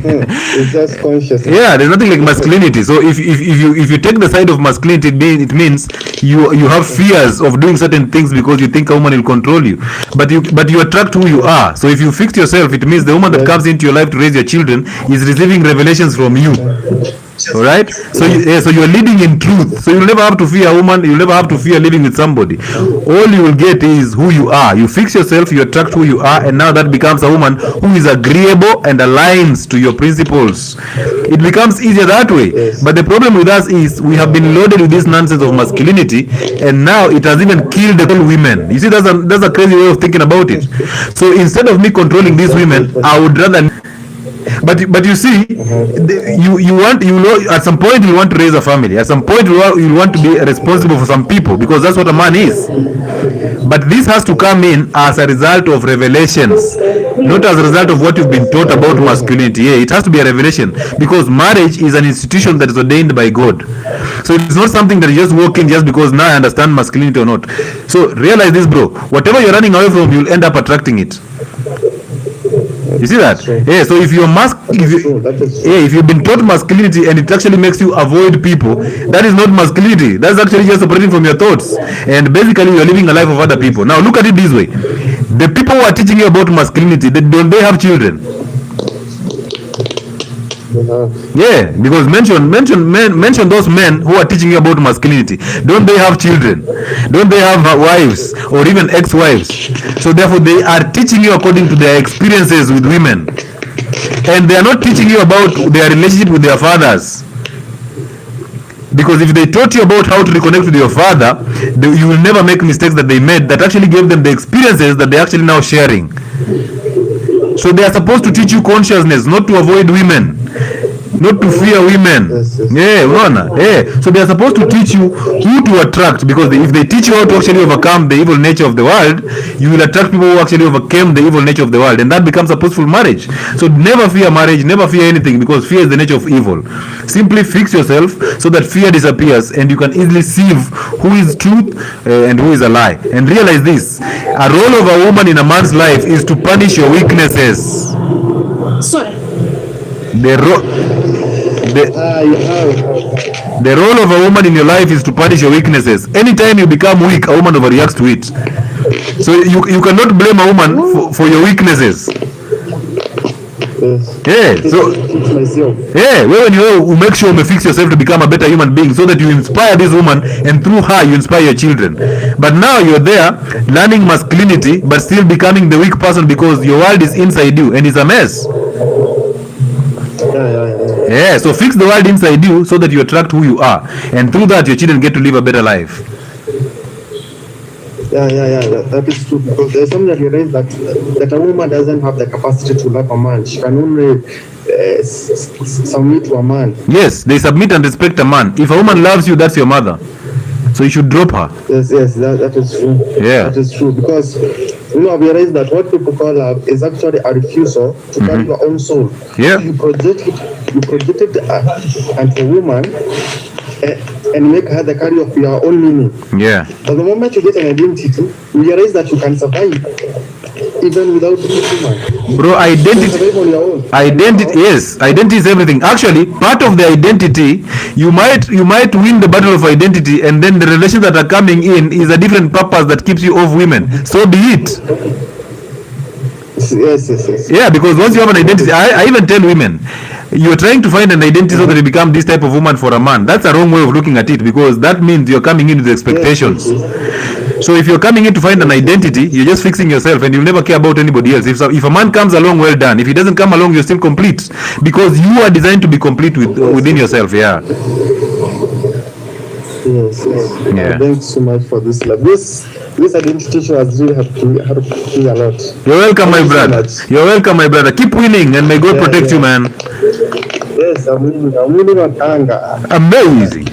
It's just conscious. Yeah, there's nothing like masculinity. So if you take the side of masculinity, it means you have fears of doing certain things because you think a woman will control you. But you attract who you are. So if you fix yourself, it means the woman that comes into your life to raise your children is receiving revelations from you. All right, so you're leading in truth, so you'll never have to fear a woman, you'll never have to fear living with somebody. All you will get is who you are. You fix yourself, you attract who you are, and now that becomes a woman who is agreeable and aligns to your principles. It becomes easier that way. But the problem with us is we have been loaded with this nonsense of masculinity, and now it has even killed the whole women. You see, that's a crazy way of thinking about it. So instead of me controlling these women, I would rather. But you see, you know, at some point you want to raise a family. At some point you want to be responsible for some people, because that's what a man is. But this has to come in as a result of revelations, not as a result of what you've been taught about masculinity. Yeah, it has to be a revelation, because marriage is an institution that is ordained by God. So it's not something that you just walk in just because now I understand masculinity or not. So realize this, bro. Whatever you're running away from, you'll end up attracting it. You see that? Yeah. So if you're if you've been taught masculinity and it actually makes you avoid people, that is not masculinity. That's actually just operating from your thoughts, and basically you're living a life of other people. Now look at it this way: the people who are teaching you about masculinity, don't they have children? Yeah, because mention those men who are teaching you about masculinity. Don't they have children? Don't they have wives or even ex-wives? So therefore they are teaching you according to their experiences with women, and they are not teaching you about their relationship with their fathers. Because if they taught you about how to reconnect with your father, you will never make mistakes that they made that actually gave them the experiences that they're actually now sharing. So they are supposed to teach you consciousness, not to avoid women. not to fear women. Yes. Yeah, unaona? Yeah. So they are supposed to teach you who to attract, because if they teach you how to actually overcome the evil nature of the world, you will attract people who actually overcame the evil nature of the world, and that becomes a peaceful marriage. So never fear marriage, never fear anything, because fear is the nature of evil. Simply fix yourself so that fear disappears, and you can easily see who is truth and who is a lie. And realize this: a role of a woman in a man's life is to punish your weaknesses. Sorry. The role of a woman in your life is to punish your weaknesses. Anytime you become weak, a woman overreacts to it. So you cannot blame a woman for your weaknesses. Yeah, so when you make sure you fix yourself to become a better human being, so that you inspire this woman, and through her you inspire your children. But now you're there learning masculinity, but still becoming the weak person, because your world is inside you and it's a mess. Yeah, so fix the world inside you so that you attract who you are, and through that your children get to live a better life. Yeah, that is true, because there's something that you raised, that a woman doesn't have the capacity to love a man. She can only submit to a man. Yes, they submit and respect a man. If a woman loves you, that's your mother, so you should drop her. Yes, that is true. Yeah, that is true, because I've realized that what people call love is actually a refusal to carry your own soul. Yeah, You project it onto a woman, and make her the carrier of your own meaning. Yeah. But the moment you get an identity, you realize that you can survive even without being human. Bro, identity, yes, identity is everything. Actually, part of the identity, you might win the battle of identity, and then the relations that are coming in is a different purpose that keeps you off women. So be it. Yes. Yeah, because once you have an identity, I even tell women, you're trying to find an identity so that you become this type of woman for a man. That's a wrong way of looking at it, because that means you're coming in with expectations. So if you're coming in to find an identity, you're just fixing yourself, and you'll never care about anybody else. If a man comes along, well done. If he doesn't come along, you're still complete, because you are designed to be complete within yourself. Yeah. Yes. Yeah. Thanks so much for this love. This identity show has really helped me a lot. You're welcome, my brother. You're welcome, my brother. Keep winning, and may God protect you, man. Yes, I'm winning on anger. Amazing.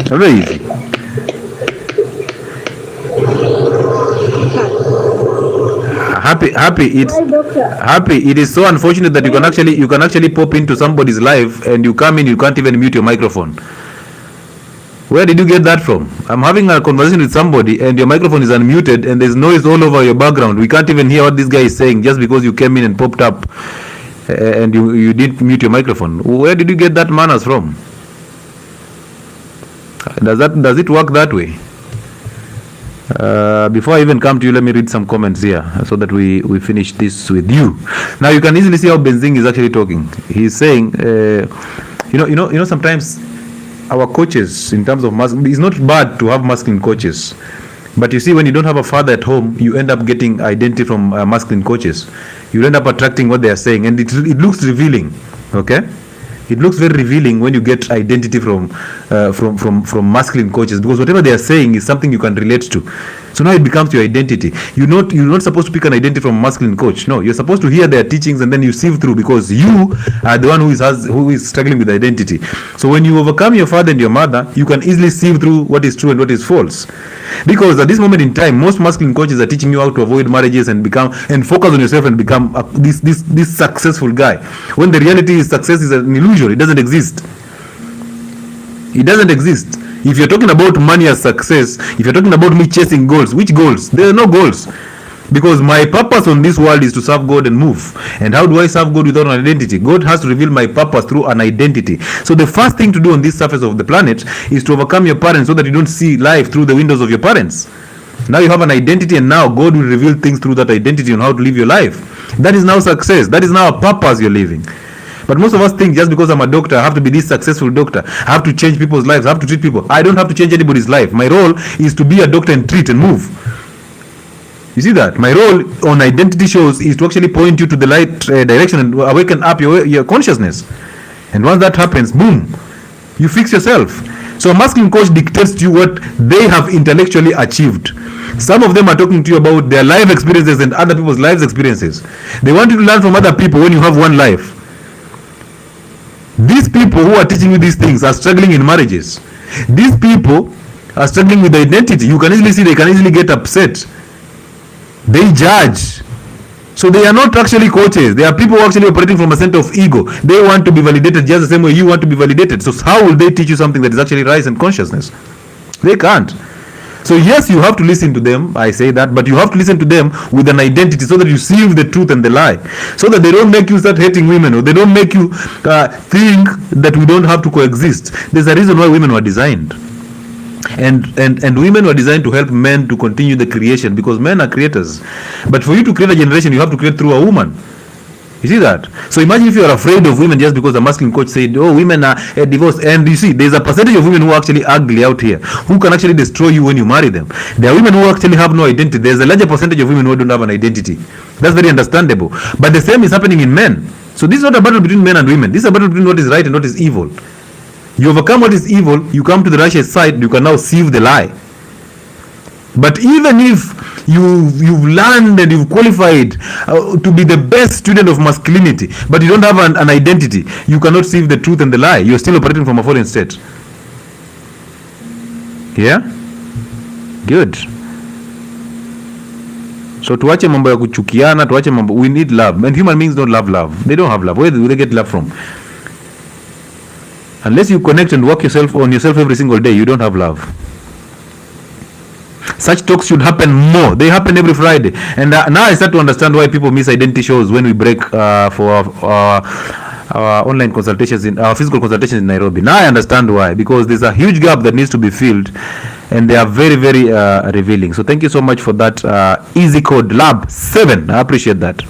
Happy. It is so unfortunate that you can actually pop into somebody's life, and you come in, you can't even mute your microphone. Where did you get that from? I'm having a conversation with somebody, and your microphone is unmuted, and there's noise all over your background. We can't even hear what this guy is saying, just because you came in and popped up, and you didn't mute your microphone. Where did you get that manners from? Does it work that way? Before I even come to you, let me read some comments here so that we finish this with you. Now you can easily see how Benzing is actually talking. He's saying, sometimes our coaches, in terms of it's not bad to have masculine coaches, but you see, when you don't have a father at home, you end up getting identity from masculine coaches. You end up attracting what they are saying, and it looks revealing. Okay, it looks very revealing when you get identity from masculine coaches, because whatever they are saying is something you can relate to. So now it becomes your identity. You're not supposed to pick an identity from a masculine coach. No, you're supposed to hear their teachings, and then you sieve through, because you are the one who is struggling with identity. So when you overcome your father and your mother, you can easily sieve through what is true and what is false. Because at this moment in time, most masculine coaches are teaching you how to avoid marriages and focus on yourself and become this successful guy. When the reality is, success is an illusion. It doesn't exist. It doesn't exist. If you're talking about money as success, if you're talking about me chasing goals, which goals? There are no goals. Because my purpose on this world is to serve God and move. And how do I serve God without an identity? God has to reveal my purpose through an identity. So the first thing to do on this surface of the planet is to overcome your parents, so that you don't see life through the windows of your parents. Now you have an identity, and now God will reveal things through that identity on how to live your life. That is now success. That is now a purpose you're living. But most of us think, just because I'm a doctor, I have to be this successful doctor. I have to change people's lives. I have to treat people. I don't have to change anybody's life. My role is to be a doctor and treat and move. You see that? My role on identity shows is to actually point you to the right direction and awaken up your consciousness. And once that happens, boom, you fix yourself. So a masculine coach dictates to you what they have intellectually achieved. Some of them are talking to you about their life experiences and other people's life experiences. They want you to learn from other people when you have one life. These people who are teaching you these things are struggling in marriages. These people are struggling with identity. You can easily see they can easily get upset. They judge. So they are not actually coaches. They are people who are actually operating from a center of ego. They want to be validated just the same way you want to be validated. So how will they teach you something that is actually rise and consciousness? They can't. So yes, you have to listen to them, I say that, but you have to listen to them with an identity so that you sieve the truth and the lie. So that they don't make you start hating women, or they don't make you think that we don't have to coexist. There's a reason why women were designed. And women were designed to help men to continue the creation, because men are creators. But for you to create a generation, you have to create through a woman. You see that? So imagine if you are afraid of women just because the masculine coach said, oh, women are divorced. And you see, there's a percentage of women who are actually ugly out here, who can actually destroy you when you marry them. There are women who actually have no identity. There's a larger percentage of women who don't have an identity. That's very understandable. But the same is happening in men. So this is not a battle between men and women. This is a battle between what is right and what is evil. You overcome what is evil, you come to the righteous side, you can now sieve the lie. But even if you've learned and you've qualified to be the best student of masculinity, but you don't have an identity, you cannot sieve the truth and the lie. You're still operating from a fallen state. Yeah? Good. So tuache mambo ya kuchukiana, tuache mambo, we need love. And human beings don't love love. They don't have love. Where do they get love from? Unless you connect and work on yourself every single day, you don't have love. Such talks should happen more. They happen every Friday. And now I start to understand why people miss identity shows when we break for our online consultations, in our physical consultations in Nairobi. Now I understand why. Because there's a huge gap that needs to be filled. And they are very, very revealing. So thank you so much for that. Easy code lab 7. I appreciate that.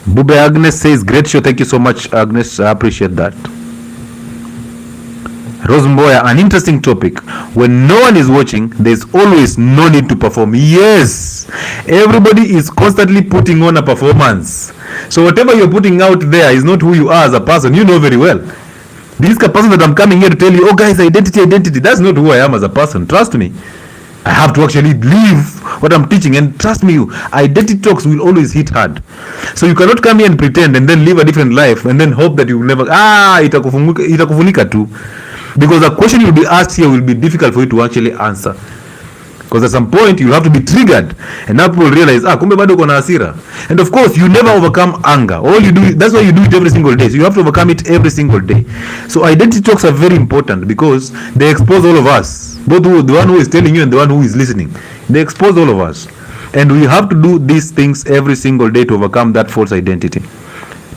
Bube Agnes says, great show. Thank you so much, Agnes. I appreciate that. Rose Mboya, an interesting topic. When no one is watching, there's always no need to perform. Yes, everybody is constantly putting on a performance. So whatever you're putting out there is not who you are as a person. You know very well. This person that I'm coming here to tell you, oh guys, identity, that's not who I am as a person. Trust me. I have to actually live what I'm teaching, and trust me, identity talks will always hit hard. So you cannot come here and pretend and then live a different life and then hope that you will never itakufunika tu. Because the question you'll be asked here will be difficult for you to actually answer. Because at some point you'll have to be triggered, and now people realize, kumbe bado uko na hasira. And of course, you never overcome anger. All you do, that's why you do it every single day. So you have to overcome it every single day. So identity talks are very important because they expose all of us. Both the one who is telling you and the one who is listening. They expose all of us. And we have to do these things every single day to overcome that false identity.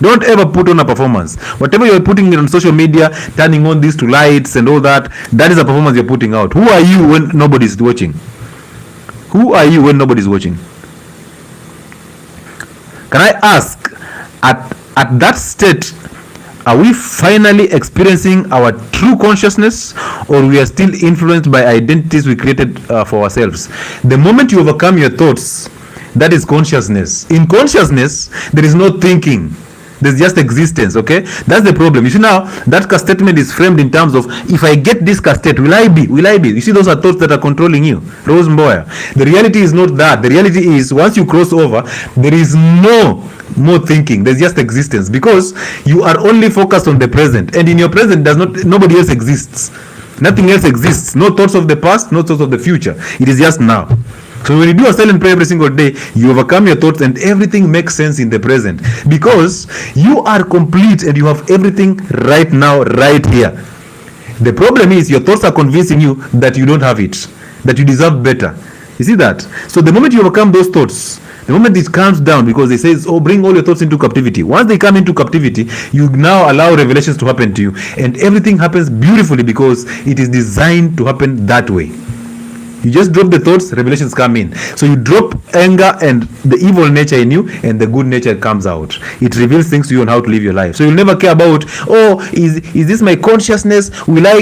Don't ever put on a performance. Whatever you're putting on social media, turning on these to lights and all that, that is a performance you're putting out. Who are you when nobody's watching? Who are you when nobody's watching? Can I ask, at that state, are we finally experiencing our true consciousness, or we are still influenced by identities we created for ourselves? The moment you overcome your thoughts, that is consciousness. In consciousness, there is no thinking. There's just existence, okay? That's the problem. You see now, that statement is framed in terms of, if I get this state, will I be? You see, those are thoughts that are controlling you. Rose Mboya. The reality is not that. The reality is, once you cross over, there is no more thinking. There's just existence, because you are only focused on the present. And in your present, nobody else exists. Nothing else exists. No thoughts of the past, no thoughts of the future. It is just now. So when you do a silent prayer every single day, you overcome your thoughts and everything makes sense in the present, because you are complete and you have everything right now, right here. The problem is your thoughts are convincing you that you don't have it, that you deserve better. You see that? So the moment you overcome those thoughts, the moment it calms down, because they say, bring all your thoughts into captivity. Once they come into captivity, you now allow revelations to happen to you, and everything happens beautifully because it is designed to happen that way. You just drop the thoughts, revelations come in. So you drop anger and the evil nature in you, and the good nature comes out. It reveals things to you on how to live your life. So you'll never care about, is this my consciousness? Will I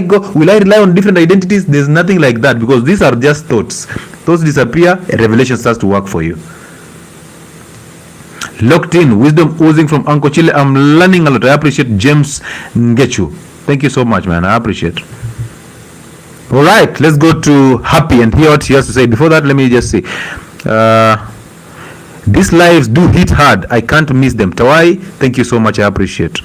rely on different identities? There's nothing like that, because these are just thoughts. Thoughts disappear, and revelation starts to work for you. Locked in, wisdom oozing from Uncle Chile. I'm learning a lot. I appreciate James Ngechu. Thank you so much, man. I appreciate. All right, let's go to Happy and hear what he has to say. Before that, let me just see. These lives do hit hard. I can't miss them. Tawai, thank you so much. I appreciate.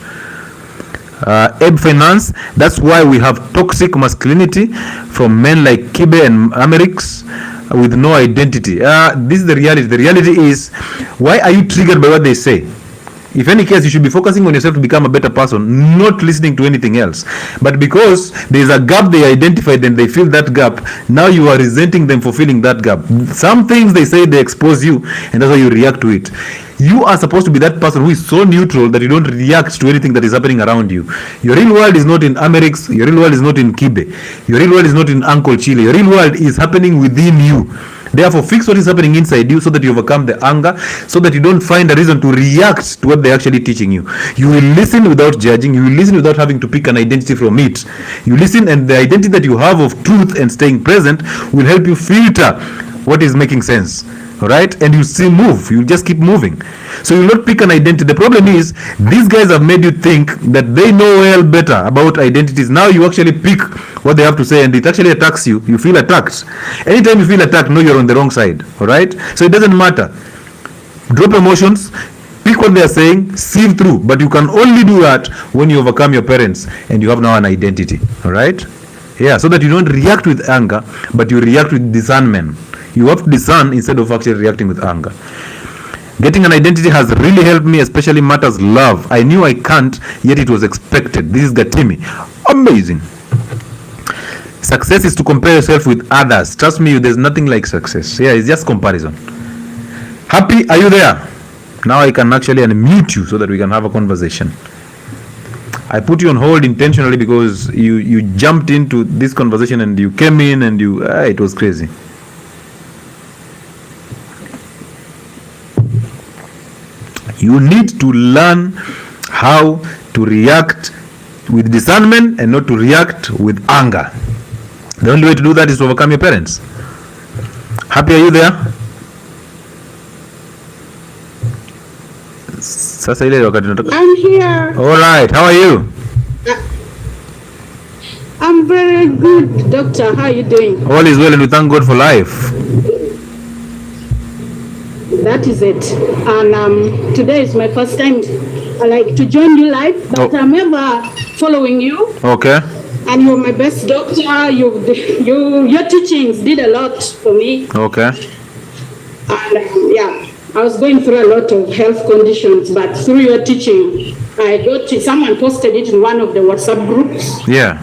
Ebb Finance, that's why we have toxic masculinity from men like Kibe and 𝗪𝗛𝗓𝗓 with no identity. This is the reality. The reality is, why are you triggered by what they say? If any case, you should be focusing on yourself to become a better person, not listening to anything else. But because there is a gap they identified and they fill that gap, now you are resenting them for filling that gap. Some things they say, they expose you, and that's why you react to it. You are supposed to be that person who is so neutral that you don't react to anything that is happening around you. Your real world is not in 𝗪𝗛𝗓𝗓, your real world is not in Kibe, your real world is not in Uncle Chile, your real world is happening within you. Therefore, fix what is happening inside you so that you overcome the anger, so that you don't find a reason to react to what they're actually teaching you. You will listen without judging. You will listen without having to pick an identity from it. You listen, and the identity that you have of truth and staying present will help you filter what is making sense. All right? And you still move. You just keep moving. So you will not pick an identity. The problem is, these guys have made you think that they know well better about identities. Now you actually pick what they have to say, and it actually attacks you. You feel attacked. Anytime you feel attacked, know you're on the wrong side. All right? So it doesn't matter. Drop emotions. Pick what they are saying. Sieve through. But you can only do that when you overcome your parents and you have now an identity. All right? Yeah, so that you don't react with anger, but you react with discernment. You have to discern instead of actually reacting with anger. Getting an identity has really helped me, especially matters love. I knew I can't, yet it was expected. This is Gatimi. Amazing. Success is to compare yourself with others. Trust me, there's nothing like success. Yeah, it's just comparison. Happy, are you there? Now I can actually unmute you so that we can have a conversation. I put you on hold intentionally because you jumped into this conversation and you came in and it was crazy. You need to learn how to react with discernment and not to react with anger. The only way to do that is to overcome your parents. Happy, are you there? I'm here. All right, how are you? I'm very good, doctor. How are you doing? All is well, and we thank God for life. That is it. And today is my first time to join you live, but I'm ever following you. Okay. And you're my best doctor. Your teachings did a lot for me. Okay. And I was going through a lot of health conditions, but through your teaching, someone posted it in one of the WhatsApp groups. Yeah.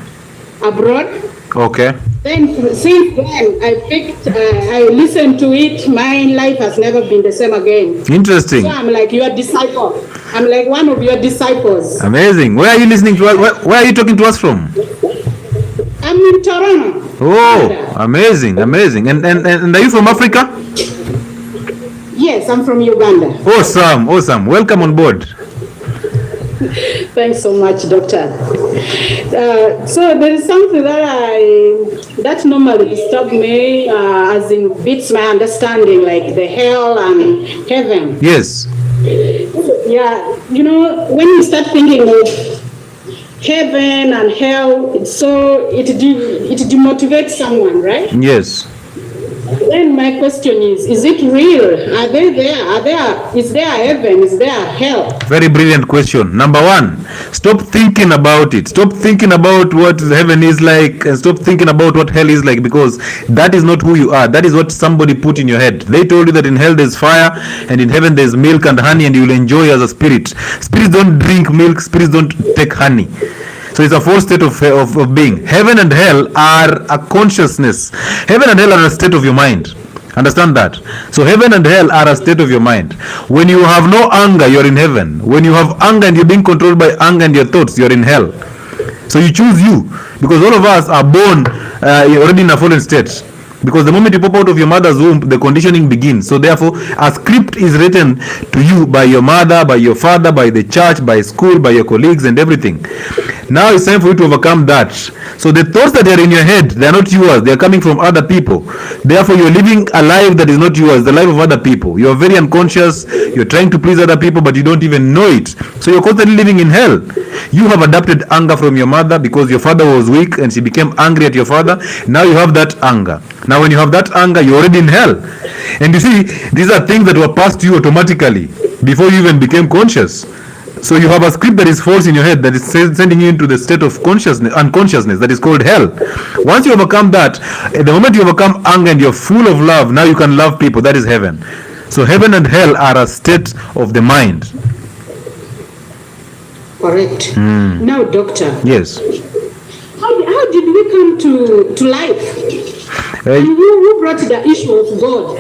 Abroad. Okay. Then since then, I listened to it. My life has never been the same again. Interesting. So I'm like your disciple. I'm like one of your disciples. Amazing. Where are you listening to us? Where are you talking to us from? I'm in Toronto. Oh, Canada. amazing, amazing. And are you from Africa? Yes, I'm from Uganda. Awesome, awesome. Welcome on board. Thanks so much, doctor. So there is something that normally disturbs me, as in beats my understanding, like the hell and heaven. Yes. Yeah, when you start thinking of heaven and hell, it demotivates someone, right? Yes. Then my question is it real? Are they there? Is there heaven? Is there hell? Very brilliant question. Number one, stop thinking about it. Stop thinking about what heaven is like, and stop thinking about what hell is like, because that is not who you are. That is what somebody put in your head. They told you that in hell there's fire and in heaven there's milk and honey, and you will enjoy as a spirit. Spirits don't drink milk, spirits don't take honey. So it's a false state of being. Heaven and hell are a consciousness. Heaven and hell are a state of your mind. Understand that? So heaven and hell are a state of your mind. When you have no anger, you're in heaven. When you have anger and you're being controlled by anger and your thoughts, you're in hell. So you choose you, because all of us are born already in a fallen state. Because the moment you pop out of your mother's womb, the conditioning begins. So therefore, a script is written to you by your mother, by your father, by the church, by school, by your colleagues and everything. Now it's time for you to overcome that. So the thoughts that are in your head, they are not yours. They are coming from other people. Therefore, you're living a life that is not yours, the life of other people. You're very unconscious. You're trying to please other people, but you don't even know it. So you're constantly living in hell. You have adopted anger from your mother because your father was weak and she became angry at your father. Now you have that anger. Now when you have that anger, you're already in hell. And you see, these are things that were passed to you automatically before you even became conscious. So you have a script that is false in your head that is sending you into the state of unconsciousness that is called hell. Once you overcome that, at the moment you overcome anger and you're full of love, now you can love people. That is heaven. So heaven and hell are a state of the mind. Correct. Now, doctor. Yes. How did we come to life? And who brought the issue of God?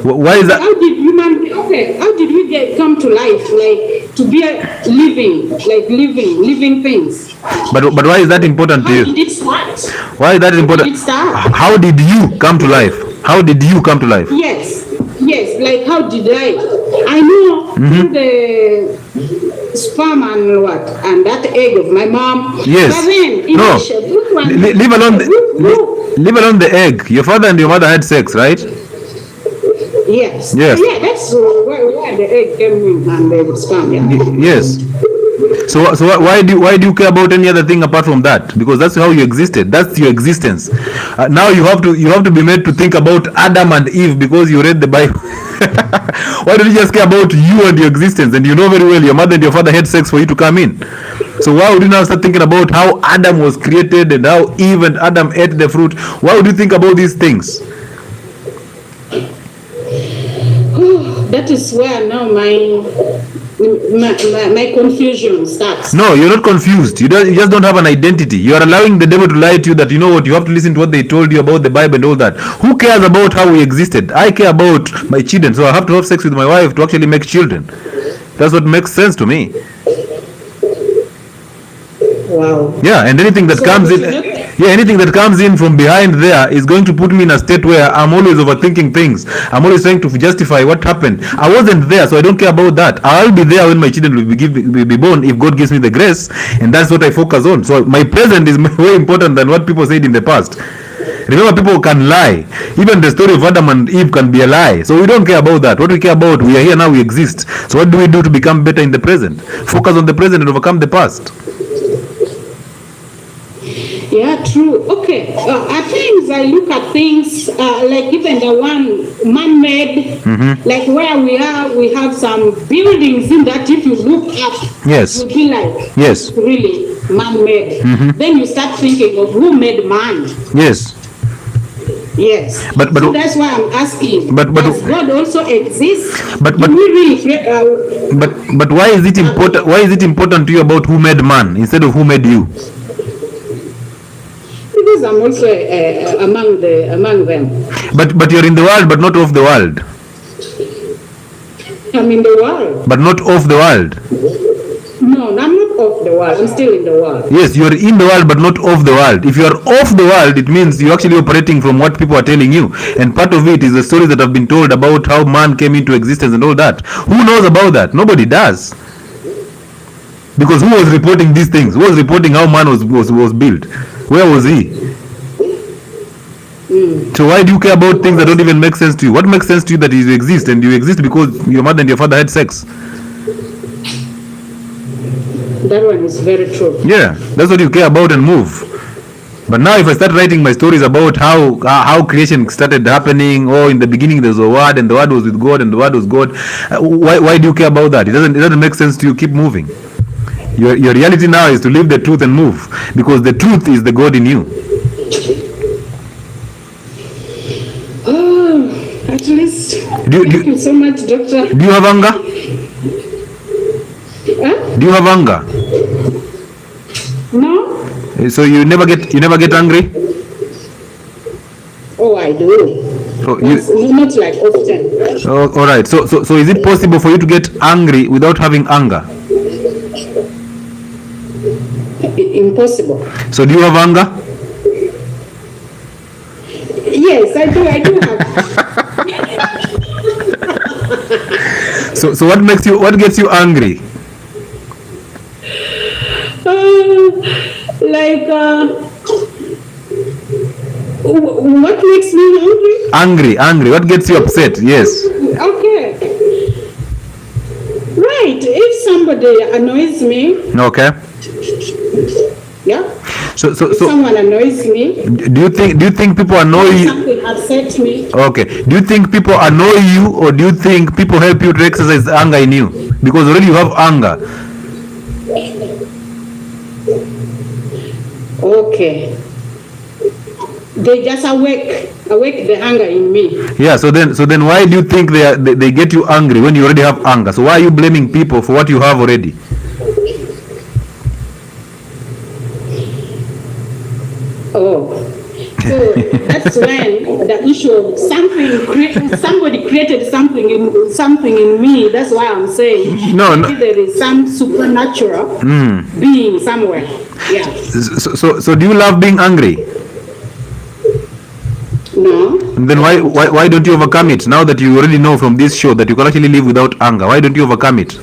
Why is that? How did we come to life, like to be living things? But why is that important to you? How did it start? Why is that important? How did it start? How did you come to life? How did you come to life? Yes. Like how did I know the sperm and that egg of my mom. Yes. But then, no. Leave alone the egg. Your father and your mother had sex, right? Yes. Yes. Yeah, that's where the egg came in and the sperm. Yeah. Yes. So why do you care about any other thing apart from that? Because that's how you existed. That's your existence. Now you have to be made to think about Adam and Eve because you read the Bible. Why don't you just care about you and your existence? And you know very well your mother and your father had sex for you to come in. So why would you now start thinking about how Adam was created and how Eve and Adam ate the fruit? Why would you think about these things? That is where now my confusion starts. No, you're not confused. You just don't have an identity. You are allowing the devil to lie to you that you know what, you have to listen to what they told you about the Bible and all that. Who cares about how we existed? I care about my children, so I have to have sex with my wife to actually make children. That's what makes sense to me. Wow. Yeah, and anything that anything that comes in from behind there is going to put me in a state where I'm always overthinking things. I'm always trying to justify what happened. I wasn't there, so I don't care about that. I'll be there when my children will be born if God gives me the grace, and that's what I focus on. So my present is way important than what people said in the past. Remember, people can lie. Even the story of Adam and Eve can be a lie. So we don't care about that. What we care about, we are here now, we exist. So what do we do to become better in the present? Focus on the present and overcome the past. Yeah, true. Okay. At times I look at things like even the one man-made, like where we are, we have some buildings in that if you look up, yes, you'll be like, yes, really man-made. Then you start thinking of who made man. Yes. Yes. But so that's why I'm asking. But does God also exist? But we really but why is it important? Why is it important to you about who made man instead of who made you? Because I'm also among them. But you're in the world, but not of the world. I'm in the world. But not of the world. No, I'm not of the world. I'm still in the world. Yes, you're in the world, but not of the world. If you're of the world, it means you're actually operating from what people are telling you. And part of it is the stories that have been told about how man came into existence and all that. Who knows about that? Nobody does. Because who was reporting these things? Who was reporting how man was built? Where was he? So why do you care about things that don't even make sense to you? What makes sense to you that you exist, and you exist because your mother and your father had sex? That one is very true. Yeah, that's what you care about and move. But now if I start writing my stories about how creation started happening, or in the beginning there was a word and the word was with God and the word was God, why do you care about that? It doesn't make sense to you. Keep moving. Your reality now is to live the truth and move, because the truth is the God in you. Oh, at least. Thank you so much, Doctor. Do you have anger? Huh? Do you have anger? No. So you never get angry? Oh, I do. Oh, not like often. Oh, all right. So is it possible for you to get angry without having anger? Impossible. So do you have anger? Yes, I do have. So what gets you angry? What makes me angry? Angry. What gets you upset? Yes. Okay. Right. If somebody annoys me. Okay. Yeah. So if someone annoys me. Do you think people annoy you? Something upsets me. Okay. Do you think people annoy you, or do you think people help you to exercise anger in you? Because already you have anger. Okay. They just awake the anger in me. Yeah. So then why do you think they get you angry when you already have anger? So why are you blaming people for what you have already? Oh, so that's when the issue of somebody created something in me. That's why I'm saying No. There is some supernatural being somewhere. Yeah. So do you love being angry? No. Then why don't you overcome it? Now that you already know from this show that you can actually live without anger, why don't you overcome it?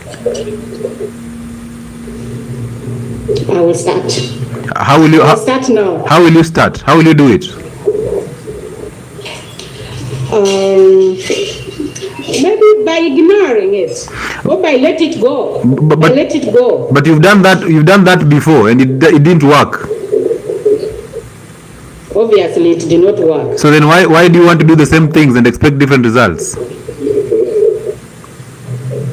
I will start. How will you start now? How will you start? How will you do it? Maybe by ignoring it, or by let it go. But let it go. But you've done that before, and it didn't work. Obviously, it did not work. So then why do you want to do the same things and expect different results?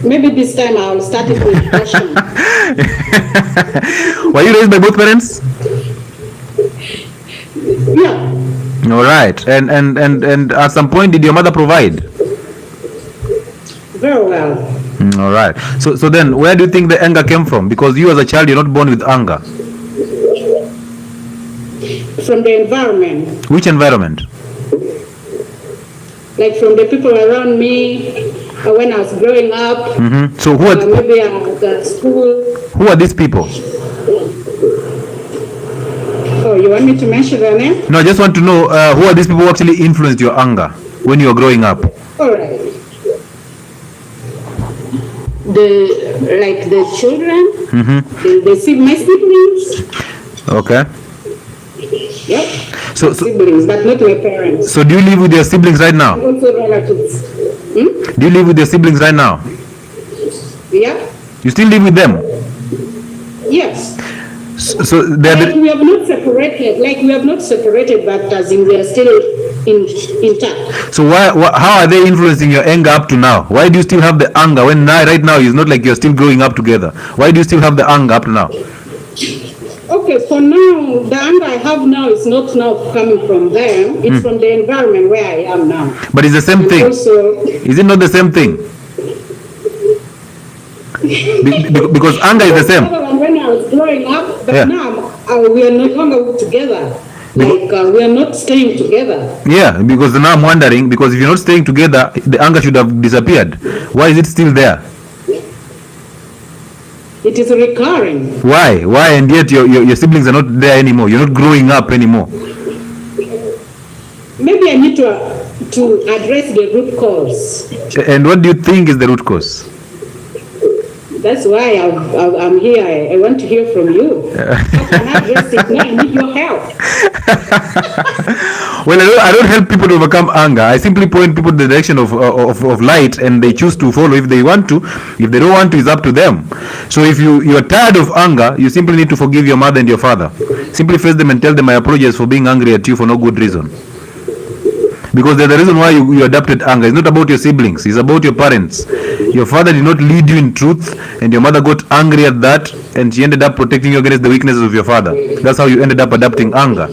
Maybe this time I'll start it with passion. Were you raised by both parents? Yeah. All right. And at some point, did your mother provide? Very well. All right. So then, where do you think the anger came from? Because you as a child, you're not born with anger. From the environment. Which environment? Like from the people around me when I was growing up. So who are maybe at the school. Who are these people? Oh, you want me to mention their name? No, I just want to know who are these people who actually influenced your anger when you were growing up? All right. The children. My siblings. Okay. Yep. So siblings, but not my parents. So do you live with your siblings right now? Also relatives. Do you live with your siblings right now? Yeah. You still live with them? Yes. So we have not separated, but as in we are still intact. So how are they influencing your anger up to now? Why do you still have the anger when right now it's not like you're still growing up together? Why do you still have the anger up to now? Okay, for now, the anger I have now is not now coming from them. It's from the environment where I am now. But it's the same thing. Also, is it not the same thing? Because anger is the same. When I was growing up, but Yeah. now we are no longer together. Like we are not staying together. Yeah, because now I'm wondering, because if you're not staying together, the anger should have disappeared. Why is it still there? It is recurring. Why? And yet your siblings are not there anymore. You're not growing up anymore. Maybe I need to address the root cause. And what do you think is the root cause? That's why I'm here. I want to hear from you. How can I address it now? I need your help. Well, I don't help people to overcome anger. I simply point people in the direction of light, and they choose to follow if they want to. If they don't want to, it's up to them. So if you're tired of anger, you simply need to forgive your mother and your father. Simply face them and tell them, I apologize for being angry at you for no good reason. Because the reason why you adopted anger is not about your siblings, it's about your parents. Your father did not lead you in truth, and your mother got angry at that, and she ended up protecting you against the weaknesses of your father. That's how you ended up adopting anger.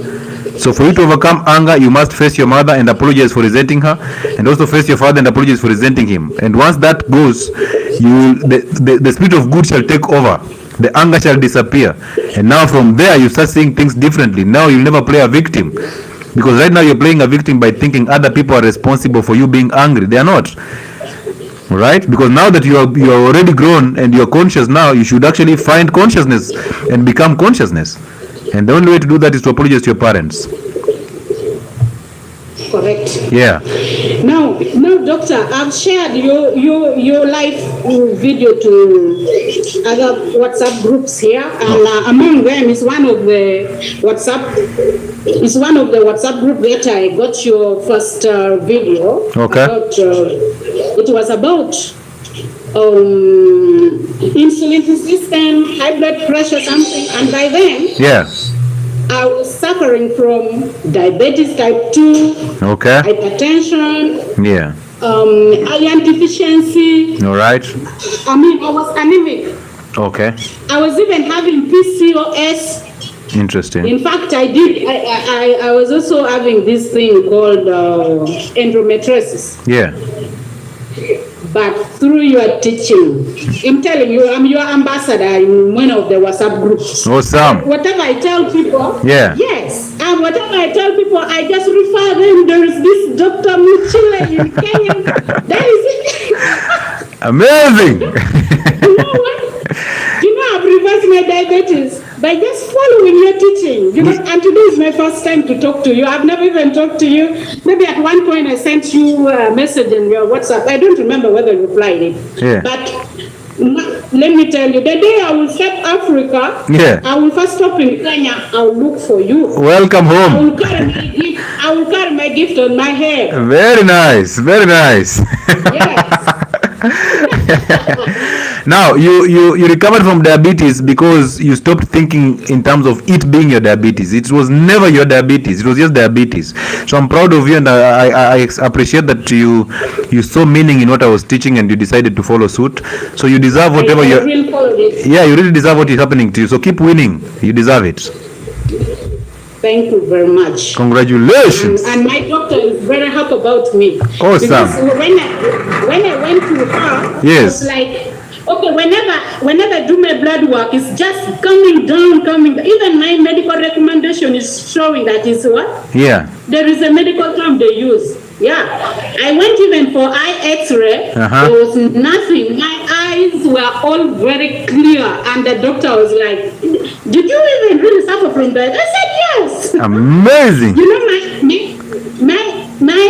So for you to overcome anger, you must face your mother and apologize for resenting her, and also face your father and apologize for resenting him. And once that goes, the spirit of good shall take over. The anger shall disappear. And now from there, you start seeing things differently. Now you'll never play a victim. Because right now you're playing a victim by thinking other people are responsible for you being angry. They are not. Right? Because now that you are already grown and you're conscious now, you should actually find consciousness and become consciousness. And the only way to do that is to apologize to your parents. Correct. Yeah. Now, doctor, I've shared your live video to other WhatsApp groups here, and among them is one of the WhatsApp group that I got your first video. Okay. It was about insulin resistance, high blood pressure, something, and by then, Yeah. I was suffering from diabetes type 2, Okay. hypertension, Yeah. iron deficiency. All right. I mean, I was anemic. Okay. I was even having PCOS. Interesting. In fact, I was also having this thing called endometriosis. Yeah. But through your teaching, I'm telling you, I'm your ambassador in one of the WhatsApp groups. Awesome. Whatever I tell people, Yeah. yes, and whatever I tell people, I just refer them. There is this Dr. Muchile in Kenya. That is it. Amazing. You know what? You know, I've reversed my diabetes by just following your teaching. Because, and today is my first time to talk to you. I've never even talked to you. Maybe at one point I sent you a message in your WhatsApp. I don't remember whether you replied it. Yeah. But let me tell you, the day I will step Africa, Yeah. I will first stop in Kenya. I will look for you. Welcome I home. will carry my gift. I will carry my gift on my head. Very nice. Very nice. Yes. Now, you recovered from diabetes because you stopped thinking in terms of it being your diabetes. It was never your diabetes. It was just diabetes. So I'm proud of you, and I appreciate that you saw meaning in what I was teaching and you decided to follow suit. So you deserve whatever I you. really followed it. Yeah, you really deserve what is happening to you. So keep winning. You deserve it. Thank you very much. Congratulations. And my doctor is very happy about me. Awesome. Because when I went to her, Yes. I was like, okay, whenever I do my blood work, it's just coming down. Even my medical recommendation is showing that is what? Yeah. There is a medical term they use. Yeah. I went even for eye x-ray. Uh-huh. There was nothing. My eyes were all very clear. And the doctor was like, did you even really suffer from that? I said, yes. Amazing. You know, my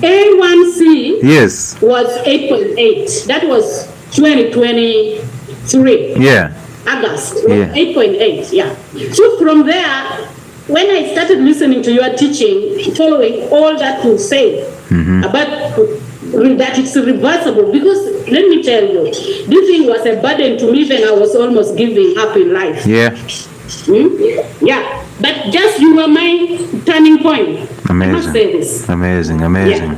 A1C Yes. was 8.8. That was 2023. Yeah. August. Yeah. 8.8. Yeah. So from there, when I started listening to your teaching, following all that you say about that it's reversible, because let me tell you, this thing was a burden to me when I was almost giving up in life. Yeah. Yeah, but just you were my turning point. I must say Amazing. this. Amazing. Amazing. Yeah.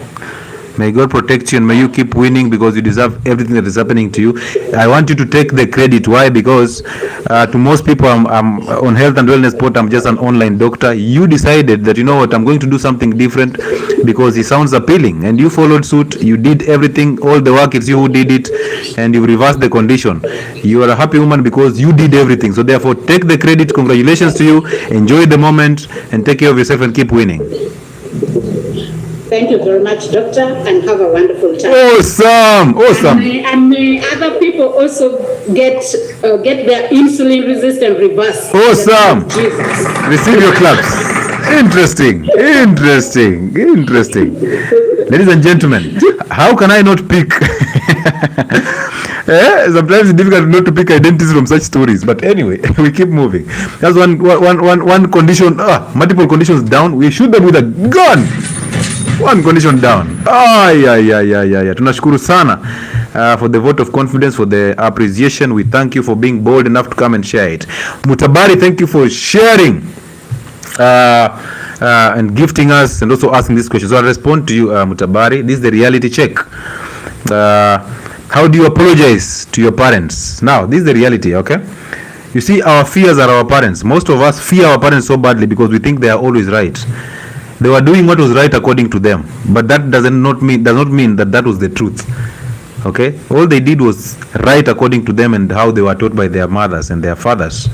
May God protect you and may you keep winning because you deserve everything that is happening to you. I want you to take the credit. Why? Because to most people, I'm on Health and Wellness Port, I'm just an online doctor. You decided that, you know what, I'm going to do something different because it sounds appealing. And you followed suit. You did everything. All the work, it's you who did it. And you reversed the condition. You are a happy woman because you did everything. So therefore, take the credit. Congratulations to you. Enjoy the moment and take care of yourself and keep winning. Thank you very much, doctor, and have a wonderful time. Awesome. Awesome. And may other people also get their insulin resistance reversed. Awesome. Jesus. Receive your claps. Interesting. Ladies and gentlemen, how can I not pick? Sometimes it's difficult not to pick identities from such stories. But anyway, we keep moving. That's one condition. Multiple conditions down. We shoot them with a gun. One condition down. Tunashukuru sana for the vote of confidence, for the appreciation. We thank you for being bold enough to come and share it. Mutabari, thank you for sharing and gifting us and also asking this question. So I'll respond to you, Mutabari. This is the reality check. How do you apologize to your parents? Now, this is the reality, okay? You see, our fears are our parents. Most of us fear our parents so badly because we think they are always right. They were doing what was right according to them, but that does not mean that was the truth. Okay, all they did was right according to them and how they were taught by their mothers and their fathers.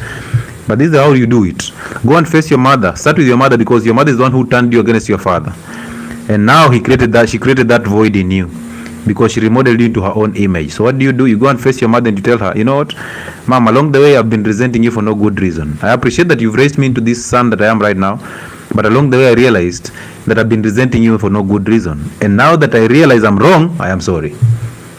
But this is how you do it. Go and face your mother. Start with your mother because your mother is the one who turned you against your father, and now she created that void in you because she remodeled you into her own image. So what do? You go and face your mother and you tell her, you know what, Mom, along the way I've been resenting you for no good reason. I appreciate that you've raised me into this son that I am right now. But along the way, I realized that I've been resenting you for no good reason. And now that I realize I'm wrong, I am sorry.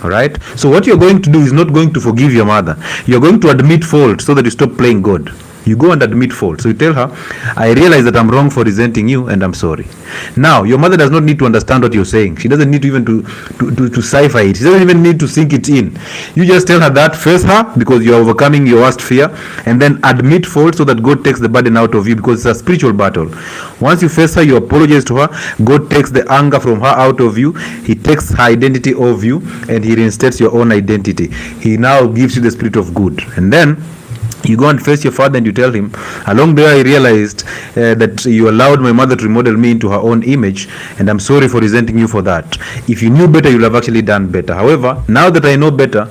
All right. So what you're going to do is not going to forgive your mother. You're going to admit fault so that you stop playing God. You go and admit fault. So you tell her, I realize that I'm wrong for resenting you and I'm sorry. Now, your mother does not need to understand what you're saying. She doesn't need to even to cipher it. She doesn't even need to sink it in. You just tell her that, face her because you're overcoming your worst fear, and then admit fault so that God takes the burden out of you, because it's a spiritual battle. Once you face her, you apologize to her, God takes the anger from her out of you. He takes her identity of you and he reinstates your own identity. He now gives you the spirit of good. And then you go and face your father and you tell him, along the way I realized that you allowed my mother to remodel me into her own image, and I'm sorry for resenting you for that. If you knew better, you'll have actually done better. However, now that I know better,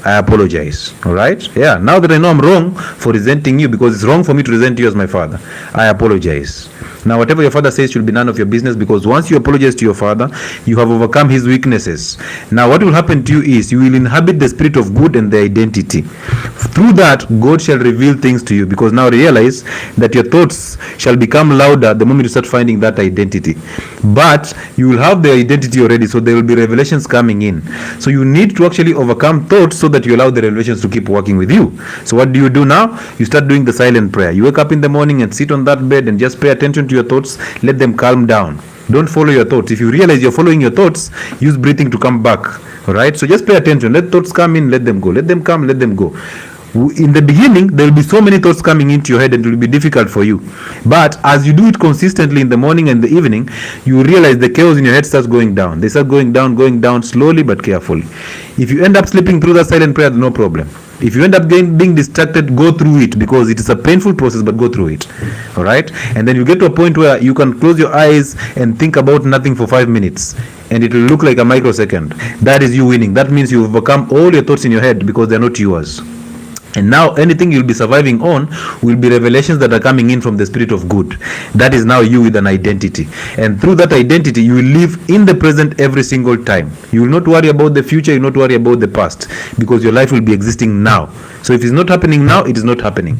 I apologize. All right? Yeah, now that I know I'm wrong for resenting you, because it's wrong for me to resent you as my father, I apologize. Now, whatever your father says should be none of your business, because once you apologize to your father, you have overcome his weaknesses. Now, what will happen to you is you will inhabit the spirit of good and the identity. Through that, God shall reveal things to you, because now realize that your thoughts shall become louder the moment you start finding that identity. But you will have the identity already, so there will be revelations coming in. So you need to actually overcome thoughts so that you allow the revelations to keep working with you. So what do you do now? You start doing the silent prayer. You wake up in the morning and sit on that bed and just pay attention to your thoughts. Let them calm down. Don't follow your thoughts. If you realize you're following your thoughts, use breathing to come back. All right? So just pay attention. Let thoughts come in, let them go. Let them come, let them go. In the beginning, there will be so many thoughts coming into your head and it will be difficult for you. But as you do it consistently in the morning and the evening, you realize the chaos in your head starts going down. They start going down slowly but carefully. If you end up sleeping through that silent prayer, no problem. If you end up being distracted, go through it, because it is a painful process, but go through it. All right? And then you get to a point where you can close your eyes and think about nothing for 5 minutes, and it will look like a microsecond. That is you winning. That means you've overcome all your thoughts in your head because they're not yours. And now anything you'll be surviving on will be revelations that are coming in from the spirit of good. That is now you with an identity. And through that identity, you will live in the present every single time. You will not worry about the future, you will not worry about the past, because your life will be existing now. So if it's not happening now, it is not happening.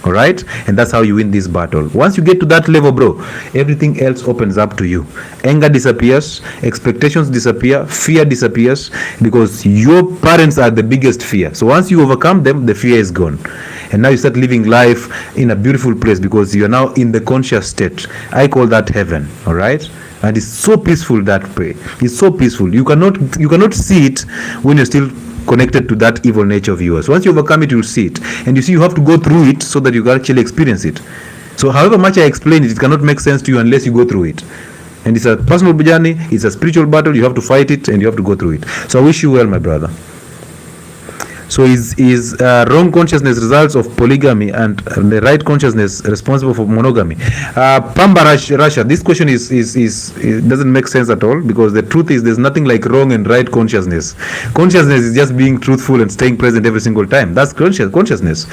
All right? And that's how you win this battle. Once you get to that level, bro, everything else opens up to you. Anger disappears, expectations disappear, fear disappears, because your parents are the biggest fear. So once you overcome them, the fear is gone. And now you start living life in a beautiful place, because you are now in the conscious state. I call that heaven. All right? And it's so peaceful, that way. It's so peaceful. You cannot see it when you're still connected to that evil nature of yours. Once you overcome it, you'll see it. And you see, you have to go through it so that you can actually experience it. So however much I explain it, it cannot make sense to you unless you go through it. And it's a personal journey, it's a spiritual battle. You have to fight it and you have to go through it. So I wish you well, my brother. So is wrong consciousness results of polygamy and the right consciousness responsible for monogamy? Pamba Russia, this question is doesn't make sense at all, because the truth is there's nothing like wrong and right consciousness. Consciousness is just being truthful and staying present every single time. That's consciousness.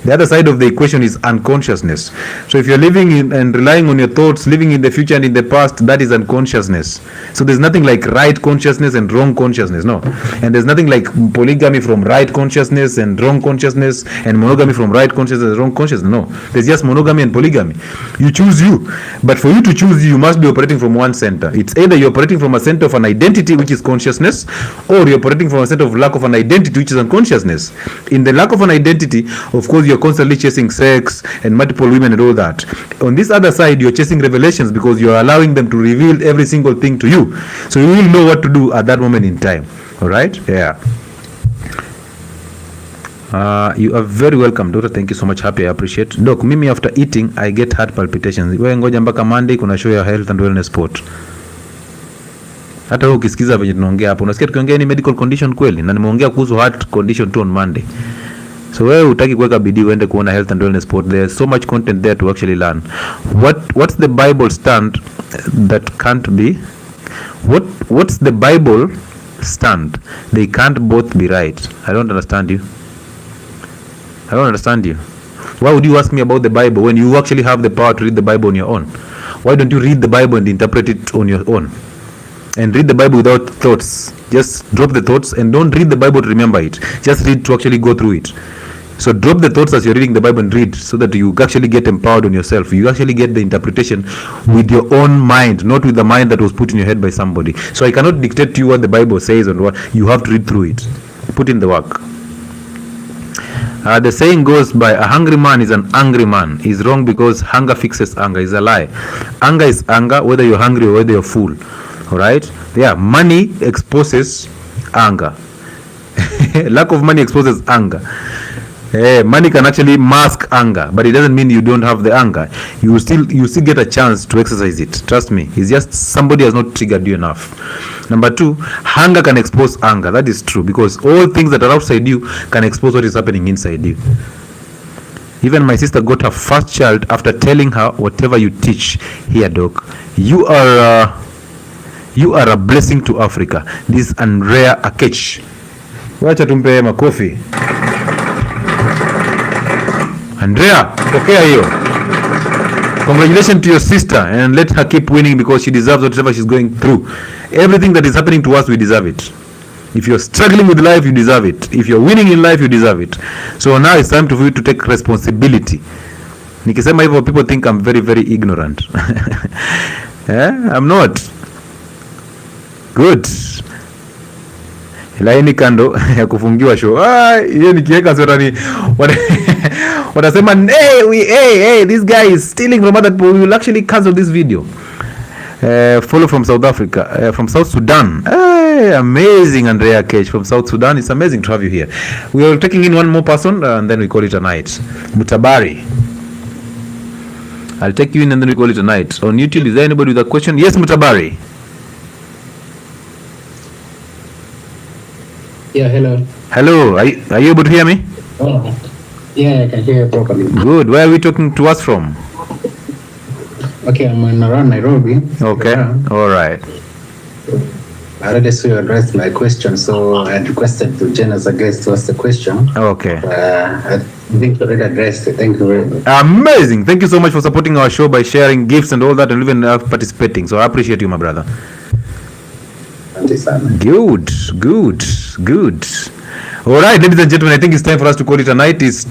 The other side of the equation is unconsciousness. So if you're living in and relying on your thoughts, living in the future and in the past, that is unconsciousness. So there's nothing like right consciousness and wrong consciousness, no. And there's nothing like polygamy from right consciousness and wrong consciousness, and monogamy from right consciousness and wrong consciousness. No, there's just monogamy and polygamy. You choose you, but for you to choose you must be operating from one center. It's either you're operating from a center of an identity, which is consciousness, or you're operating from a center of lack of an identity, which is unconsciousness. In the lack of an identity, of course, you're constantly chasing sex and multiple women and all that. On this other side, you're chasing revelations, because you're allowing them to reveal every single thing to you, so you will know what to do at that moment in time. All right? Yeah. You are very welcome, doctor. Thank you so much. Happy, I appreciate. Doc, mimi after eating I get heart palpitations. Wewe ngoja mpaka Monday kuna show ya health and wellness sport. Hata wewe ukisikiza venye tunaongea hapo, unasikia tukiongea ni medical condition kweli, na nimeongea kuhusu heart condition tu on Monday. So wewe utaki kuweka bidii uende kuona health and wellness sport. There's so much content there to actually learn. What's the Bible stand that can't be? What's the Bible stand? They can't both be right. I don't understand you. I don't understand you. Why would you ask me about the Bible when you actually have the power to read the Bible on your own? Why don't you read the Bible and interpret it on your own? And read the Bible without thoughts. Just drop the thoughts and don't read the Bible to remember it. Just read to actually go through it. So drop the thoughts as you're reading the Bible and read, so that you actually get empowered on yourself. You actually get the interpretation with your own mind, not with the mind that was put in your head by somebody. So I cannot dictate to you what the Bible says and what you have to read through it. Put in the work. The saying goes by, a hungry man is an angry man. Is wrong because hunger fixes anger. Is a lie. Anger is anger, whether you're hungry or whether you're full. All right? Yeah, money exposes anger. Lack of money exposes anger. Money can actually mask anger, but it doesn't mean you don't have the anger. You still get a chance to exercise it. Trust me. It's just somebody has not triggered you enough. Number 2, hunger can expose anger. That is true, because all things that are outside you can expose what is happening inside you. Even my sister got her first child after telling her, whatever you teach here, doc, you are a blessing to Africa. This is 𝗪𝗪𝗘𝗡𝗡. Wacha tumpe makofi. Andrea, pokea hiyo. Congratulations to your sister, and let her keep winning, because she deserves whatever she's going through. Everything that is happening to us, we deserve it. If you're struggling with life, you deserve it. If you're winning in life, you deserve it. So now it's time for you to take responsibility. Nikisema hivyo, people think I'm very, very ignorant. I'm not. Good. Laini kando ya kufungiwa show. Hiyo nikiweka sweta watasema, hey, this guy is stealing from other people. We will actually cancel this video. Follow from South Africa, from South Sudan. Amazing, 𝗪𝗪𝗘𝗡𝗡 from South Sudan. It's amazing to have you here. We are taking in one more person, and then we call it a night. Mutabari. I'll take you in and then we call it a night. On YouTube, is there anybody with a question? Yes, Mutabari. Yeah, hello. Hello, are you able to hear me? Oh, yeah, I can hear you properly. Good. Where are we talking to us from? Okay, I'm around Nairobi. Okay, Yeah. all right. I already saw you addressed my question, so I requested to Jen as a guest to ask the question. Okay. I think you already addressed it. Thank you very much. Amazing. Thank you so much for supporting our show by sharing gifts and all that, and even participating. So I appreciate you, my brother. Good. All right, ladies and gentlemen, I think it's time for us to call it a night. It's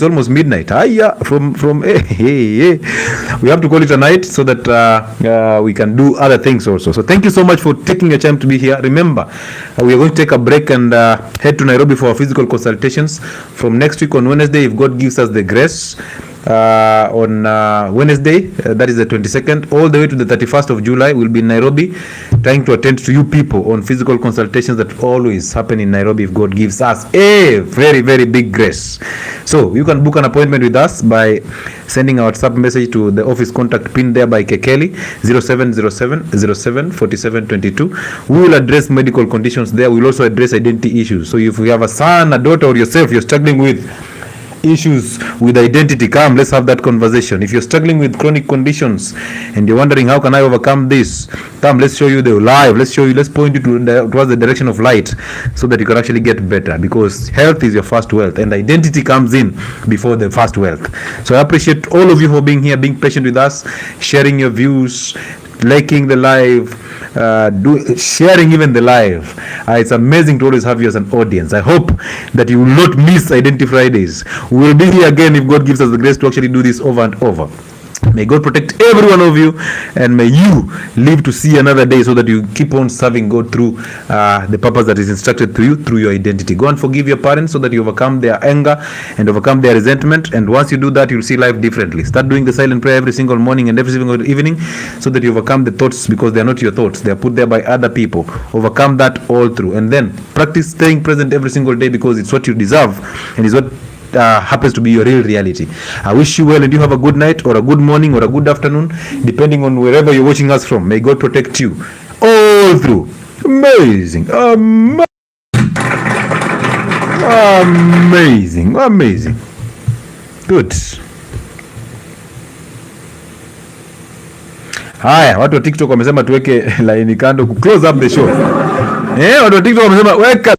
almost midnight. From we have to call it a night so that we can do other things also. So thank you so much for taking your time to be here. Remember, we are going to take a break and head to Nairobi for our physical consultations from next week on Wednesday, if God gives us the grace. On Wednesday, that is the 22nd, all the way to the 31st of July, we'll be in Nairobi trying to attend to you people on physical consultations that always happen in Nairobi if God gives us a very, very big grace. So you can book an appointment with us by sending a WhatsApp message to the office contact pin there by Kekeli 0707074722. We will address medical conditions there. We will also address identity issues. So if you have a son, a daughter, or yourself you're struggling with issues with identity, come, let's have that conversation. If you're struggling with chronic conditions and you're wondering how can I overcome this, come, let's show you the live. Let's point you towards the direction of light so that you can actually get better, because health is your first wealth and identity comes in before the first wealth. So I appreciate all of you for being here, being patient with us, sharing your views, liking the live, sharing even the live. It's amazing to always have you as an audience. I hope that you will not miss Identity Fridays. We will be here again if God gives us the grace to actually do this over and over. May God protect every one of you, and may you live to see another day so that you keep on serving God through the purpose that is instructed to you through your identity. Go and forgive your parents so that you overcome their anger and overcome their resentment, and once you do that, you'll see life differently. Start doing the silent prayer every single morning and every single evening so that you overcome the thoughts, because they are not your thoughts. They are put there by other people. Overcome that all through, and then practice staying present every single day, because it's what you deserve and is what happens to be your real reality. I wish you well, and you have a good night or a good morning or a good afternoon, depending on wherever you're watching us from. May God protect you all through. Amazing. Good. Haya, watu wa TikTok wamesema tuweke laini kando ku close up the show. Watu wa TikTok wamesema weka